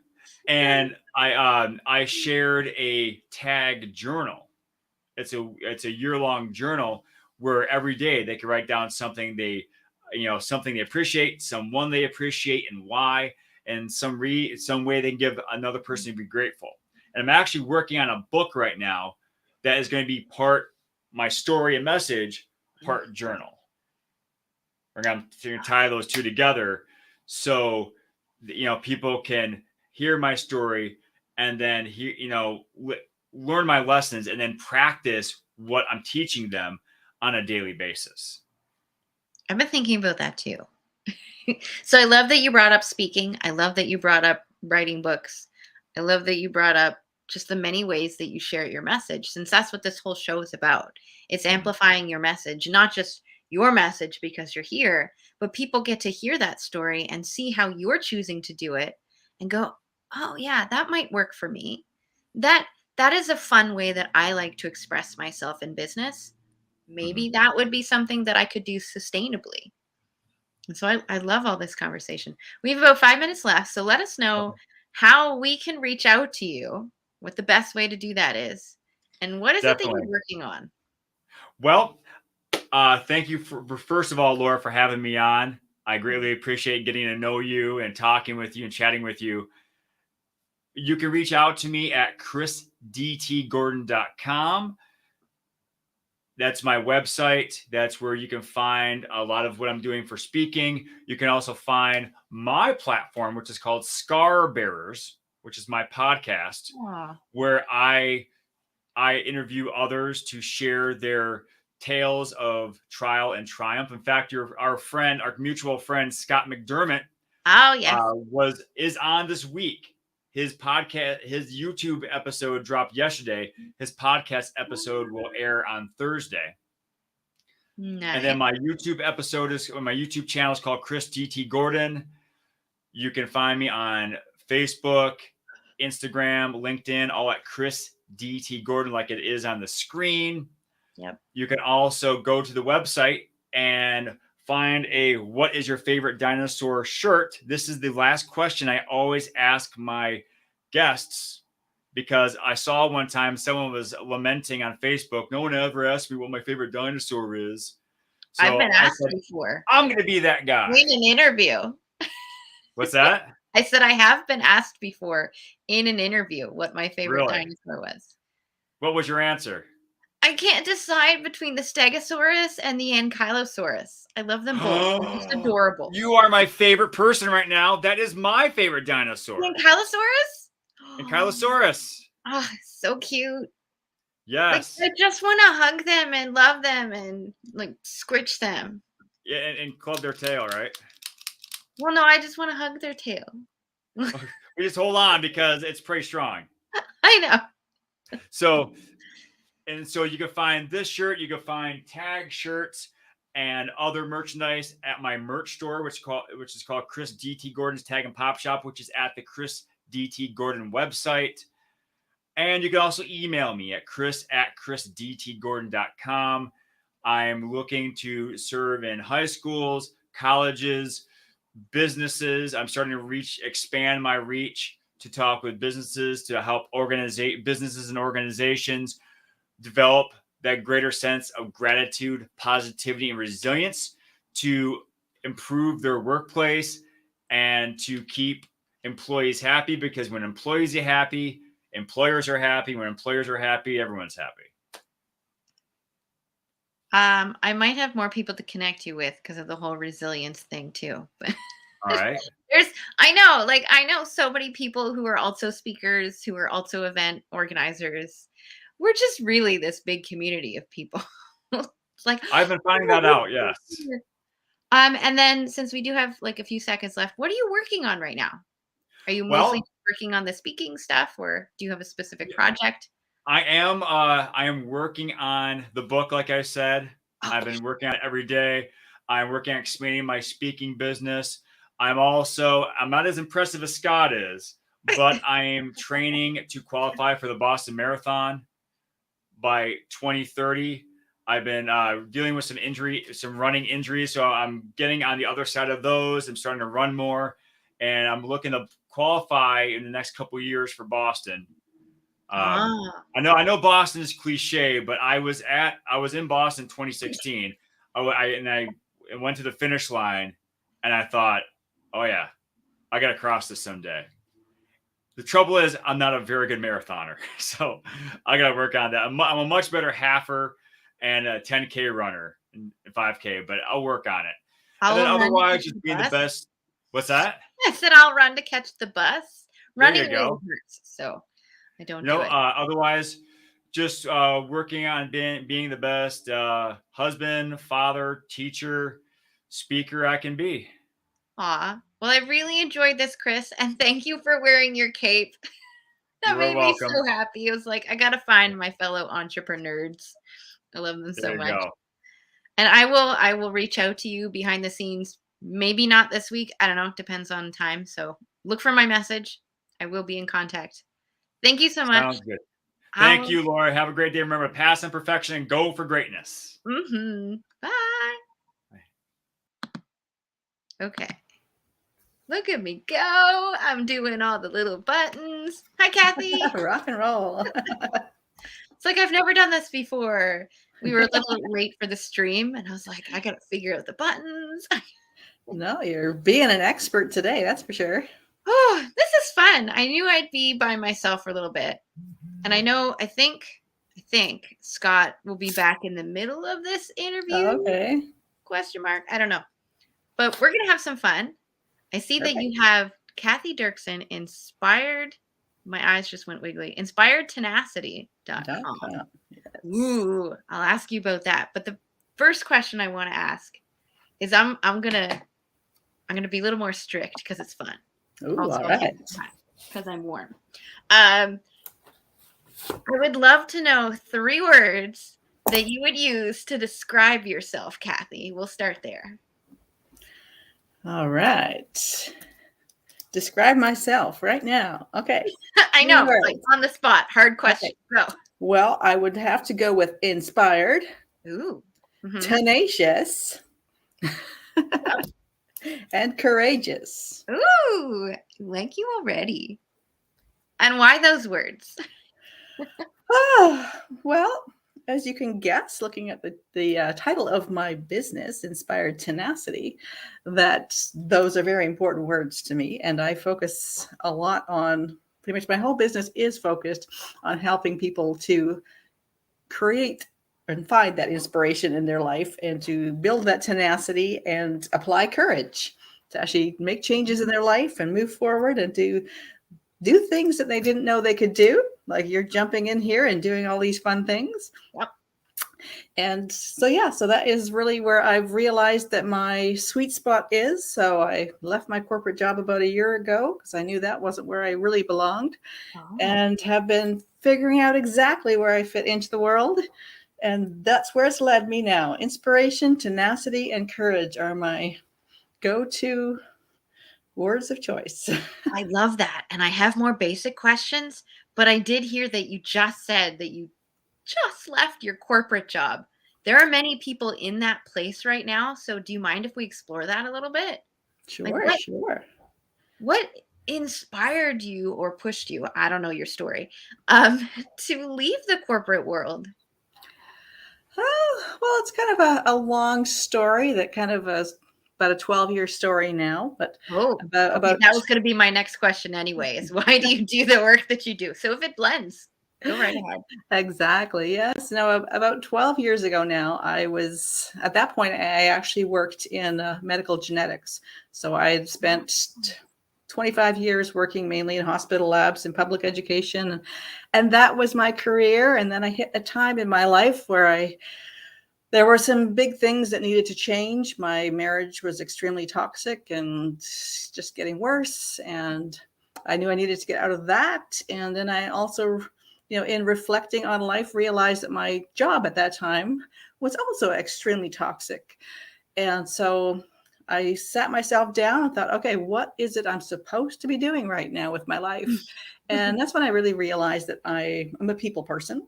And I shared a tag journal. It's a year-long journal where every day they can write down something they appreciate, someone they appreciate, and why, and some way they can give another person to be grateful. And I'm actually working on a book right now that is going to be part my story and message, part journal. We're going to tie those two together so people can hear my story and then learn my lessons and then practice what I'm teaching them on a daily basis. I've been thinking about that too. So I love that you brought up speaking. I love that you brought up writing books. I love that you brought up just the many ways that you share your message, since that's what this whole show is about. It's amplifying your message, not just your message because you're here, but people get to hear that story and see how you're choosing to do it and go, oh yeah, that might work for me. That is a fun way that I like to express myself in business. Maybe that would be something that I could do sustainably. And so I love all this conversation. We have about 5 minutes left, so let us know how we can reach out to you, what the best way to do that is, and what is it that Definitely. you're working on? Well, thank you for first of all, Laura, for having me on. I greatly appreciate getting to know you and talking with you and chatting with you. You can reach out to me at chrisdtgordon.com. That's my website. That's where you can find a lot of what I'm doing for speaking. You can also find my platform, which is called Scar Bearers, which is my podcast, where I interview others to share their tales of trial and triumph. In fact, our mutual friend Scott McDermott, is on this week. His podcast, his YouTube episode dropped yesterday. His podcast episode will air on Thursday. Nice. And then my YouTube channel is called Chris DT Gordon. You can find me on Facebook, Instagram, LinkedIn, all at Chris DT Gordon, like it is on the screen. Yep. You can also go to the website and find a "What is your favorite dinosaur" shirt. This is the last question I always ask my guests, because I saw one time someone was lamenting on Facebook, no one ever asked me what my favorite dinosaur is. So I've been asked before. I'm going to be that guy. In an interview. What's that? I said I have been asked before in an interview what my favorite dinosaur was. What was your answer? I can't decide between the Stegosaurus and the Ankylosaurus. I love them both. They're just adorable. You are my favorite person right now. That is my favorite dinosaur. The Ankylosaurus? Ankylosaurus. Oh, so cute. Yes. Like, I just want to hug them and love them and like scritch them. Yeah, and club their tail, right? Well, no, I just want to hug their tail. We just hold on because it's pretty strong. I know. So you can find this shirt, you can find tag shirts and other merchandise at my merch store, which is called Chris DT Gordon's Tag and Pop Shop, which is at the Chris DT Gordon website. And you can also email me at chris@chrisdtgordon.com. I'm looking to serve in high schools, colleges, businesses. I'm starting to expand my reach to talk with businesses, to help businesses and organizations develop that greater sense of gratitude, positivity, and resilience to improve their workplace and to keep employees happy, because when employees are happy, employers are happy. When employers are happy, everyone's happy. I might have more people to connect you with because of the whole resilience thing too. All right. I know so many people who are also speakers, who are also event organizers. We're just really this big community of people. It's like, I've been finding that out. Yes. And then since we do have like a few seconds left, what are you working on right now? Are you mostly working on the speaking stuff, or do you have a specific project? I am working on the book, like I said. I've been working on it every day. I'm working on expanding my speaking business. I'm not as impressive as Scott is, but I am training to qualify for the Boston Marathon by 2030. I've been dealing with some running injuries, so I'm getting on the other side of those. I'm starting to run more, and I'm looking to qualify in the next couple of years for Boston. I know Boston is cliche, but I was in Boston 2016. I went to the finish line, and I thought, oh yeah, I got to cross this someday. The trouble is I'm not a very good marathoner, so I got to work on that. I'm a much better halfer and a 10K runner and 5K, but I'll work on it. And then otherwise, just being the best. What's that? I said I'll run to catch the bus. Running really hurts, so I don't. Otherwise, just working on being the best husband, father, teacher, speaker I can be. Aw. Well, I really enjoyed this, Chris, and thank you for wearing your cape. That made me so happy. It was like, I gotta find my fellow entrepreneurs. I love them so much. And I will reach out to you behind the scenes. Maybe not this week. I don't know. Depends on time. So look for my message. I will be in contact. Thank you so much. Sounds good. Thank you, Laura. Have a great day. Remember, pass imperfection and go for greatness. Bye. Okay. Look at me go. I'm doing all the little buttons. Hi, Cathy. Rock and roll. It's like I've never done this before. We were a little late for the stream, and I was like, I got to figure out the buttons. No, you're being an expert today, that's for sure. Oh, this is fun. I knew I'd be by myself for a little bit. And I think Scott will be back in the middle of this interview. Okay. Question mark. I don't know. But we're going to have some fun. I see that you have Cathy Derksen inspired. My eyes just went wiggly. InspiredTenacity.com. Yes. Ooh, I'll ask you about that. But the first question I want to ask is I'm gonna be a little more strict because it's fun. Ooh, Also, all right. because I'm warm. I would love to know 3 words that you would use to describe yourself, Cathy. We'll start there. All right. Describe myself right now. Okay. I know, like on the spot. Hard question. Okay. Go. Well, I would have to go with inspired, Ooh. Mm-hmm. tenacious, and courageous. Ooh, like you already. And why those words? Well, as you can guess, looking at the title of my business, Inspired Tenacity, that those are very important words to me. And I focus a lot on, pretty much my whole business is focused on helping people to create and find that inspiration in their life and to build that tenacity and apply courage to actually make changes in their life and move forward and to do things that they didn't know they could do. Like you're jumping in here and doing all these fun things. Yep. And so, so that is really where I've realized that my sweet spot is. So I left my corporate job about a year ago because I knew that wasn't where I really belonged, and have been figuring out exactly where I fit into the world. And that's where it's led me now. Inspiration, tenacity, and courage are my go-to words of choice. I love that. And I have more basic questions, but I did hear that you just said that you just left your corporate job. There are many people in that place right now. So do you mind if we explore that a little bit? Sure, sure. What inspired you or pushed you? I don't know your story, to leave the corporate world. Oh, well, it's kind of a long story that kind of is about a 12-year story now, but that was going to be my next question anyway, is why do you do the work that you do? So if it blends, go right ahead. Exactly. Yes. No, about 12 years ago now, I was, at that point, I actually worked in medical genetics. So I had spent 25 years working mainly in hospital labs and public education. And that was my career. And then I hit a time in my life where there were some big things that needed to change. My marriage was extremely toxic and just getting worse. And I knew I needed to get out of that. And then I also, in reflecting on life, realized that my job at that time was also extremely toxic. And so I sat myself down and thought, okay, what is it I'm supposed to be doing right now with my life? And that's when I really realized that I'm a people person.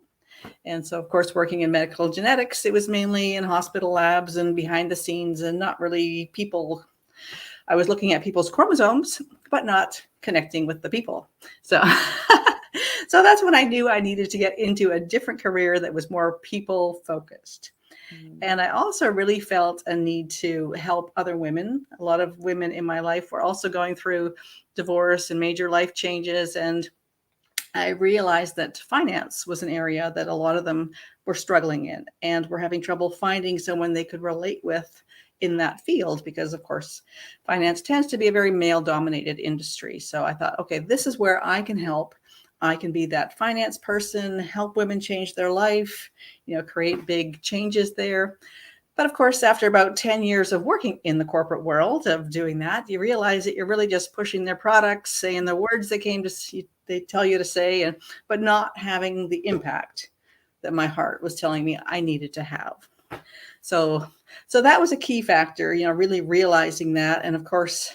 And so, of course, working in medical genetics, it was mainly in hospital labs and behind the scenes and not really people. I was looking at people's chromosomes, but not connecting with the people. So, so that's when I knew I needed to get into a different career that was more people focused. And I also really felt a need to help other women. A lot of women in my life were also going through divorce and major life changes. And I realized that finance was an area that a lot of them were struggling in and were having trouble finding someone they could relate with in that field, because of course, finance tends to be a very male-dominated industry. So I thought, okay, this is where I can help. I can be that finance person, help women change their life, create big changes there. But of course, after about 10 years of working in the corporate world of doing that, you realize that you're really just pushing their products, saying the words they tell you to say, but not having the impact that my heart was telling me I needed to have. So that was a key factor, really realizing that. And of course,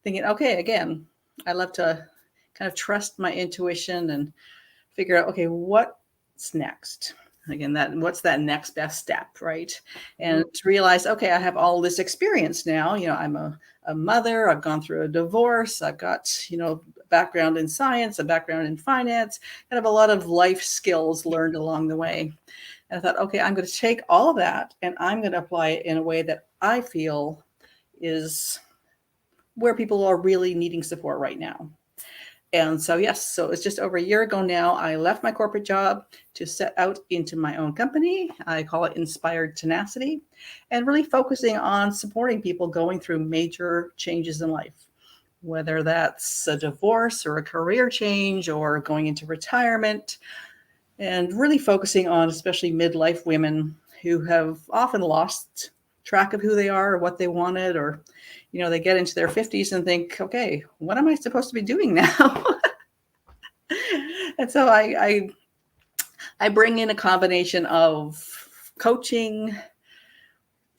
thinking, okay, again, I love to kind of trust my intuition and figure out, okay, what's next? Again, what's that next best step, right? And to realize, okay, I have all this experience now. I'm a mother. I've gone through a divorce. I've got, background in science, a background in finance, kind of a lot of life skills learned along the way. And I thought, okay, I'm going to take all of that and I'm going to apply it in a way that I feel is where people are really needing support right now. And so, yes, so it's just over a year ago now, I left my corporate job to set out into my own company. I call it Inspired Tenacity, and really focusing on supporting people going through major changes in life, whether that's a divorce or a career change or going into retirement, and really focusing on especially midlife women who have often lost track of who they are or what they wanted, or they get into their 50s and think, okay, what am I supposed to be doing now? And so I bring in a combination of coaching,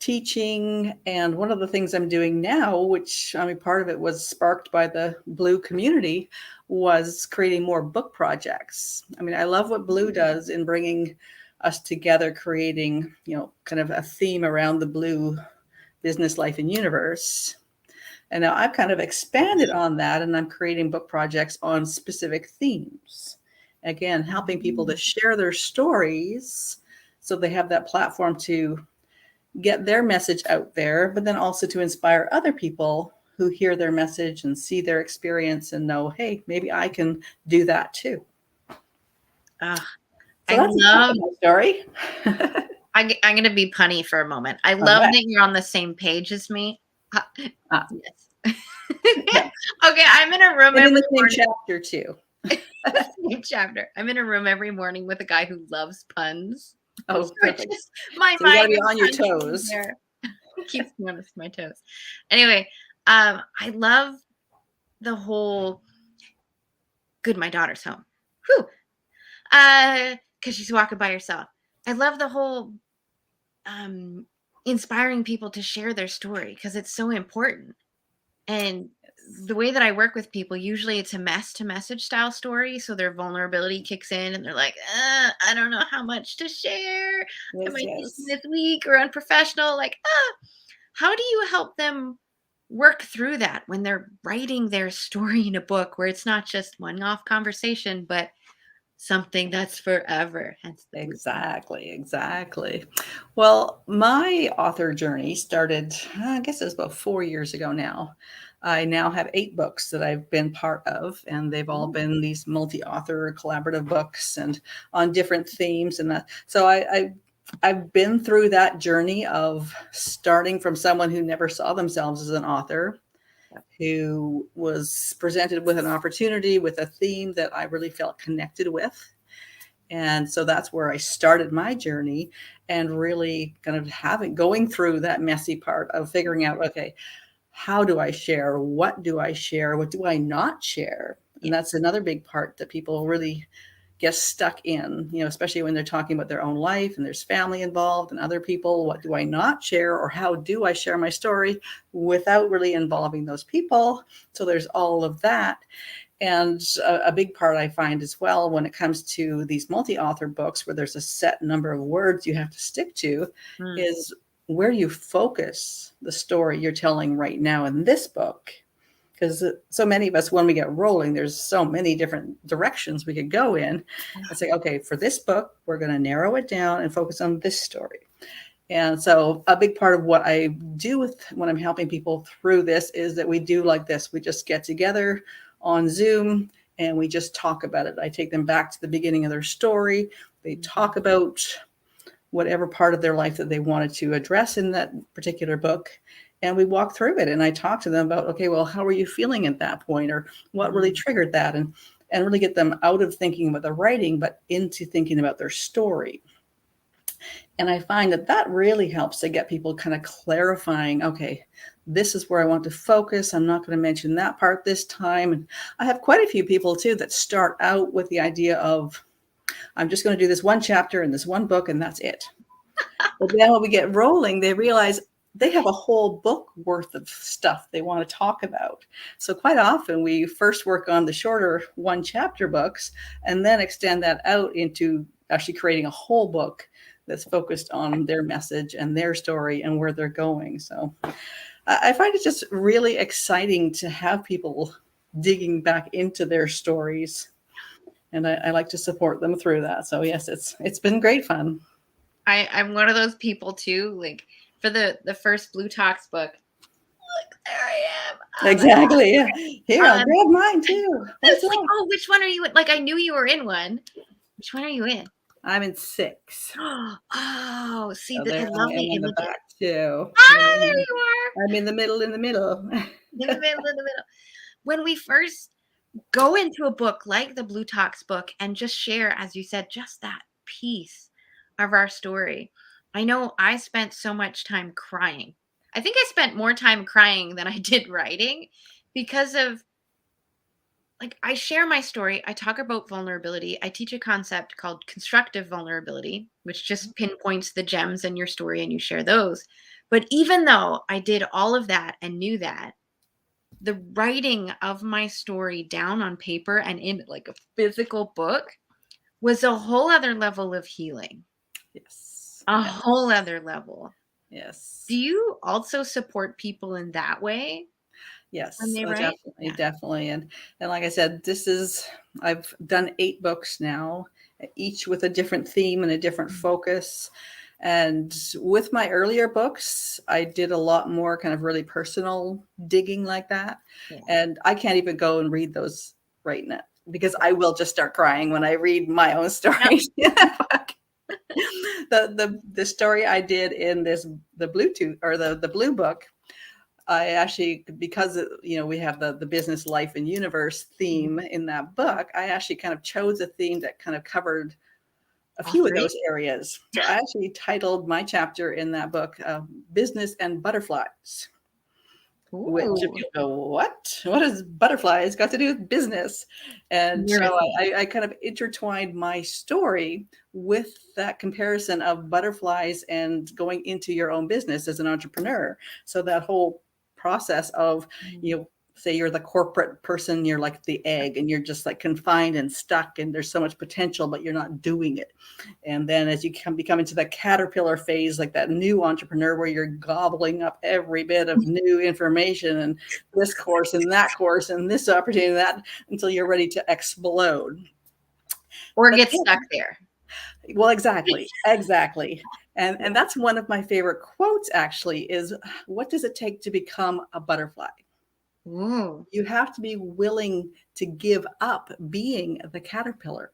teaching, and one of the things I'm doing now, which part of it was sparked by the bLU community, was creating more book projects. I love what bLU does in bringing us together, creating, kind of a theme around the bLU business, life, and universe. And now I've kind of expanded on that, and I'm creating book projects on specific themes. Again, helping people to share their stories so they have that platform to get their message out there, but then also to inspire other people who hear their message and see their experience and know, hey, maybe I can do that too. So I love my story. I'm going to be punny for a moment. I love that you're on the same page as me. Yes. Okay, I'm in a room and every in the same morning. chapter too. Same chapter. I'm in a room every morning with a guy who loves puns. Oh, perfect. My so you gotta mind be on your toes. Keeps me on my toes. Anyway, I love the whole. Good, my daughter's home. Whew. Because she's walking by herself. I love the whole inspiring people to share their story, because it's so important. And the way that I work with people, usually it's a message style story. So their vulnerability kicks in and they're like, I don't know how much to share. Am I this weak or unprofessional? Like, how do you help them work through that when they're writing their story in a book where it's not just one-off conversation, but something that's forever? Exactly. Well, my author journey started, I guess it was about 4 years ago now. I now have 8 books that I've been part of, and they've all been these multi-author collaborative books and on different themes. And that, so I've been through that journey of starting from someone who never saw themselves as an author, who was presented with an opportunity, with a theme that I really felt connected with. And so that's where I started my journey, and really kind of going through that messy part of figuring out, okay, how do I share? What do I share? What do I not share? And that's another big part that people really get stuck in, especially when they're talking about their own life and there's family involved and other people. What do I not share, or how do I share my story without really involving those people? So there's all of that. And a big part I find as well when it comes to these multi-author books where there's a set number of words you have to stick to is where you focus the story you're telling right now in this book. Because so many of us, when we get rolling, there's so many different directions we could go in. I say, okay, for this book, we're going to narrow it down and focus on this story. And so a big part of what I do when I'm helping people through this is that we do like this. We just get together on Zoom and we just talk about it. I take them back to the beginning of their story. They talk about whatever part of their life that they wanted to address in that particular book. And we walk through it, and I talk to them about, okay, well, how were you feeling at that point, or what really triggered that, and really get them out of thinking about the writing, but into thinking about their story. And I find that really helps to get people kind of clarifying, okay, this is where I want to focus. I'm not going to mention that part this time. And I have quite a few people too that start out with the idea of, I'm just going to do this one chapter in this one book and that's it. But then when we get rolling, they realize they have a whole book worth of stuff they want to talk about. So quite often we first work on the shorter one chapter books and then extend that out into actually creating a whole book that's focused on their message and their story and where they're going. So I find it just really exciting to have people digging back into their stories. And I like to support them through that. So yes, it's been great fun. I'm one of those people too. Like for the first bLU Talks book, look, there I am. Oh, exactly. Yeah. Here, I'll grab mine too. It's like, oh, which one are you in? Like I knew you were in one. Which one are you in? I'm in 6. Oh, see, So I love the in the image. back too. Ah, there you are. I'm in the middle. In the middle. When we first go into a book like the bLU Talks book and just share, as you said, just that piece of our story. I know I spent so much time crying. I think I spent more time crying than I did writing because of, like, I share my story. I talk about vulnerability. I teach a concept called constructive vulnerability, which just pinpoints the gems in your story and you share those. But even though I did all of that and knew that, the writing of my story down on paper and in like a physical book was a whole other level of healing. Yes. A whole other level. Yes. Do you also support people in that way? Yes, When they write? definitely, Yeah. definitely. And like I said, I've done 8 books now, each with a different theme and a different focus. And with my earlier books, I did a lot more kind of really personal digging like that. Yeah. And I can't even go and read those right now because I will just start crying when I read my own story. Yep. The story I did in the Bluetooth or the bLU book, I actually, because we have the business, life, and universe theme in that book, I actually kind of chose a theme that kind of covered a few of those areas. So I actually titled my chapter in that book Business and Butterflies. Ooh. Which if you go, what has butterflies got to do with business? And so I kind of intertwined my story with that comparison of butterflies and going into your own business as an entrepreneur. So that whole process of, say you're the corporate person, you're like the egg and you're just like confined and stuck and there's so much potential, but you're not doing it. And then as you become into the caterpillar phase, like that new entrepreneur where you're gobbling up every bit of new information and this course and that course and this opportunity and that until you're ready to explode. Or get stuck there. Well, exactly. And that's one of my favorite quotes actually is, what does it take to become a butterfly? Ooh. You have to be willing to give up being the caterpillar.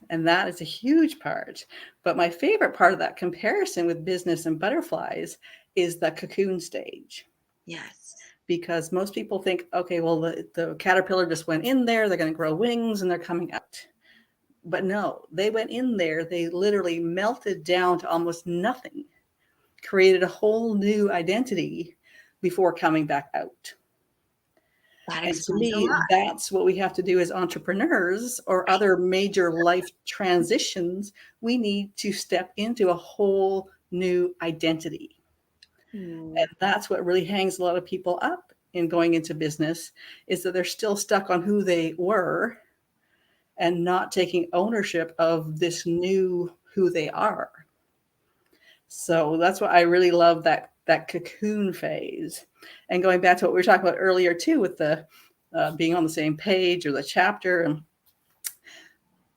And that is a huge part. But my favorite part of that comparison with business and butterflies is the cocoon stage. Yes. Because most people think, okay, well, the caterpillar just went in there, they're going to grow wings and they're coming out. But no, they went in there, they literally melted down to almost nothing, created a whole new identity before coming back out. And to me, that's what we have to do as entrepreneurs or other major life transitions. We need to step into a whole new identity. And that's what really hangs a lot of people up in going into business, is that they're still stuck on who they were and not taking ownership of this new who they are. So that's what I really love, that cocoon phase. And going back to what we were talking about earlier too, with the being on the same page or the chapter. And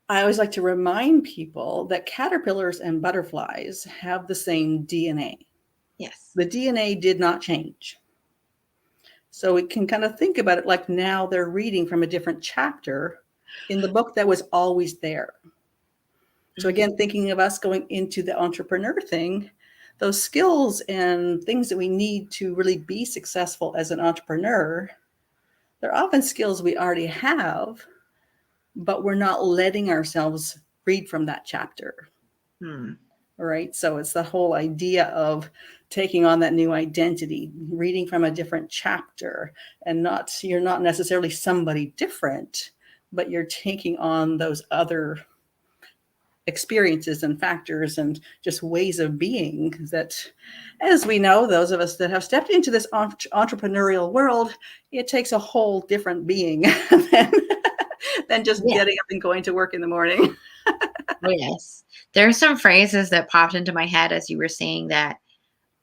I always like to remind people that caterpillars and butterflies have the same DNA. Yes. The DNA did not change. So we can kind of think about it like now they're reading from a different chapter in the book that was always there. So again, thinking of us going into the entrepreneur thing, those skills and things that we need to really be successful as an entrepreneur, they're often skills we already have, but we're not letting ourselves read from that chapter. Right? So it's the whole idea of taking on that new identity, reading from a different chapter, and you're not necessarily somebody different, but you're taking on those other experiences and factors and just ways of being that, as we know, those of us that have stepped into this entrepreneurial world, it takes a whole different being than just getting up and going to work in the morning. Oh, yes. There are some phrases that popped into my head as you were saying that.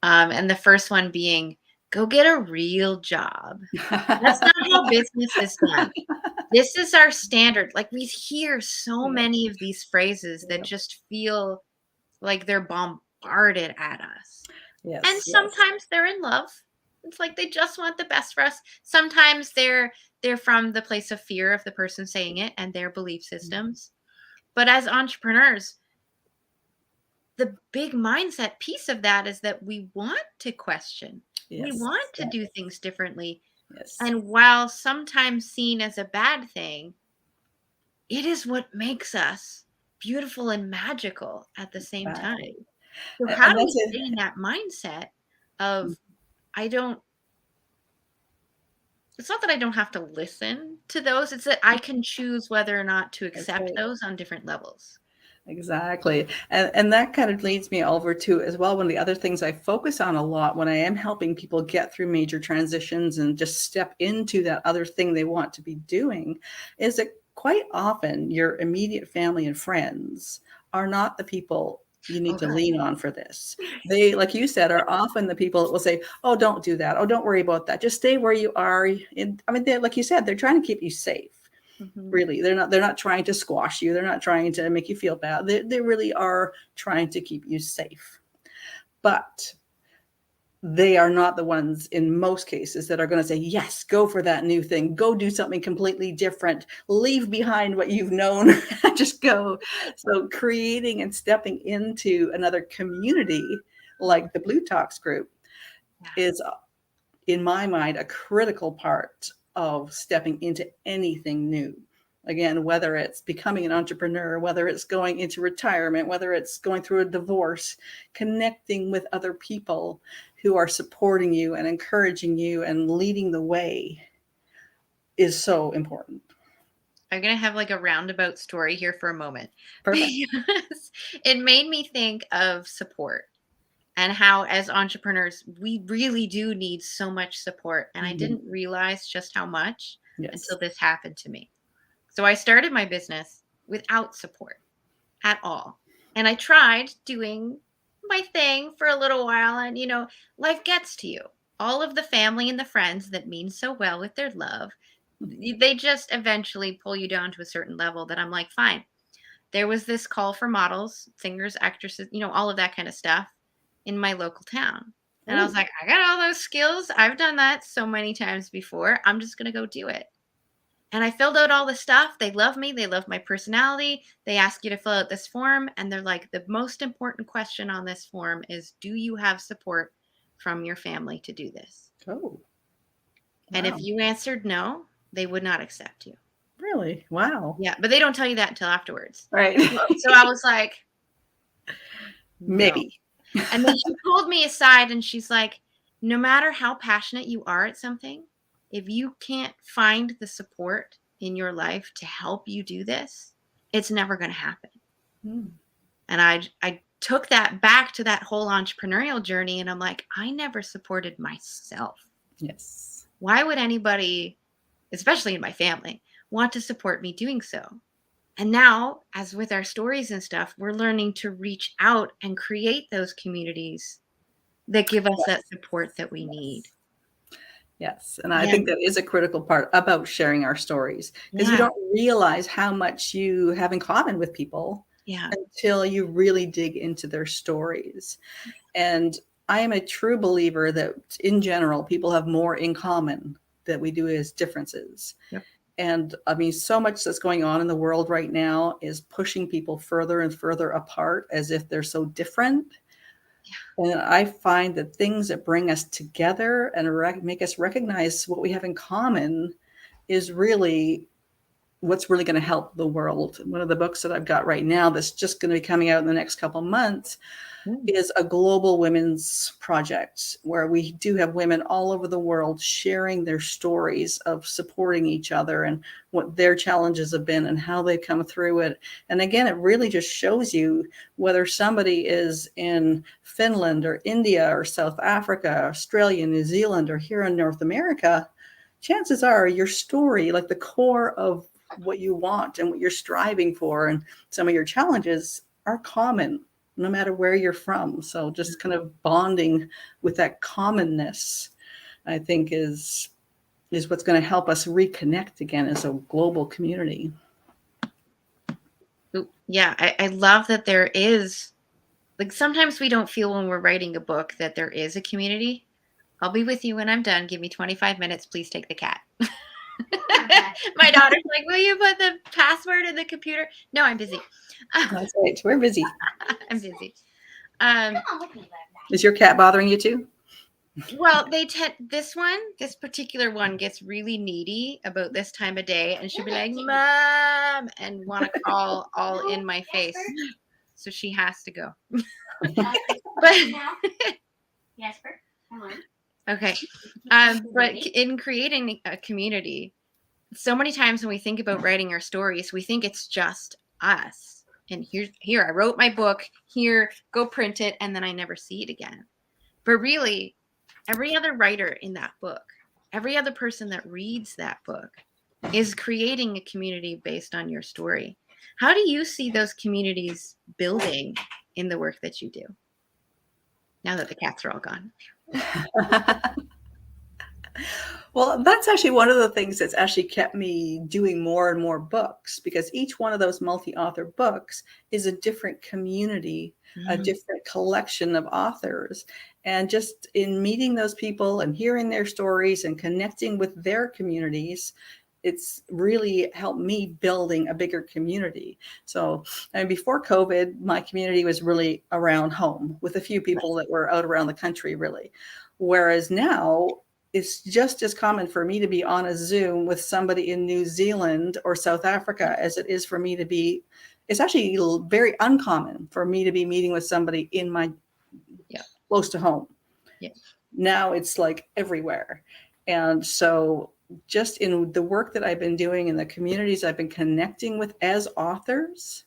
And the first one being, go get a real job. That's not how business is done. This is our standard. Like, we hear so many of these phrases that just feel like they're bombarded at us. Yes. And sometimes they're in love. It's like they just want the best for us. Sometimes they're from the place of fear of the person saying it and their belief systems. But as entrepreneurs, the big mindset piece of that is that we want to question. We want to do things differently. Yes. And while sometimes seen as a bad thing, it is what makes us beautiful and magical at the same time. So how do we stay in that mindset of, it's not that I don't have to listen to those, it's that I can choose whether or not to accept those on different levels. Exactly. And that kind of leads me over to as well. One of the other things I focus on a lot when I am helping people get through major transitions and just step into that other thing they want to be doing is that quite often your immediate family and friends are not the people you need to lean on for this. They, like you said, are often the people that will say, oh, don't do that. Oh, don't worry about that. Just stay where you are. Like you said, they're trying to keep you safe. Really, they're not trying to squash you. They're not trying to make you feel bad. They really are trying to keep you safe. But they are not the ones in most cases that are going to say, yes, go for that new thing. Go do something completely different. Leave behind what you've known. Just go. So creating and stepping into another community like the bLU Talks group is, in my mind, a critical part of stepping into anything new. Again, whether it's becoming an entrepreneur, whether it's going into retirement, whether it's going through a divorce, connecting with other people who are supporting you and encouraging you and leading the way is so important. I'm going to have like a roundabout story here for a moment. Perfect. Because it made me think of support and how as entrepreneurs, we really do need so much support. And I didn't realize just how much until this happened to me. So I started my business without support at all. And I tried doing my thing for a little while. And, life gets to you. All of the family and the friends that mean so well with their love, they just eventually pull you down to a certain level that I'm like, fine. There was this call for models, singers, actresses, all of that kind of stuff in my local town. And I was like, I got all those skills. I've done that so many times before. I'm just going to go do it. And I filled out all the stuff. They love me. They love my personality. They ask you to fill out this form. And they're like, the most important question on this form is, do you have support from your family to do this? Oh. Wow. And if you answered no, they would not accept you. Really? Wow. Yeah. But they don't tell you that until afterwards. Right. So I was like, maybe. No. And then she pulled me aside and she's like, no matter how passionate you are at something, if you can't find the support in your life to help you do this, it's never going to happen. And I took that back to that whole entrepreneurial journey. And I'm like, I never supported myself. Yes. Why would anybody, especially in my family, want to support me doing so? And now, as with our stories and stuff, we're learning to reach out and create those communities that give us that support that we need. Yes. And I think that is a critical part about sharing our stories, because you don't realize how much you have in common with people until you really dig into their stories. And I am a true believer that in general, people have more in common than we do as differences. Yep. And I mean, so much that's going on in the world right now is pushing people further and further apart as if they're so different. And I find that things that bring us together and make us recognize what we have in common is really what's really going to help the world. One of the books that I've got right now that's just going to be coming out in the next couple of months is a global women's project where we do have women all over the world sharing their stories of supporting each other and what their challenges have been and how they come through it. And again, it really just shows you whether somebody is in Finland or India or South Africa, Australia, New Zealand, or here in North America, chances are your story, like the core of what you want and what you're striving for, and some of your challenges are common no matter where you're from. So just kind of bonding with that commonness, I think is what's going to help us reconnect again as a global community. Yeah, I love that there is, like, sometimes we don't feel when we're writing a book that there is a community. I'll be with you when I'm done. Give me 25 minutes. Please take the cat. My daughter's like, will you put the password in the computer? No, I'm busy. That's right. We're busy. I'm busy. Is your cat bothering you too? Well, this particular one gets really needy about this time of day, and she'll be like, Mom, and want to crawl all in my face. So she has to go. But Jasper, okay. But in creating a community, so many times when we think about writing our stories, we think it's just us. And here I wrote my book, here, go print it, and then I never see it again. But really, every other writer in that book, every other person that reads that book is creating a community based on your story. How do you see those communities building in the work that you do? Now that the cats are all gone. Well, that's actually one of the things that's actually kept me doing more and more books, because each one of those multi-author books is a different community, a different collection of authors. And just in meeting those people and hearing their stories and connecting with their communities, it's really helped me building a bigger community. So, and before COVID, my community was really around home with a few people that were out around the country, really. Whereas now, it's just as common for me to be on a Zoom with somebody in New Zealand or South Africa as it is for me to be, it's actually very uncommon for me to be meeting with somebody in my close to home. Yeah. Now it's like everywhere. And so just in the work that I've been doing in the communities I've been connecting with as authors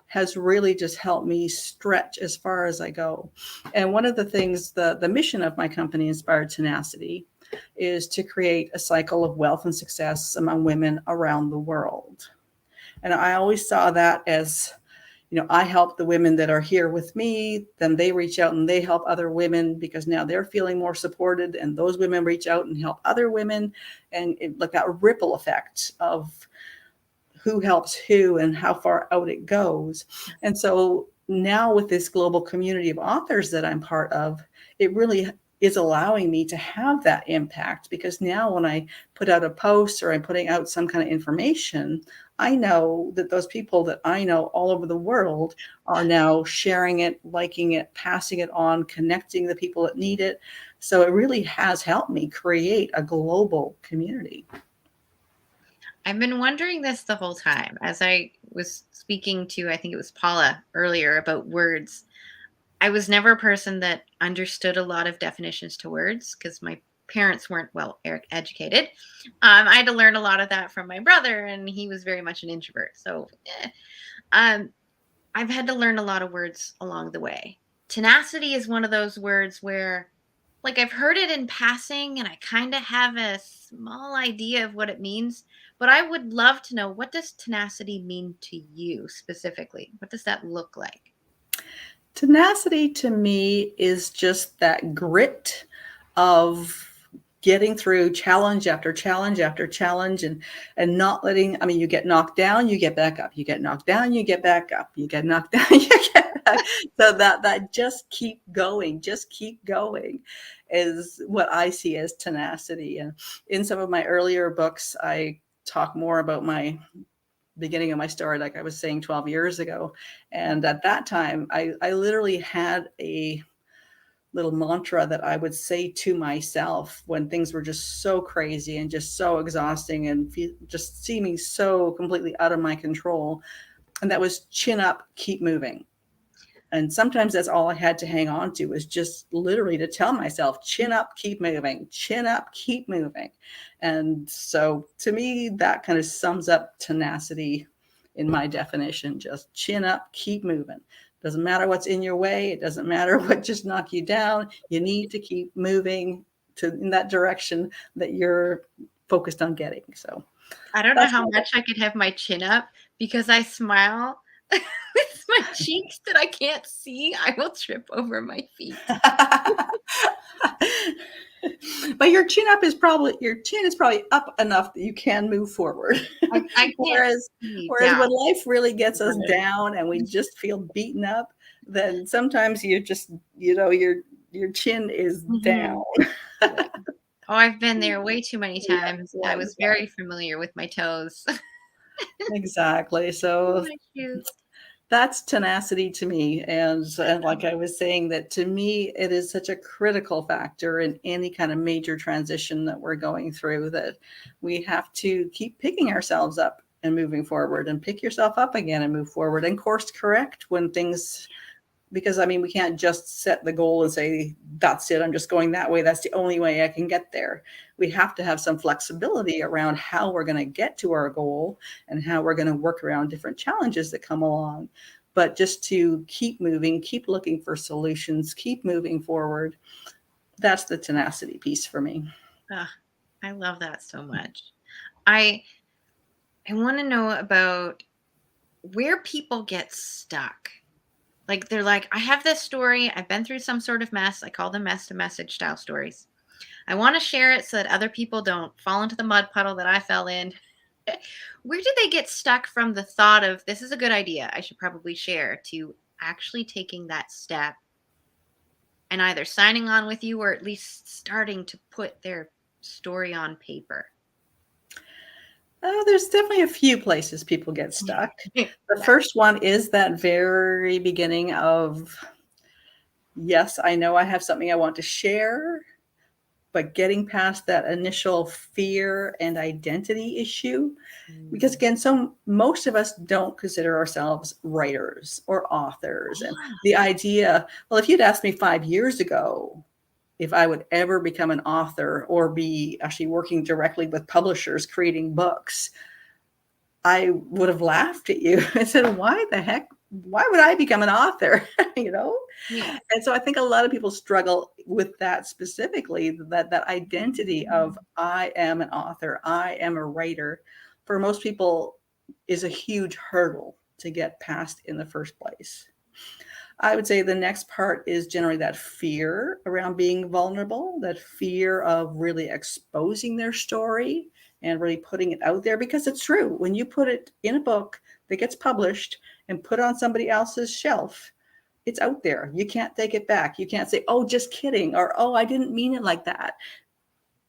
has really just helped me stretch as far as I go. And one of the things, the mission of my company, Inspired Tenacity, is to create a cycle of wealth and success among women around the world. And I always saw that as, you know, I help the women that are here with me, then they reach out and they help other women because now they're feeling more supported, and those women reach out and help other women. And it, like that ripple effect of who helps who and how far out it goes. And so now with this global community of authors that I'm part of, it really is allowing me to have that impact, because now when I put out a post or I'm putting out some kind of information, I know that those people that I know all over the world are now sharing it, liking it, passing it on, connecting the people that need it. So it really has helped me create a global community. I've been wondering this the whole time as I was speaking to, I think it was Paula earlier, about words. I was never a person that understood a lot of definitions to words because my parents weren't well educated. I had to learn a lot of that from my brother, and he was very much an introvert. So I've had to learn a lot of words along the way. Tenacity is one of those words where, like, I've heard it in passing and I kind of have a small idea of what it means, but I would love to know, what does tenacity mean to you specifically? What does that look like? Tenacity to me is just that grit of getting through challenge after challenge after challenge, and not letting, I mean, you get knocked down, you get back up, you get knocked down, you get back up, you get knocked down, you get back. So that just keep going is what I see as tenacity. And in some of my earlier books, I talk more about my beginning of my story, like I was saying 12 years ago. And at that time, I literally had a little mantra that I would say to myself when things were just so crazy and just so exhausting and just seeming so completely out of my control. And that was chin up, keep moving. And sometimes that's all I had to hang on to, was just literally to tell myself, chin up, keep moving, chin up, keep moving. And so to me, that kind of sums up tenacity in my definition. Just chin up, keep moving. Doesn't matter what's in your way. It doesn't matter what just knock you down. You need to keep moving in that direction that you're focused on getting. So I don't know That's how my much I could have my chin up because I smile with my cheeks that I can't see. I will trip over my feet. But your chin is probably up enough that you can move forward. I can't whereas see when down. life really gets us Right. down and we just feel beaten up, then sometimes you just, your chin is down. Yeah. Oh, I've been there way too many Yeah, times. yeah, I was very familiar with my toes. exactly. So My shoes. that's tenacity to me. And like I was saying, that to me, it is such a critical factor in any kind of major transition that we're going through, that we have to keep picking ourselves up and moving forward, and pick yourself up again and move forward, and course correct when things, because I mean, we can't just set the goal and say, that's it, I'm just going that way, that's the only way I can get there. We have to have some flexibility around how we're going to get to our goal and how we're going to work around different challenges that come along. But just to keep moving, keep looking for solutions, keep moving forward, that's the tenacity piece for me. I love that so much. I want to know about where people get stuck. Like they're like, I have this story. I've been through some sort of mess. I call them mess to message style stories. I want to share it so that other people don't fall into the mud puddle that I fell in. Where do they get stuck from the thought of this is a good idea, I should probably share, to actually taking that step and either signing on with you or at least starting to put their story on paper? There's definitely a few places people get stuck. The Yeah. first one is that very beginning of, yes, I know I have something I want to share, but getting past that initial fear and identity issue. Because again, most of us don't consider ourselves writers or authors. And the idea, well, if you'd asked me 5 years ago if I would ever become an author or be actually working directly with publishers creating books, I would have laughed at you and said, why the heck? Why would I become an author? Yeah. And so I think a lot of people struggle with that specifically, that identity of I am an author, I am a writer, for most people is a huge hurdle to get past in the first place. I would say the next part is generally that fear around being vulnerable, that fear of really exposing their story and really putting it out there, because it's true. When you put it in a book that gets published and put on somebody else's shelf, it's out there. You can't take it back. You can't say, oh, just kidding, or, oh, I didn't mean it like that.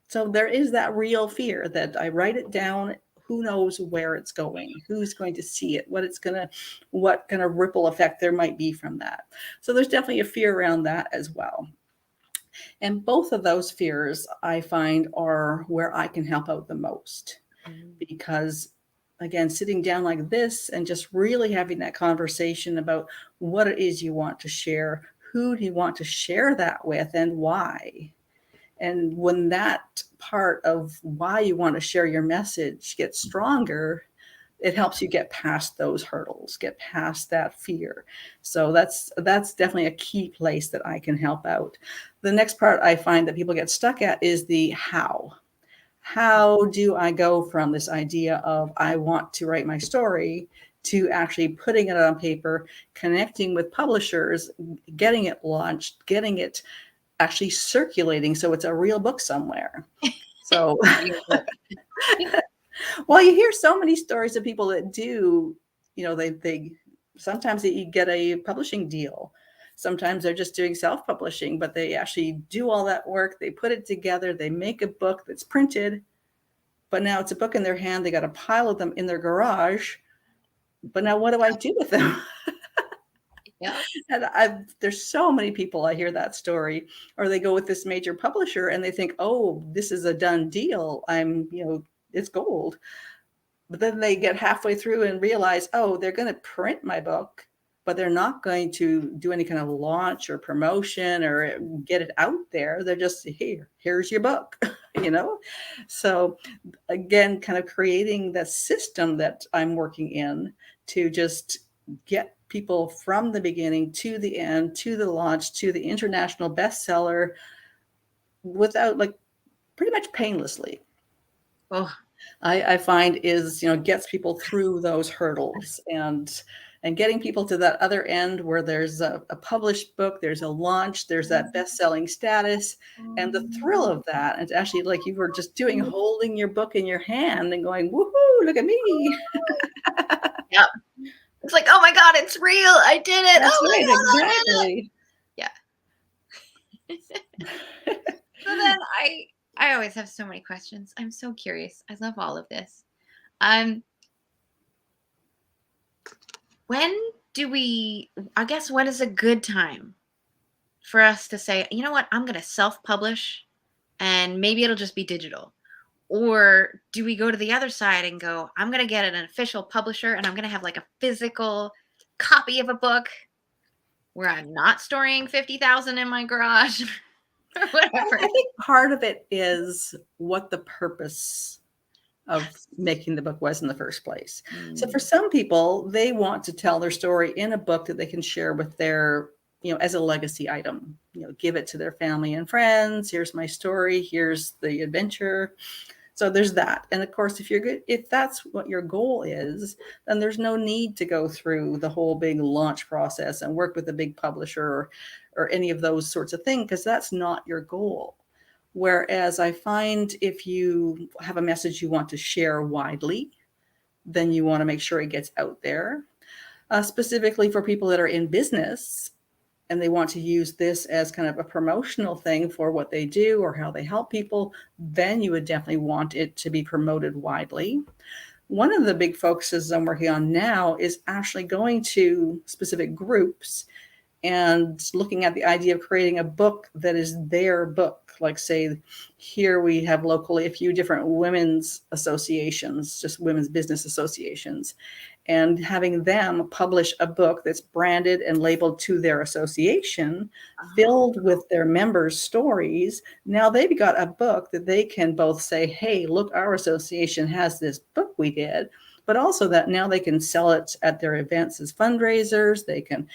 So there is that real fear that I write it down. Who knows where it's going? Who's going to see it? What kind of ripple effect there might be from that? So there's definitely a fear around that as well. And both of those fears I find are where I can help out the most, because again, sitting down like this and just really having that conversation about what it is you want to share, who do you want to share that with, and why. And when that part of why you want to share your message gets stronger, it helps you get past those hurdles, get past that fear. So that's definitely a key place that I can help out. The next part I find that people get stuck at is the how. How do I go from this idea of I want to write my story to actually putting it on paper, connecting with publishers, getting it launched, getting it actually circulating so it's a real book somewhere. So, well, you hear so many stories of people that do, they sometimes they get a publishing deal. Sometimes they're just doing self-publishing, but they actually do all that work. They put it together. They make a book that's printed, but now it's a book in their hand. They got a pile of them in their garage. But now what do I do with them? Yeah. And there's so many people I hear that story, or they go with this major publisher and they think, oh, this is a done deal. It's gold. But then they get halfway through and realize, oh, they're going to print my book, but they're not going to do any kind of launch or promotion or get it out there. They're just, here's your book, So again, kind of creating the system that I'm working in to just get people from the beginning to the end, to the launch, to the international bestseller without, like, pretty much painlessly. Oh, I find is, gets people through those hurdles and getting people to that other end where there's a published book, there's a launch, there's that best-selling status, and the thrill of that. And actually, like you were just doing, holding your book in your hand and going, woohoo, look at me. Yep. It's like, oh my God, it's real. I did it. That's oh right, my God, exactly. Yeah. So then I always have so many questions. I'm so curious. I love all of this. When is a good time for us to say, you know what, I'm going to self-publish and maybe it'll just be digital? Or do we go to the other side and go, I'm going to get an official publisher and I'm going to have like a physical copy of a book where I'm not storing 50,000 in my garage or whatever? I think part of it is what the purpose of making the book was in the first place. So for some people, they want to tell their story in a book that they can share with their, as a legacy item, give it to their family and friends. Here's my story. Here's the adventure. So there's that. And of course, if that's what your goal is, then there's no need to go through the whole big launch process and work with a big publisher or any of those sorts of things, because that's not your goal. Whereas I find if you have a message you want to share widely, then you want to make sure it gets out there. Specifically for people that are in business and they want to use this as kind of a promotional thing for what they do or how they help people, then you would definitely want it to be promoted widely. One of the big focuses I'm working on now is actually going to specific groups and looking at the idea of creating a book that is their book. Like, say, here we have locally a few different women's associations, just women's business associations, and having them publish a book that's branded and labeled to their association, filled with their members' stories. Now they've got a book that they can both say, hey, look, our association has this book we did, but also that now they can sell it at their events as fundraisers. They can,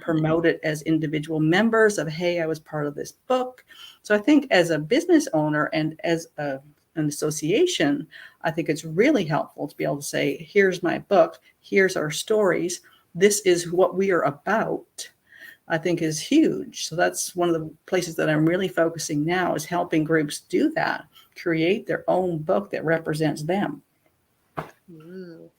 promote it as individual members of, hey, I was part of this book. So I think as a business owner and as an association, I think it's really helpful to be able to say, here's my book, here's our stories, this is what we are about, I think is huge. So that's one of the places that I'm really focusing now, is helping groups do that, create their own book that represents them. Ooh.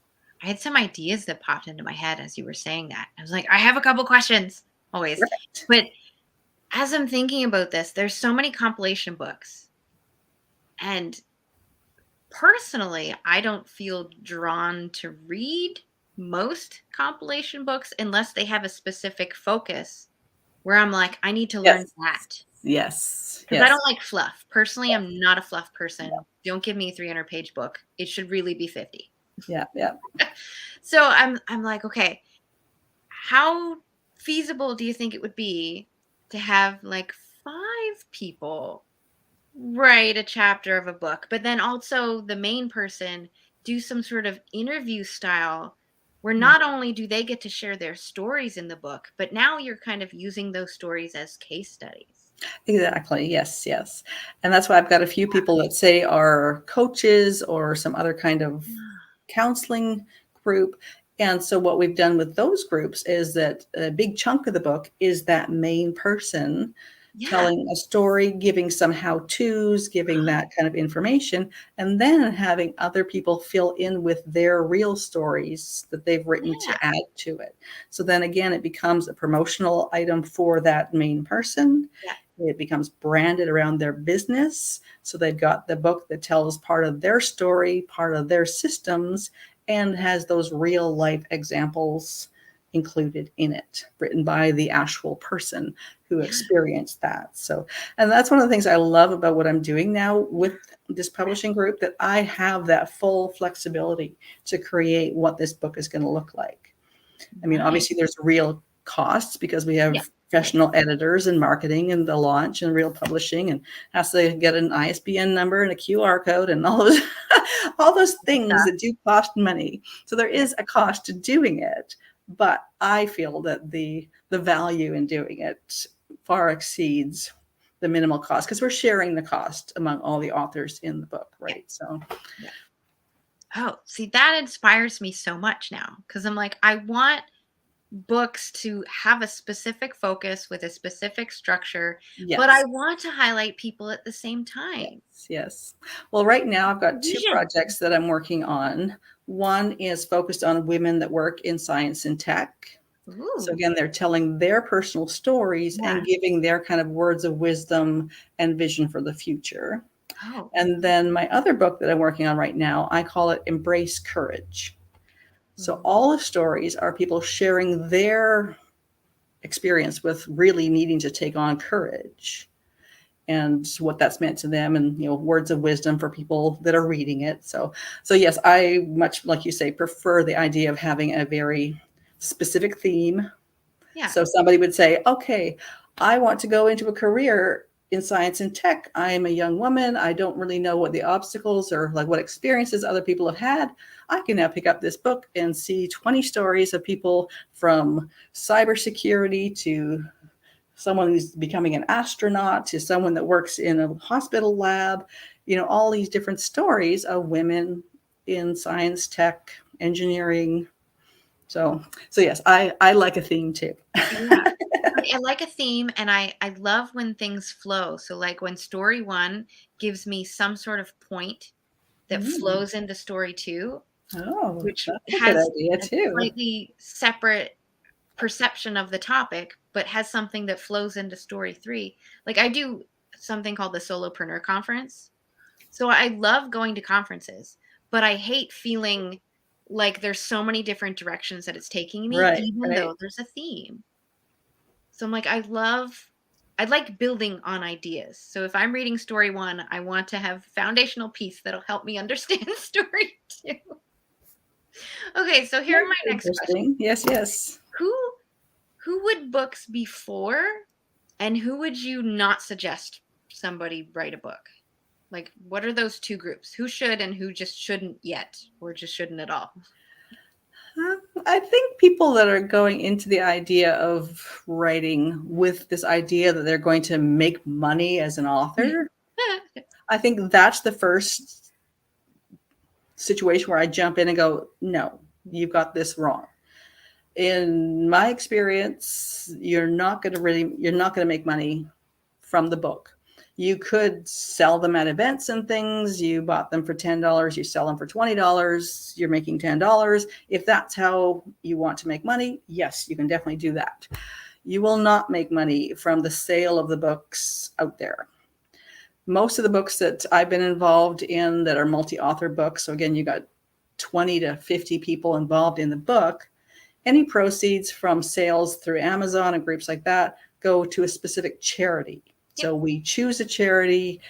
I had some ideas that popped into my head as you were saying that. I was like, I have a couple questions always. Right. But as I'm thinking about this, there's so many compilation books. And personally, I don't feel drawn to read most compilation books unless they have a specific focus where I'm like, I need to learn that. Yes. Because I don't like fluff. Personally, I'm not a fluff person. Don't give me a 300-page book. It should really be 50. Yeah. So I'm like, okay, how feasible do you think it would be to have like 5 people write a chapter of a book, but then also the main person do some sort of interview style where not only do they get to share their stories in the book, but now you're kind of using those stories as case studies. Exactly. Yes. And that's why I've got a few people that say are coaches or some other kind of counseling group. And so what we've done with those groups is that a big chunk of the book is that main person telling a story, giving some how-tos, giving that kind of information, and then having other people fill in with their real stories that they've written to add to it. So then again, it becomes a promotional item for that main person. It becomes branded around their business. So they've got the book that tells part of their story, part of their systems, and has those real life examples included in it, written by the actual person who experienced that. So, and that's one of the things I love about what I'm doing now with this publishing group, that I have that full flexibility to create what this book is going to look like. I mean, obviously there's real costs because we have professional editors and marketing and the launch and real publishing, and has to get an ISBN number and a QR code and all those things that do cost money. So there is a cost to doing it, but I feel that the value in doing it far exceeds the minimal cost, because we're sharing the cost among all the authors in the book, right? So Oh, see, that inspires me so much now because I'm like, I want books to have a specific focus with a specific structure, but I Yes. want to highlight people at the same time. Yes. Yes. Well, right now I've got two Vision. projects that I'm working on. One is focused on women that work in science and tech. So Ooh, again, they're telling their personal stories yeah. and giving their kind of words of wisdom and vision for the future. Oh, And then my other book that I'm working on right now, I call it Embrace Courage. So all the stories are people sharing their experience with really needing to take on courage and what that's meant to them, and words of wisdom for people that are reading it. So yes, I, much like you say, prefer the idea of having a very specific theme. yeah. So somebody would say, okay, I want to go into a career in science and tech. I am a young woman. I don't really know what the obstacles or like what experiences other people have had. I can now pick up this book and see 20 stories of people from cybersecurity to someone who's becoming an astronaut to someone that works in a hospital lab, all these different stories of women in science, tech, engineering. So yes, I like a theme too. Yeah. I like a theme, and I love when things flow. So like when story 1 gives me some sort of point that Mm. flows into story 2, Oh, which that's a good has idea a too. slightly separate perception of the topic, but has something that flows into story 3. Like I do something called the Solopreneur Conference. So I love going to conferences, but I hate feeling like there's so many different directions that it's taking me, Right, even right. though there's a theme. So I'm like, I like building on ideas. So if I'm reading story 1, I want to have foundational piece that'll help me understand story 2. Okay, so here are my next questions. Interesting. Yes, yes. Who who would books be for, and who would you not suggest somebody write a book? Like, what are those 2 groups? Who should and who just shouldn't yet, or just shouldn't at all? I think people that are going into the idea of writing with this idea that they're going to make money as an author, I think that's the first situation where I jump in and go, no, you've got this wrong. In my experience, you're not going to make money from the book. You could sell them at events and things. You bought them for $10, you sell them for $20, you're making $10. If that's how you want to make money, yes, you can definitely do that. You will not make money from the sale of the books out there. Most of the books that I've been involved in that are multi-author books, so again, you got 20 to 50 people involved in the book, any proceeds from sales through Amazon and groups like that go to a specific charity. So we choose a charity,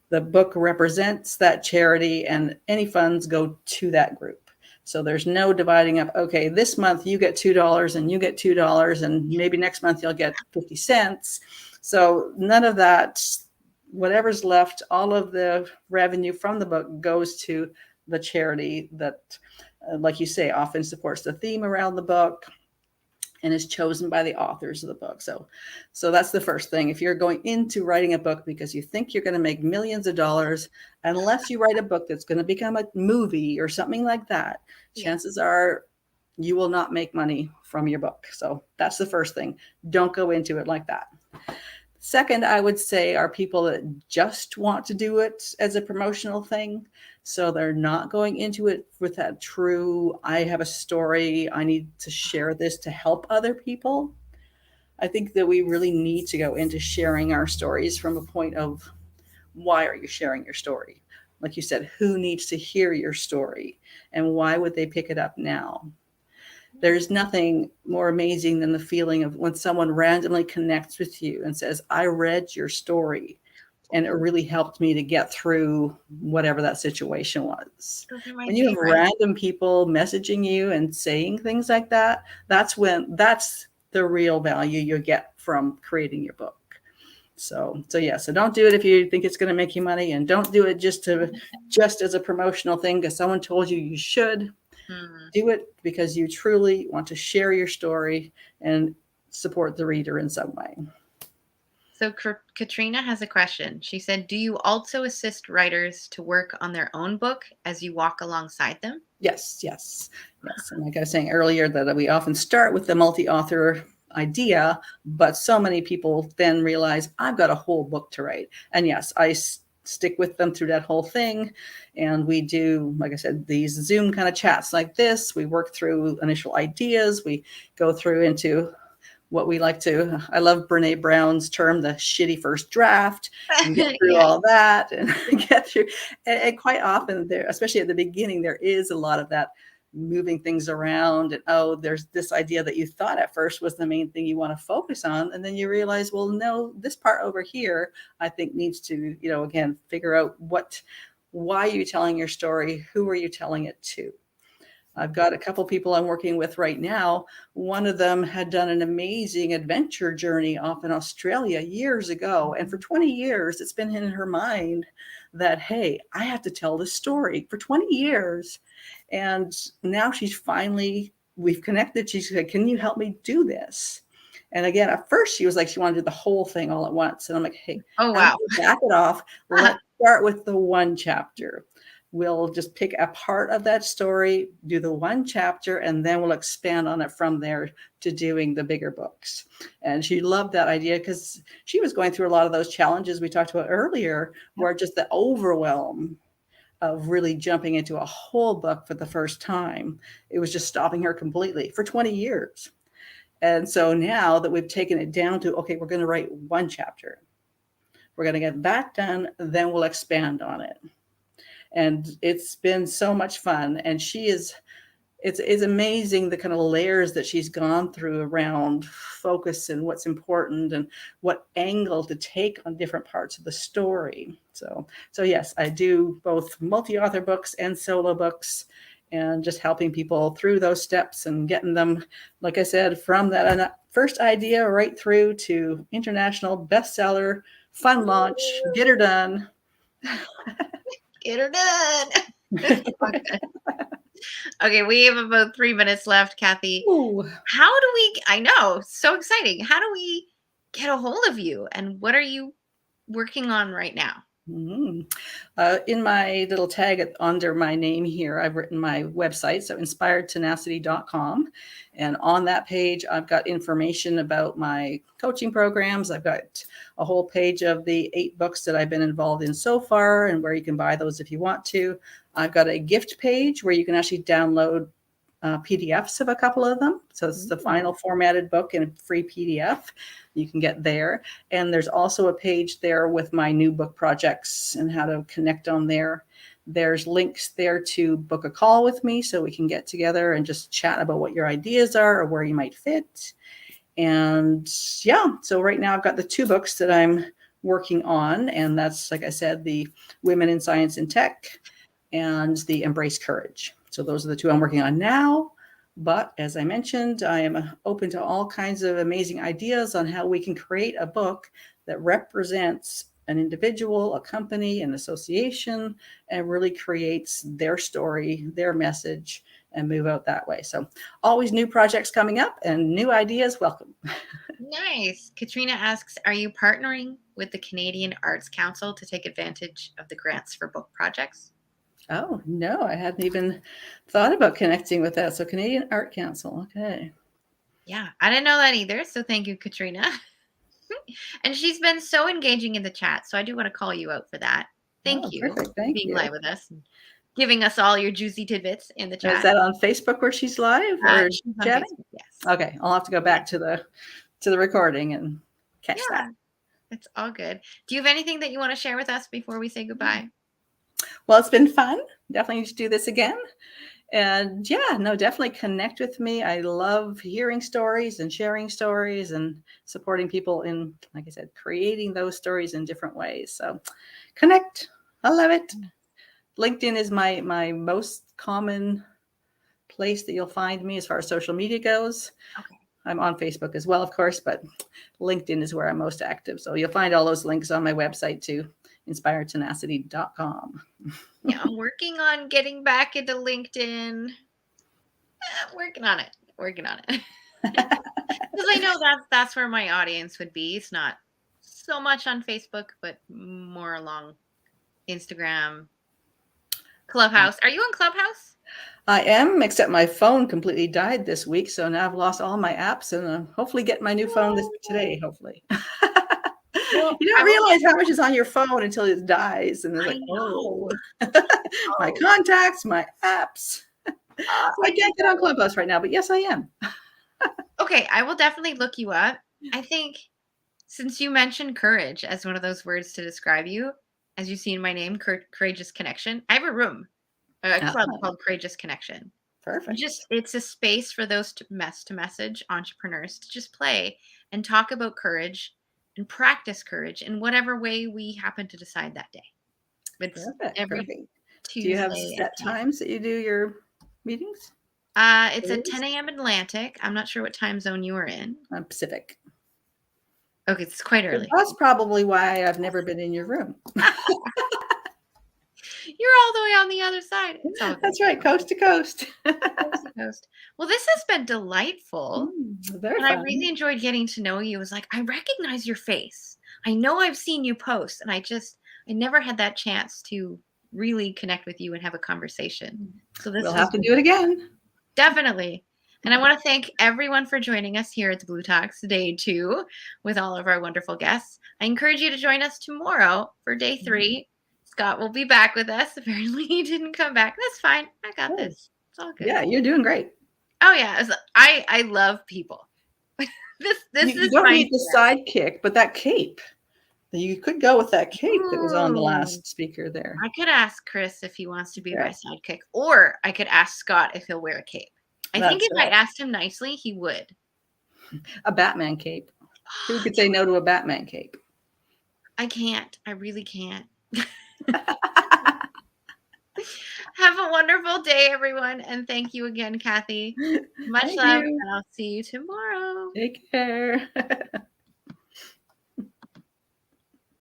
the book represents that charity, and any funds go to that group. So there's no dividing up, okay, this month you get $2 and you get $2, and maybe next month you'll get 50 cents. So none of that. Whatever's left, all of the revenue from the book goes to the charity that, like you say, often supports the theme around the book and is chosen by the authors of the book. So that's the first thing. If you're going into writing a book because you think you're going to make millions of dollars, unless you write a book that's going to become a movie or something like that, chances are you will not make money from your book. So that's the first thing. Don't go into it like that. Second, I would say, are people that just want to do it as a promotional thing. So they're not going into it with that true, I have a story, I need to share this to help other people. I think that we really need to go into sharing our stories from a point of, why are you sharing your story? Like you said, who needs to hear your story and why would they pick it up now? There's nothing more amazing than the feeling of when someone randomly connects with you and says, I read your story and it really helped me to get through whatever that situation was. Those are my When you have favorite. random people messaging you and saying things like that, that's the real value you get from creating your book. So don't do it if you think it's going to make you money, and don't do it just as a promotional thing because someone told you you should. Do it because you truly want to share your story and support the reader in some way. So Katrina has a question. She said, do you also assist writers to work on their own book as you walk alongside them? Yes. And like I was saying earlier, that we often start with the multi-author idea, but so many people then realize I've got a whole book to write. And yes, I stick with them through that whole thing. And we do, like I said, these Zoom kind of chats like this. We work through initial ideas. We go through into what we like to, I love Brene Brown's term, the shitty first draft, and get through all that and get through. And quite often there, especially at the beginning, there is a lot of that moving things around. And, oh, there's this idea that you thought at first was the main thing you want to focus on. And then you realize, well, no, this part over here, I think needs to, again, figure out why are you telling your story? Who are you telling it to? I've got a couple people I'm working with right now. One of them had done an amazing adventure journey off in Australia years ago. And for 20 years, it's been in her mind that, hey, I have to tell this story for 20 years. And now we've connected. She said, can you help me do this? And again, at first she was like, she wanted to do the whole thing all at once. And I'm like, hey, oh, wow, back it off. Let's start with the one chapter. We'll just pick a part of that story, do the one chapter, and then we'll expand on it from there to doing the bigger books. And she loved that idea because she was going through a lot of those challenges we talked about earlier, where just the overwhelm of really jumping into a whole book for the first time, it was just stopping her completely for 20 years. And so now that we've taken it down to, okay, we're going to write one chapter. We're going to get that done, then we'll expand on it. And it's been so much fun. And it's amazing the kind of layers that she's gone through around focus and what's important and what angle to take on different parts of the story. So yes, I do both multi-author books and solo books, and just helping people through those steps and getting them, like I said, from that first idea right through to international bestseller, fun launch, get her done. Get her done. Okay, we have about 3 minutes left, Cathy. Ooh. I know, so exciting. How do we get a hold of you? And what are you working on right now? Mm-hmm. In my little tag under my name here, I've written my website, so inspiredtenacity.com. And on that page, I've got information about my coaching programs. I've got a whole page of the 8 books that I've been involved in so far and where you can buy those if you want to. I've got a gift page where you can actually download PDFs of a couple of them. So it's the final formatted book in a free PDF you can get there. And there's also a page there with my new book projects and how to connect on there. There's links there to book a call with me so we can get together and just chat about what your ideas are or where you might fit. And yeah, so right now I've got the 2 books that I'm working on. And that's, like I said, the Women in Science and Tech and the Embrace Courage. So those are the 2 I'm working on now. But as I mentioned, I am open to all kinds of amazing ideas on how we can create a book that represents an individual, a company, an association, and really creates their story, their message, and move out that way. So always new projects coming up and new ideas welcome. Nice. Katrina asks, are you partnering with the Canadian Arts Council to take advantage of the grants for book projects? Oh, no, I hadn't even thought about connecting with that. So Canadian Art Council. Okay. Yeah, I didn't know that either. So thank you, Katrina. And she's been so engaging in the chat. So I do want to call you out for that. Thank you perfect. for being live with us and giving us all your juicy tidbits in the chat. Is that on Facebook where she's live or she's on chatting? Facebook, yes. Okay, I'll have to go back to the recording and catch that. It's all good. Do you have anything that you want to share with us before we say goodbye? Well, it's been fun. Definitely need to do this again. And yeah, no, definitely connect with me. I love hearing stories and sharing stories and supporting people in, like I said, creating those stories in different ways. So connect. I love it. LinkedIn is my most common place that you'll find me as far as social media goes. Okay. I'm on Facebook as well, of course, but LinkedIn is where I'm most active. So you'll find all those links on my website too, inspiredtenacity.com. Yeah, I'm working on getting back into LinkedIn. Working on it. Because I know that's where my audience would be. It's not so much on Facebook, but more along Instagram, Clubhouse. Are you on Clubhouse? I am, except my phone completely died this week. So now I've lost all my apps and hopefully get my new phone today, hopefully. Well, You don't realize how much is on your phone until it dies. And it's I like, know. my contacts, my apps. So I can't get on know. Clubhouse right now, but yes, I am. Okay, I will definitely look you up. I think since you mentioned courage as one of those words to describe you, as you see in my name, Courageous Connection, I have a room, a club called Courageous Connection. Perfect. It's a space for those to message entrepreneurs to just play and talk about courage and practice courage in whatever way we happen to decide that day. It's every Tuesday. Do you have set times that you do your meetings? It's at 10 a.m. Atlantic. I'm not sure what time zone you are in. I'm Pacific. Okay, it's quite early. That's probably why I've never been in your room. You're all the way on the other side. That's right, coast to coast. Coast to coast. Well, this has been delightful. Very and fun. I really enjoyed getting to know you. It was like, I recognize your face. I know I've seen you post, and I never had that chance to really connect with you and have a conversation. So we'll have to do it again. Definitely. And I want to thank everyone for joining us here at the Blue Talks Day 2 with all of our wonderful guests. I encourage you to join us tomorrow for Day 3. Scott will be back with us. Apparently he didn't come back. That's fine. I got this. It's all good. Yeah, you're doing great. Oh yeah. I love people. this you is don't need the sidekick, but that cape. You could go with that cape that was on the last speaker there. I could ask Chris if he wants to be my sidekick, or I could ask Scott if he'll wear a cape. I think if I asked him nicely, he would. A Batman cape. Who could say no to a Batman cape? I can't. I really can't. Have a wonderful day, everyone. And thank you again, Kathy. Much love. And I'll see you tomorrow. Take care.